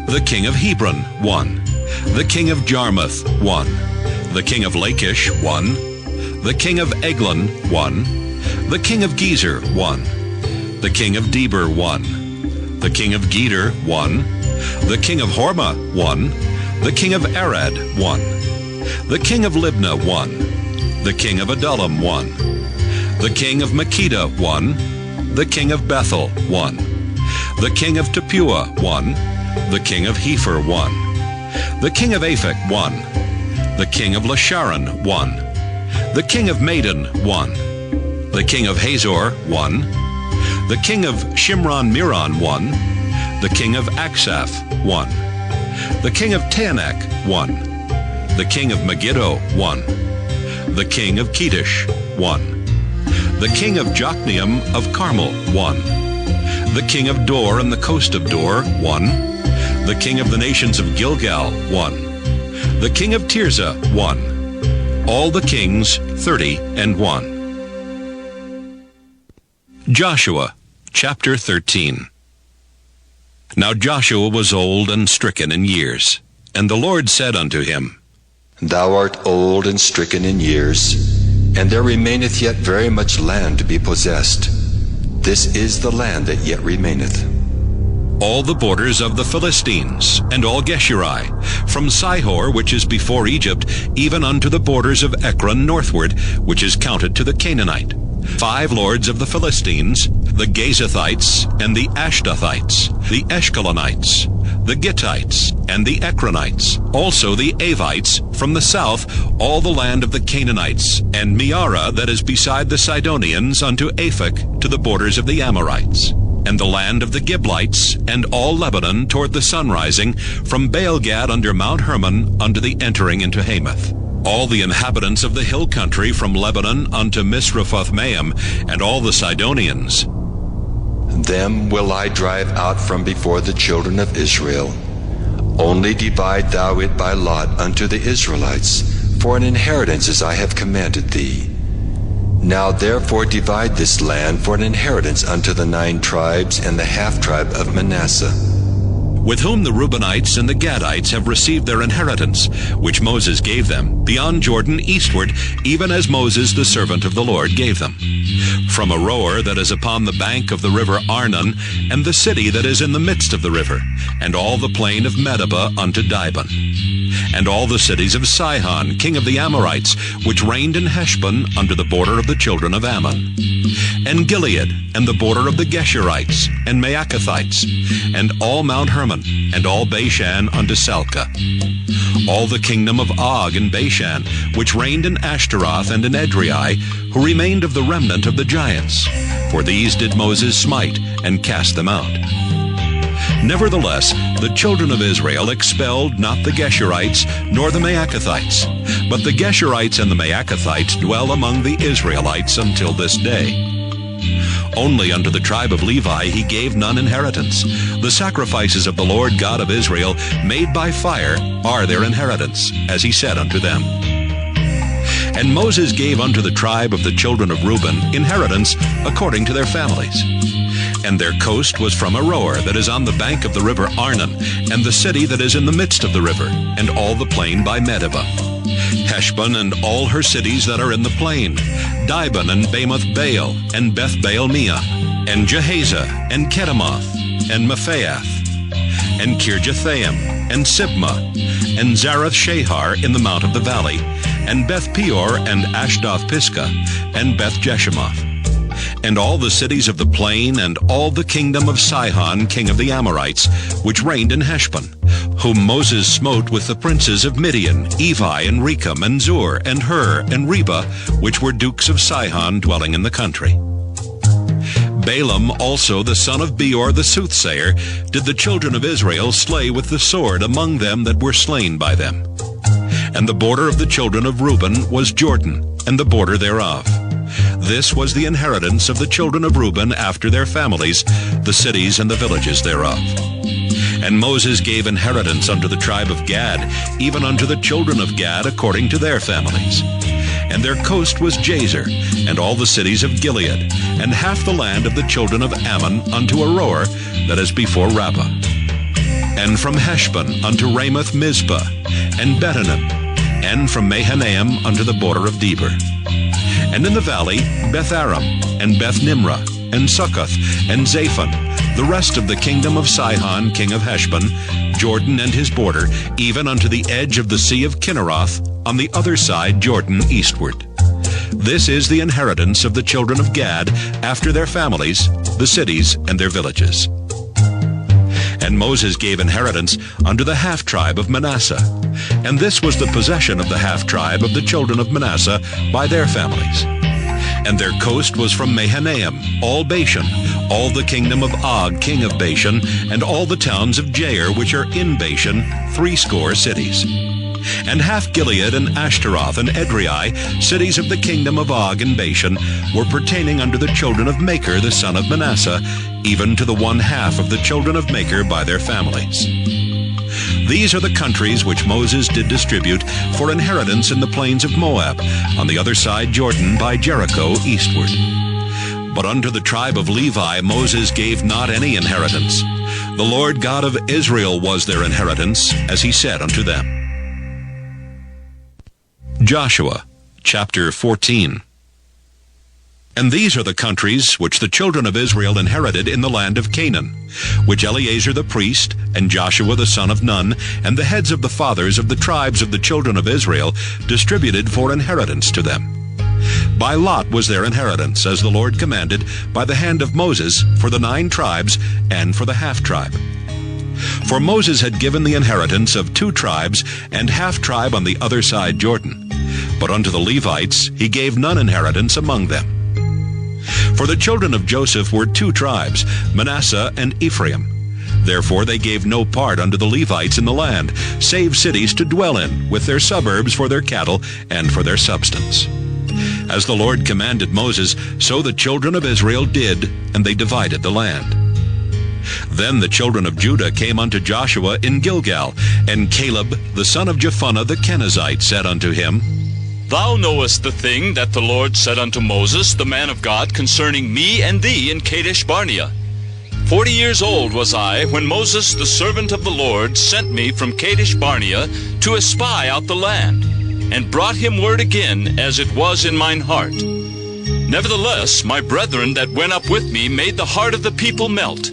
The king of Hebron, 1. The king of Jarmuth, 1. The king of Lachish, 1. The king of Eglon, 1. The king of Gezer, 1. The king of Debir, 1. The king of Geder, 1. The king of Hormah, 1. The king of Arad, 1. The king of Libnah, 1. The king of Adullam, 1. The king of Makkedah, 1. The king of Bethel, 1. The king of Tappuah, 1. The king of Hepher, 1. The king of Aphek, 1. The king of Lasharon, 1. The king of Madon, 1. The king of Hazor, 1. The king of Shimron-Meron, 1. The king of Aksaph, 1. The king of Taanach, 1. The king of Megiddo, 1. The king of Kedesh, 1. The king of Jokneam of Carmel, 1. The king of Dor and the coast of Dor, 1. The king of the nations of Gilgal, 1. The king of Tirzah, 1. All the kings, 30 1. Joshua chapter 13. Now Joshua was old and stricken in years. And the Lord said unto him, Thou art old and stricken in years, and there remaineth yet very much land to be possessed. This is the land that yet remaineth. All the borders of the Philistines, and all Geshuri, from Sihor, which is before Egypt, even unto the borders of Ekron northward, which is counted to the Canaanite. 5 lords of the Philistines, the Gazathites, and the Ashdothites, the Eshkelonites, the Gittites, and the Ekronites, also the Avites, from the south, all the land of the Canaanites, and Meara that is beside the Sidonians unto Aphek, to the borders of the Amorites, and the land of the Giblites, and all Lebanon toward the sunrising, from Baalgad under Mount Hermon unto the entering into Hamath. All the inhabitants of the hill country from Lebanon unto Misrephoth-maim, and all the Sidonians. Them will I drive out from before the children of Israel. Only divide thou it by lot unto the Israelites, for an inheritance as I have commanded thee. Now therefore divide this land for an inheritance unto the 9 tribes and the half-tribe of Manasseh, with whom the Reubenites and the Gadites have received their inheritance, which Moses gave them, beyond Jordan eastward, even as Moses the servant of the Lord gave them. From Aroer that is upon the bank of the river Arnon, and the city that is in the midst of the river, and all the plain of Medeba unto Dibon, and all the cities of Sihon, king of the Amorites, which reigned in Heshbon under the border of the children of Ammon, and Gilead, and the border of the Geshurites, and Maacathites, and all Mount Hermon, and all Bashan unto Salcah, all the kingdom of Og and Bashan, which reigned in Ashtaroth and in Edrei, who remained of the remnant of the giants. For these did Moses smite, and cast them out. Nevertheless, the children of Israel expelled not the Geshurites, nor the Maacathites, but the Geshurites and the Maacathites dwell among the Israelites until this day. Only unto the tribe of Levi he gave none inheritance. The sacrifices of the Lord God of Israel, made by fire, are their inheritance, as he said unto them. And Moses gave unto the tribe of the children of Reuben inheritance according to their families. And their coast was from Aroer that is on the bank of the river Arnon, and the city that is in the midst of the river, and all the plain by Medeba, Heshbon and all her cities that are in the plain, Dibon and Bamoth Baal, and Beth Baal Meah, and Jehaza, and Kedemoth, and Mephaath, and Kirjathaim, and Sibmah, and Zarath Shahar in the mount of the valley, and Beth Peor, and Ashdoth Pisgah, and Beth Jeshemoth, and all the cities of the plain, and all the kingdom of Sihon, king of the Amorites, which reigned in Heshbon, whom Moses smote with the princes of Midian, Evi, and Rechem, and Zur, and Hur, and Reba, which were dukes of Sihon, dwelling in the country. Balaam also, the son of Beor the soothsayer, did the children of Israel slay with the sword among them that were slain by them. And the border of the children of Reuben was Jordan, and the border thereof. This was the inheritance of the children of Reuben after their families, the cities and the villages thereof. And Moses gave inheritance unto the tribe of Gad, even unto the children of Gad according to their families. And their coast was Jazer, and all the cities of Gilead, and half the land of the children of Ammon unto Aroer, that is before Rabbah. And from Heshbon unto Ramoth Mizpah, and Betanim, and from Mahanaim unto the border of Debir. And in the valley Beth-aram, and Beth-nimrah, and Succoth, and Zaphon, the rest of the kingdom of Sihon, king of Heshbon, Jordan and his border, even unto the edge of the sea of Kinneroth, on the other side Jordan eastward. This is the inheritance of the children of Gad, after their families, the cities and their villages. And Moses gave inheritance unto the half-tribe of Manasseh. And this was the possession of the half-tribe of the children of Manasseh by their families. And their coast was from Mahanaim, all Bashan, all the kingdom of Og, king of Bashan, and all the towns of Jair, which are in Bashan, 80 cities. And half Gilead and Ashtaroth and Edrei, cities of the kingdom of Og and Bashan, were pertaining unto the children of Machir the son of Manasseh, even to the 1/2 of the children of Machir by their families. These are the countries which Moses did distribute for inheritance in the plains of Moab, on the other side Jordan by Jericho eastward. But unto the tribe of Levi Moses gave not any inheritance. The Lord God of Israel was their inheritance, as he said unto them. Joshua, chapter 14. And these are the countries which the children of Israel inherited in the land of Canaan, which Eleazar the priest, and Joshua the son of Nun, and the heads of the fathers of the tribes of the children of Israel distributed for inheritance to them. By lot was their inheritance, as the Lord commanded, by the hand of Moses, for the 9 tribes, and for the half-tribe. For Moses had given the inheritance of 2 tribes, and half-tribe on the other side Jordan. But unto the Levites he gave none inheritance among them. For the children of Joseph were 2 tribes, Manasseh and Ephraim. Therefore they gave no part unto the Levites in the land, save cities to dwell in, with their suburbs for their cattle and for their substance. As the Lord commanded Moses, so the children of Israel did, and they divided the land. Then the children of Judah came unto Joshua in Gilgal, and Caleb the son of Jephunneh the Kenizzite said unto him, Thou knowest the thing that the Lord said unto Moses, the man of God, concerning me and thee in Kadesh Barnea. 40 years old was I when Moses, the servant of the Lord, sent me from Kadesh Barnea to espy out the land, and brought him word again, as it was in mine heart. Nevertheless, my brethren that went up with me made the heart of the people melt,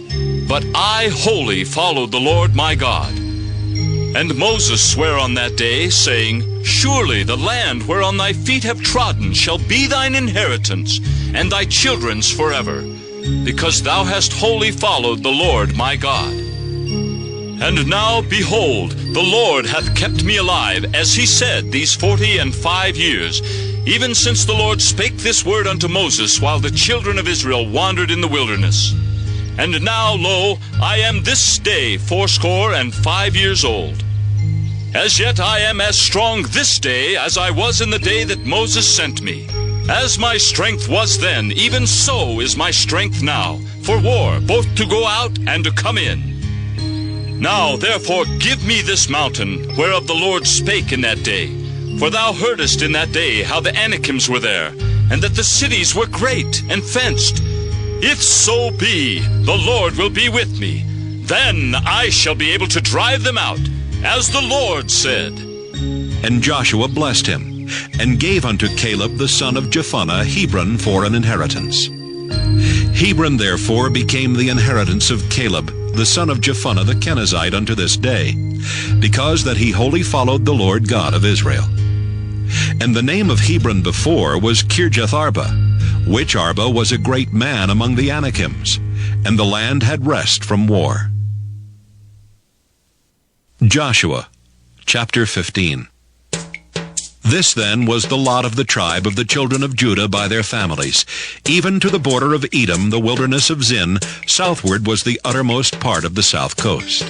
but I wholly followed the Lord my God. And Moses sware on that day, saying, Surely the land whereon thy feet have trodden shall be thine inheritance, and thy children's forever, because thou hast wholly followed the Lord my God. And now, behold, the Lord hath kept me alive, as he said, these 45 years, even since the Lord spake this word unto Moses, while the children of Israel wandered in the wilderness. And now, lo, I am this day 85 years old. As yet I am as strong this day as I was in the day that Moses sent me. As my strength was then, even so is my strength now, for war, both to go out and to come in. Now, therefore, give me this mountain, whereof the Lord spake in that day. For thou heardest in that day how the Anakims were there, and that the cities were great and fenced. If so be, the Lord will be with me. Then I shall be able to drive them out, as the Lord said. And Joshua blessed him, and gave unto Caleb the son of Jephunneh Hebron for an inheritance. Hebron therefore became the inheritance of Caleb, the son of Jephunneh the Kenizzite unto this day, because that he wholly followed the Lord God of Israel. And the name of Hebron before was Kirjath-arba, which Arba was a great man among the Anakims, and the land had rest from war. Joshua, chapter 15. This then was the lot of the tribe of the children of Judah by their families. Even to the border of Edom, the wilderness of Zin, southward was the uttermost part of the south coast.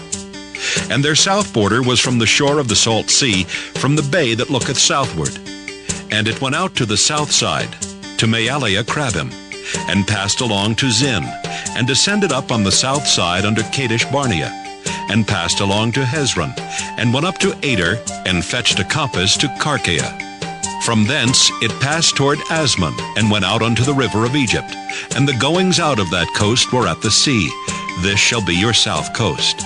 And their south border was from the shore of the salt sea, from the bay that looketh southward. And it went out to the south side, to Maaliah Krabim, and passed along to Zin, and descended up on the south side under Kadesh Barnea, and passed along to Hezron, and went up to Ader, and fetched a compass to Karkea. From thence it passed toward Asmon, and went out unto the river of Egypt. And the goings out of that coast were at the sea. This shall be your south coast.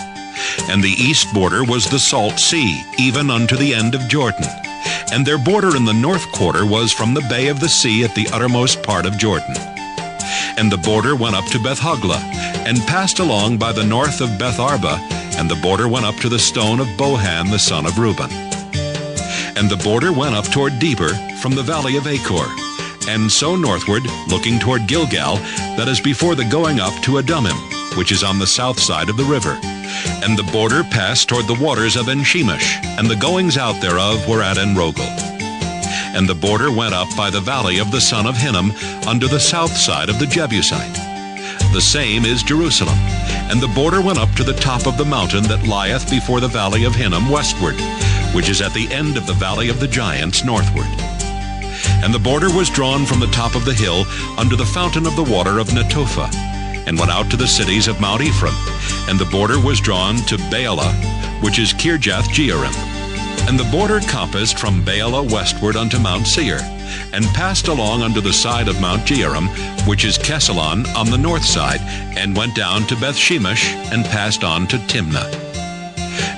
And the east border was the salt sea, even unto the end of Jordan. And their border in the north quarter was from the bay of the sea at the uttermost part of Jordan. And the border went up to Beth-hoglah, and passed along by the north of Beth-arba, and the border went up to the stone of Bohan the son of Reuben. And the border went up toward Debir from the valley of Achor, and so northward, looking toward Gilgal, that is before the going up to Adumim, which is on the south side of the river. And the border passed toward the waters of En-shemesh, and the goings out thereof were at En-rogel. And the border went up by the valley of the son of Hinnom, unto the south side of the Jebusite. The same is Jerusalem. And the border went up to the top of the mountain that lieth before the valley of Hinnom westward, which is at the end of the valley of the giants northward. And the border was drawn from the top of the hill unto the fountain of the water of Netophah, and went out to the cities of Mount Ephraim. And the border was drawn to Baalah, which is Kirjath-jearim. And the border compassed from Baalah westward unto Mount Seir, and passed along unto the side of Mount Jearim, which is Kesalon, on the north side, and went down to Beth-shemesh, and passed on to Timnah.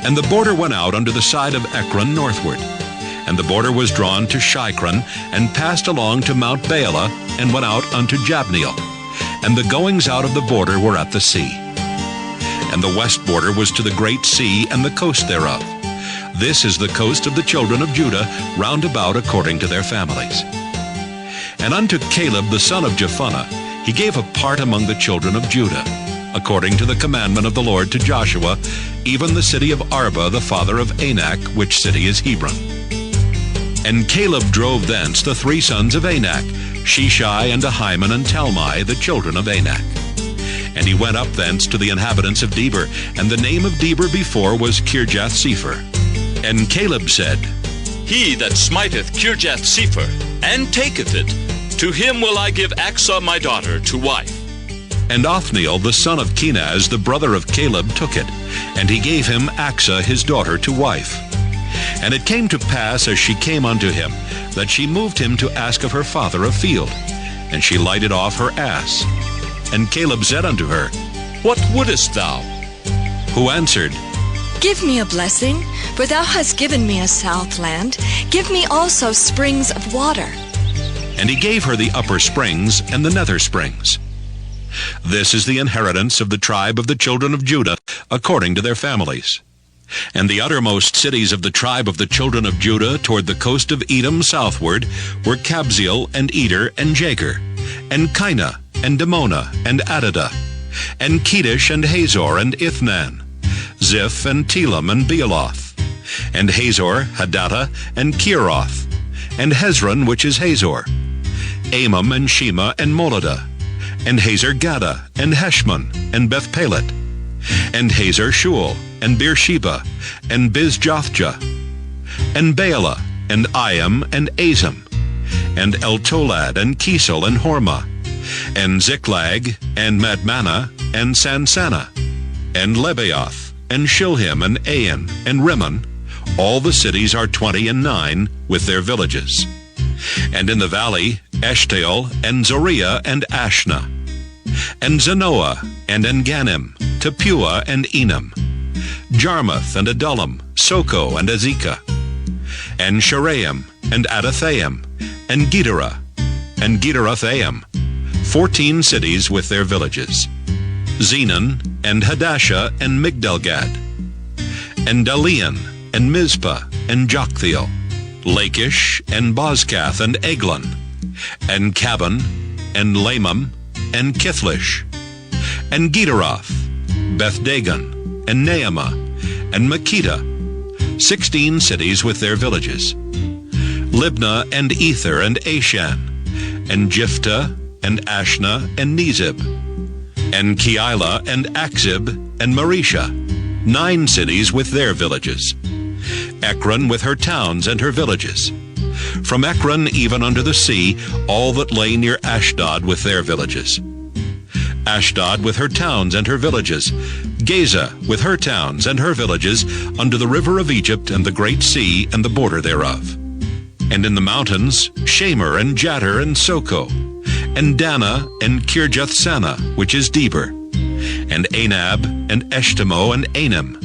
And the border went out unto the side of Ekron northward. And the border was drawn to Shikron, and passed along to Mount Baalah, and went out unto Jabneel. And the goings out of the border were at the sea. And the west border was to the great sea, and the coast thereof. This is the coast of the children of Judah, round about according to their families. And unto Caleb the son of Jephunneh he gave a part among the children of Judah, according to the commandment of the Lord to Joshua, even the city of Arba the father of Anak, which city is Hebron. And Caleb drove thence the 3 sons of Anak, Sheshai and Ahiman and Talmai, the children of Anak. And he went up thence to the inhabitants of Debir, and the name of Debir before was Kirjath-sepher. And Caleb said, He that smiteth Kirjath-sepher, and taketh it, to him will I give Achsah my daughter to wife. And Othniel the son of Kenaz, the brother of Caleb, took it, and he gave him Achsah his daughter to wife. And it came to pass, as she came unto him, that she moved him to ask of her father a field. And she lighted off her ass. And Caleb said unto her, What wouldest thou? Who answered, Give me a blessing, for thou hast given me a south land. Give me also springs of water. And he gave her the upper springs and the nether springs. This is the inheritance of the tribe of the children of Judah, according to their families. And the uttermost cities of the tribe of the children of Judah toward the coast of Edom southward were Kabzeel and Eder and Jagur, and Kinah and Dimona and Adadah, and Kedesh and Hazor and Ithnan, Ziph and Telam and Bealoth, and Hazor, Hadattah, and Kieroth, and Hezron, which is Hazor, Amam and Shema and Moladah, and Hazar-Gaddah, and Heshmon, and Beth-Pelet, and Hazar-Shual, and Beersheba, and Bizjothjah, and Baalah, and Iam, and Azam, and Eltolad, and Kesel, and Hormah, and Ziklag, and Madmanah, and Sansannah, and Lebaoth, and Shilhim, and Ain, and Rimmon. All the cities are 29, with their villages. And in the valley, Eshtaol, and Zoriah, and Ashna, and Zanoah, and Enganim, Tapua, and Enam, Jarmuth, and Adullam, Soko, and Azekah, and Sharaim, and Adathaim, and Gederah, and Gederathim, 14 cities with their villages, Zenon, and Hadashah, and Migdalgad, and Dalian, and Mizpah, and Joktheel, Lachish, and Bozkath, and Eglon, and Cabon, and Lamam, and Kithlish, and Gederoth, Beth-Dagon, and Naamah, and Makkedah, 16 cities with their villages, Libnah, and Ether, and Ashan, and Jiphthah, and Ashna, and Nezib, and Keilah, and Akzib, and Maresha, 9 cities with their villages, Ekron with her towns and her villages, from Ekron even unto the sea, all that lay near Ashdod with their villages, Ashdod with her towns and her villages, Gaza with her towns and her villages, unto the river of Egypt and the great sea and the border thereof. And in the mountains, Shamir and Jattir and Soko, and Dana and Kirjath-Sanah, which is Debir, and Anab and Eshtemoh and Anim,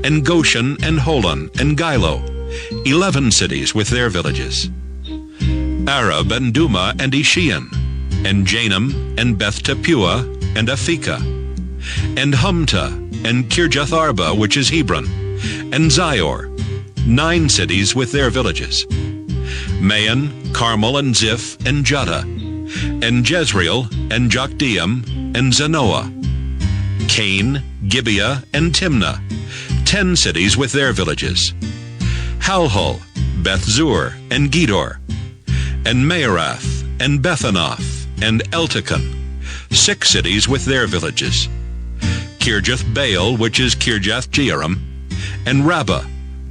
and Goshen and Holon and Gilo, 11 cities with their villages, Arab and Duma and Ishian, and Janam and Beth-Tapua and Aphekah, and Humta and Kirjath-Arba, which is Hebron, and Zior, 9 cities with their villages, Maon, Carmel, and Ziph, and Judah, and Jezreel, and Jokdeam, and Zanoah, Cain, Gibeah, and Timnah, 10 cities with their villages, Halhul, Beth-zur, and Gedor, and Maarath, and Bethanoth, and Eltekon, 6 cities with their villages, Kirjath-Baal, which is Kirjath-Jearim, and Rabbah,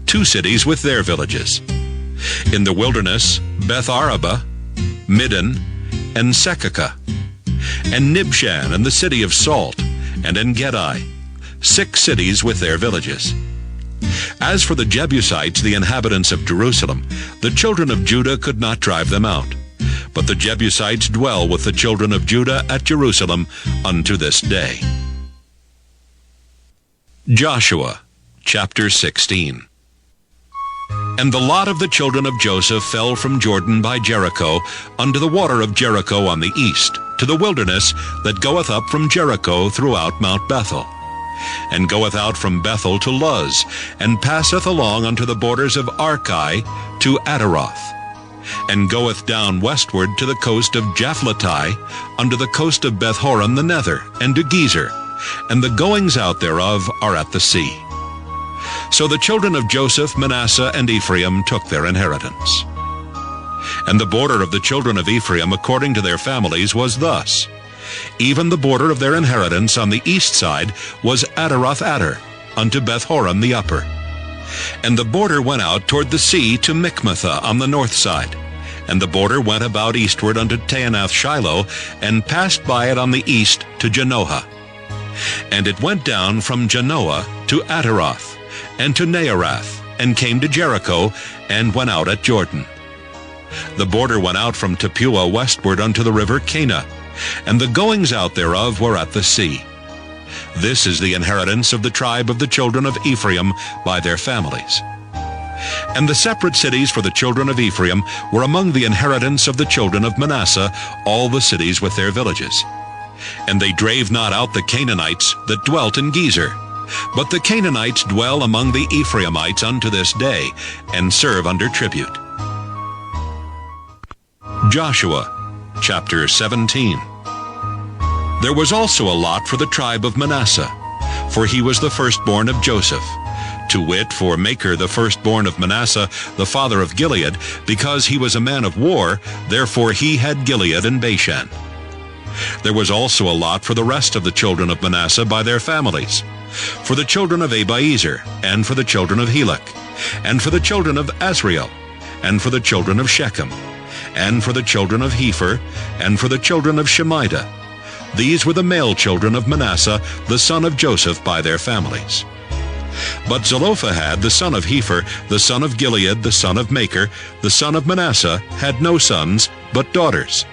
2 cities with their villages. In the wilderness, Beth-Araba, Middin, and Sekakah, and Nibshan, and the city of Salt, and En-Gedi, 6 cities with their villages. As for the Jebusites, the inhabitants of Jerusalem, the children of Judah could not drive them out. But the Jebusites dwell with the children of Judah at Jerusalem unto this day. Joshua, chapter 16. And the lot of the children of Joseph fell from Jordan by Jericho unto the water of Jericho on the east, to the wilderness that goeth up from Jericho throughout Mount Bethel, and goeth out from Bethel to Luz, and passeth along unto the borders of Archi to Ataroth, and goeth down westward to the coast of Japhleti, unto the coast of Bethhoron the nether, and to Gezer, and the goings out thereof are at the sea. So the children of Joseph, Manasseh, and Ephraim took their inheritance. And the border of the children of Ephraim according to their families was thus. Even the border of their inheritance on the east side was Ataroth Adar, unto Bethhoron the upper. And the border went out toward the sea to Michmethah on the north side. And the border went about eastward unto Taanath Shiloh, and passed by it on the east to Janoah. And it went down from Janoah to Ataroth, and to Naarath, and came to Jericho, and went out at Jordan. The border went out from Tappuah westward unto the river Cana, and the goings out thereof were at the sea. This is the inheritance of the tribe of the children of Ephraim by their families. And the separate cities for the children of Ephraim were among the inheritance of the children of Manasseh, all the cities with their villages. And they drave not out the Canaanites that dwelt in Gezer, but the Canaanites dwell among the Ephraimites unto this day, and serve under tribute. Joshua, chapter 17. There was also a lot for the tribe of Manasseh, for he was the firstborn of Joseph, to wit, for Machir the firstborn of Manasseh, the father of Gilead, because he was a man of war, therefore he had Gilead and Bashan. There was also a lot for the rest of the children of Manasseh by their families, for the children of Abiezer, and for the children of Helek, and for the children of Asriel, and for the children of Shechem, and for the children of Hepher, and for the children of Shemida. These were the male children of Manasseh, the son of Joseph, by their families. But Zelophehad, the son of Hepher, the son of Gilead, the son of Machir, the son of Manasseh, had no sons, but daughters.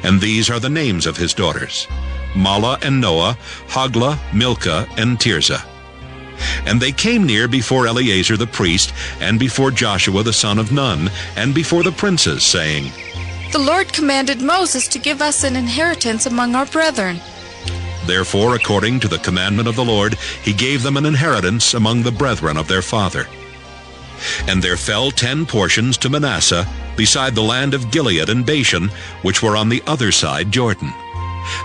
And these are the names of his daughters: Mahlah and Noah, Hoglah, Milcah, and Tirzah. And they came near before Eleazar the priest, and before Joshua the son of Nun, and before the princes, saying, The Lord commanded Moses to give us an inheritance among our brethren. Therefore, according to the commandment of the Lord, he gave them an inheritance among the brethren of their father. And there fell 10 portions to Manasseh, beside the land of Gilead and Bashan, which were on the other side Jordan,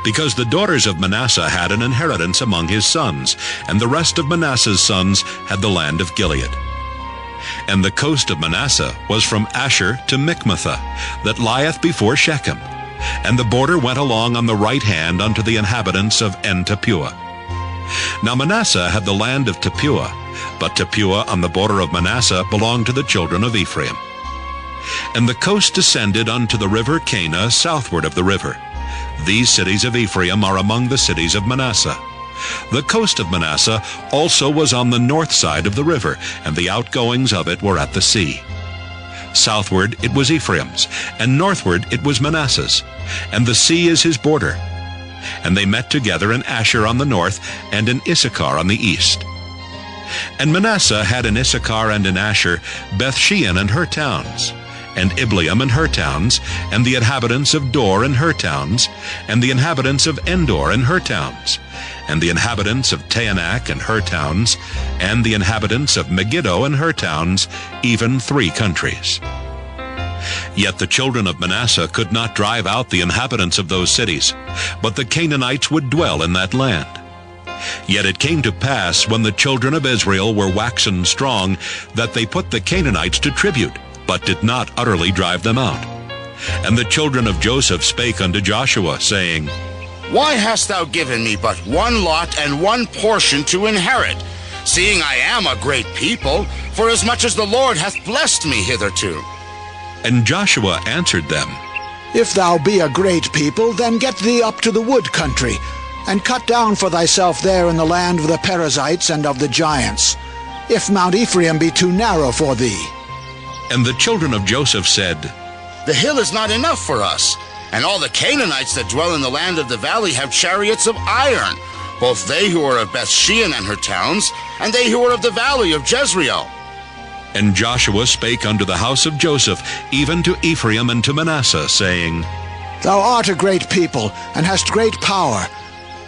because the daughters of Manasseh had an inheritance among his sons, and the rest of Manasseh's sons had the land of Gilead. And the coast of Manasseh was from Asher to Michmethah, that lieth before Shechem, and the border went along on the right hand unto the inhabitants of En-Tappuah. Now Manasseh had the land of Tappuah, but Tappuah on the border of Manasseh belonged to the children of Ephraim. And the coast descended unto the river Cana southward of the river. These cities of Ephraim are among the cities of Manasseh. The coast of Manasseh also was on the north side of the river, and the outgoings of it were at the sea. Southward it was Ephraim's, and northward it was Manasseh's, and the sea is his border. And they met together in Asher on the north, and in Issachar on the east. And Manasseh had in Issachar and in Asher Bethshean and her towns, and Ibleam and her towns, and the inhabitants of Dor and her towns, and the inhabitants of Endor and her towns, and the inhabitants of Taanach and her towns, and the inhabitants of Megiddo and her towns, even 3 countries. Yet the children of Manasseh could not drive out the inhabitants of those cities, but the Canaanites would dwell in that land. Yet it came to pass, when the children of Israel were waxen strong, that they put the Canaanites to tribute, but did not utterly drive them out. And the children of Joseph spake unto Joshua, saying, Why hast thou given me but 1 lot and 1 portion to inherit, seeing I am a great people, forasmuch as the Lord hath blessed me hitherto? And Joshua answered them, If thou be a great people, then get thee up to the wood country, and cut down for thyself there in the land of the Perizzites and of the giants. if Mount Ephraim be too narrow for thee. And the children of Joseph said, The hill is not enough for us, and all the Canaanites that dwell in the land of the valley have chariots of iron, both they who are of Bethshean and her towns, and they who are of the valley of Jezreel. And Joshua spake unto the house of Joseph, even to Ephraim and to Manasseh, saying, Thou art a great people, and hast great power.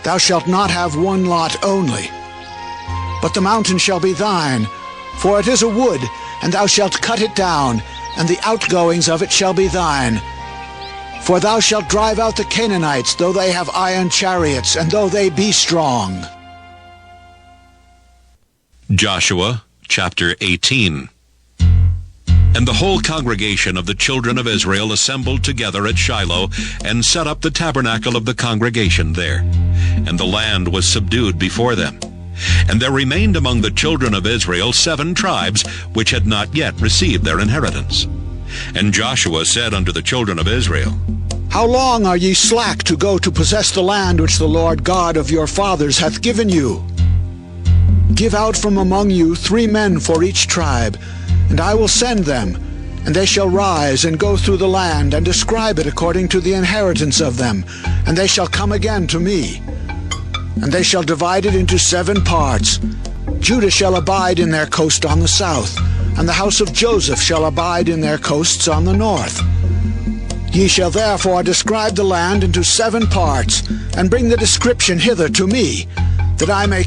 Thou shalt not have one lot only. But the mountain shall be thine, for it is a wood, and thou shalt cut it down, and the outgoings of it shall be thine. For thou shalt drive out the Canaanites, though they have iron chariots, and though they be strong. Joshua chapter 18. And the whole congregation of the children of Israel assembled together at Shiloh, and set up the tabernacle of the congregation there. And the land was subdued before them. And there remained among the children of Israel 7 tribes, which had not yet received their inheritance. And Joshua said unto the children of Israel, How long are ye slack to go to possess the land which the Lord God of your fathers hath given you? Give out from among you 3 men for each tribe, and I will send them, and they shall rise and go through the land, and describe it according to the inheritance of them, and they shall come again to me. And they shall divide it into 7 parts. Judah shall abide in their coast on the south, and the house of Joseph shall abide in their coasts on the north. Ye shall therefore describe the land into 7 parts, and bring the description hither to me, that I may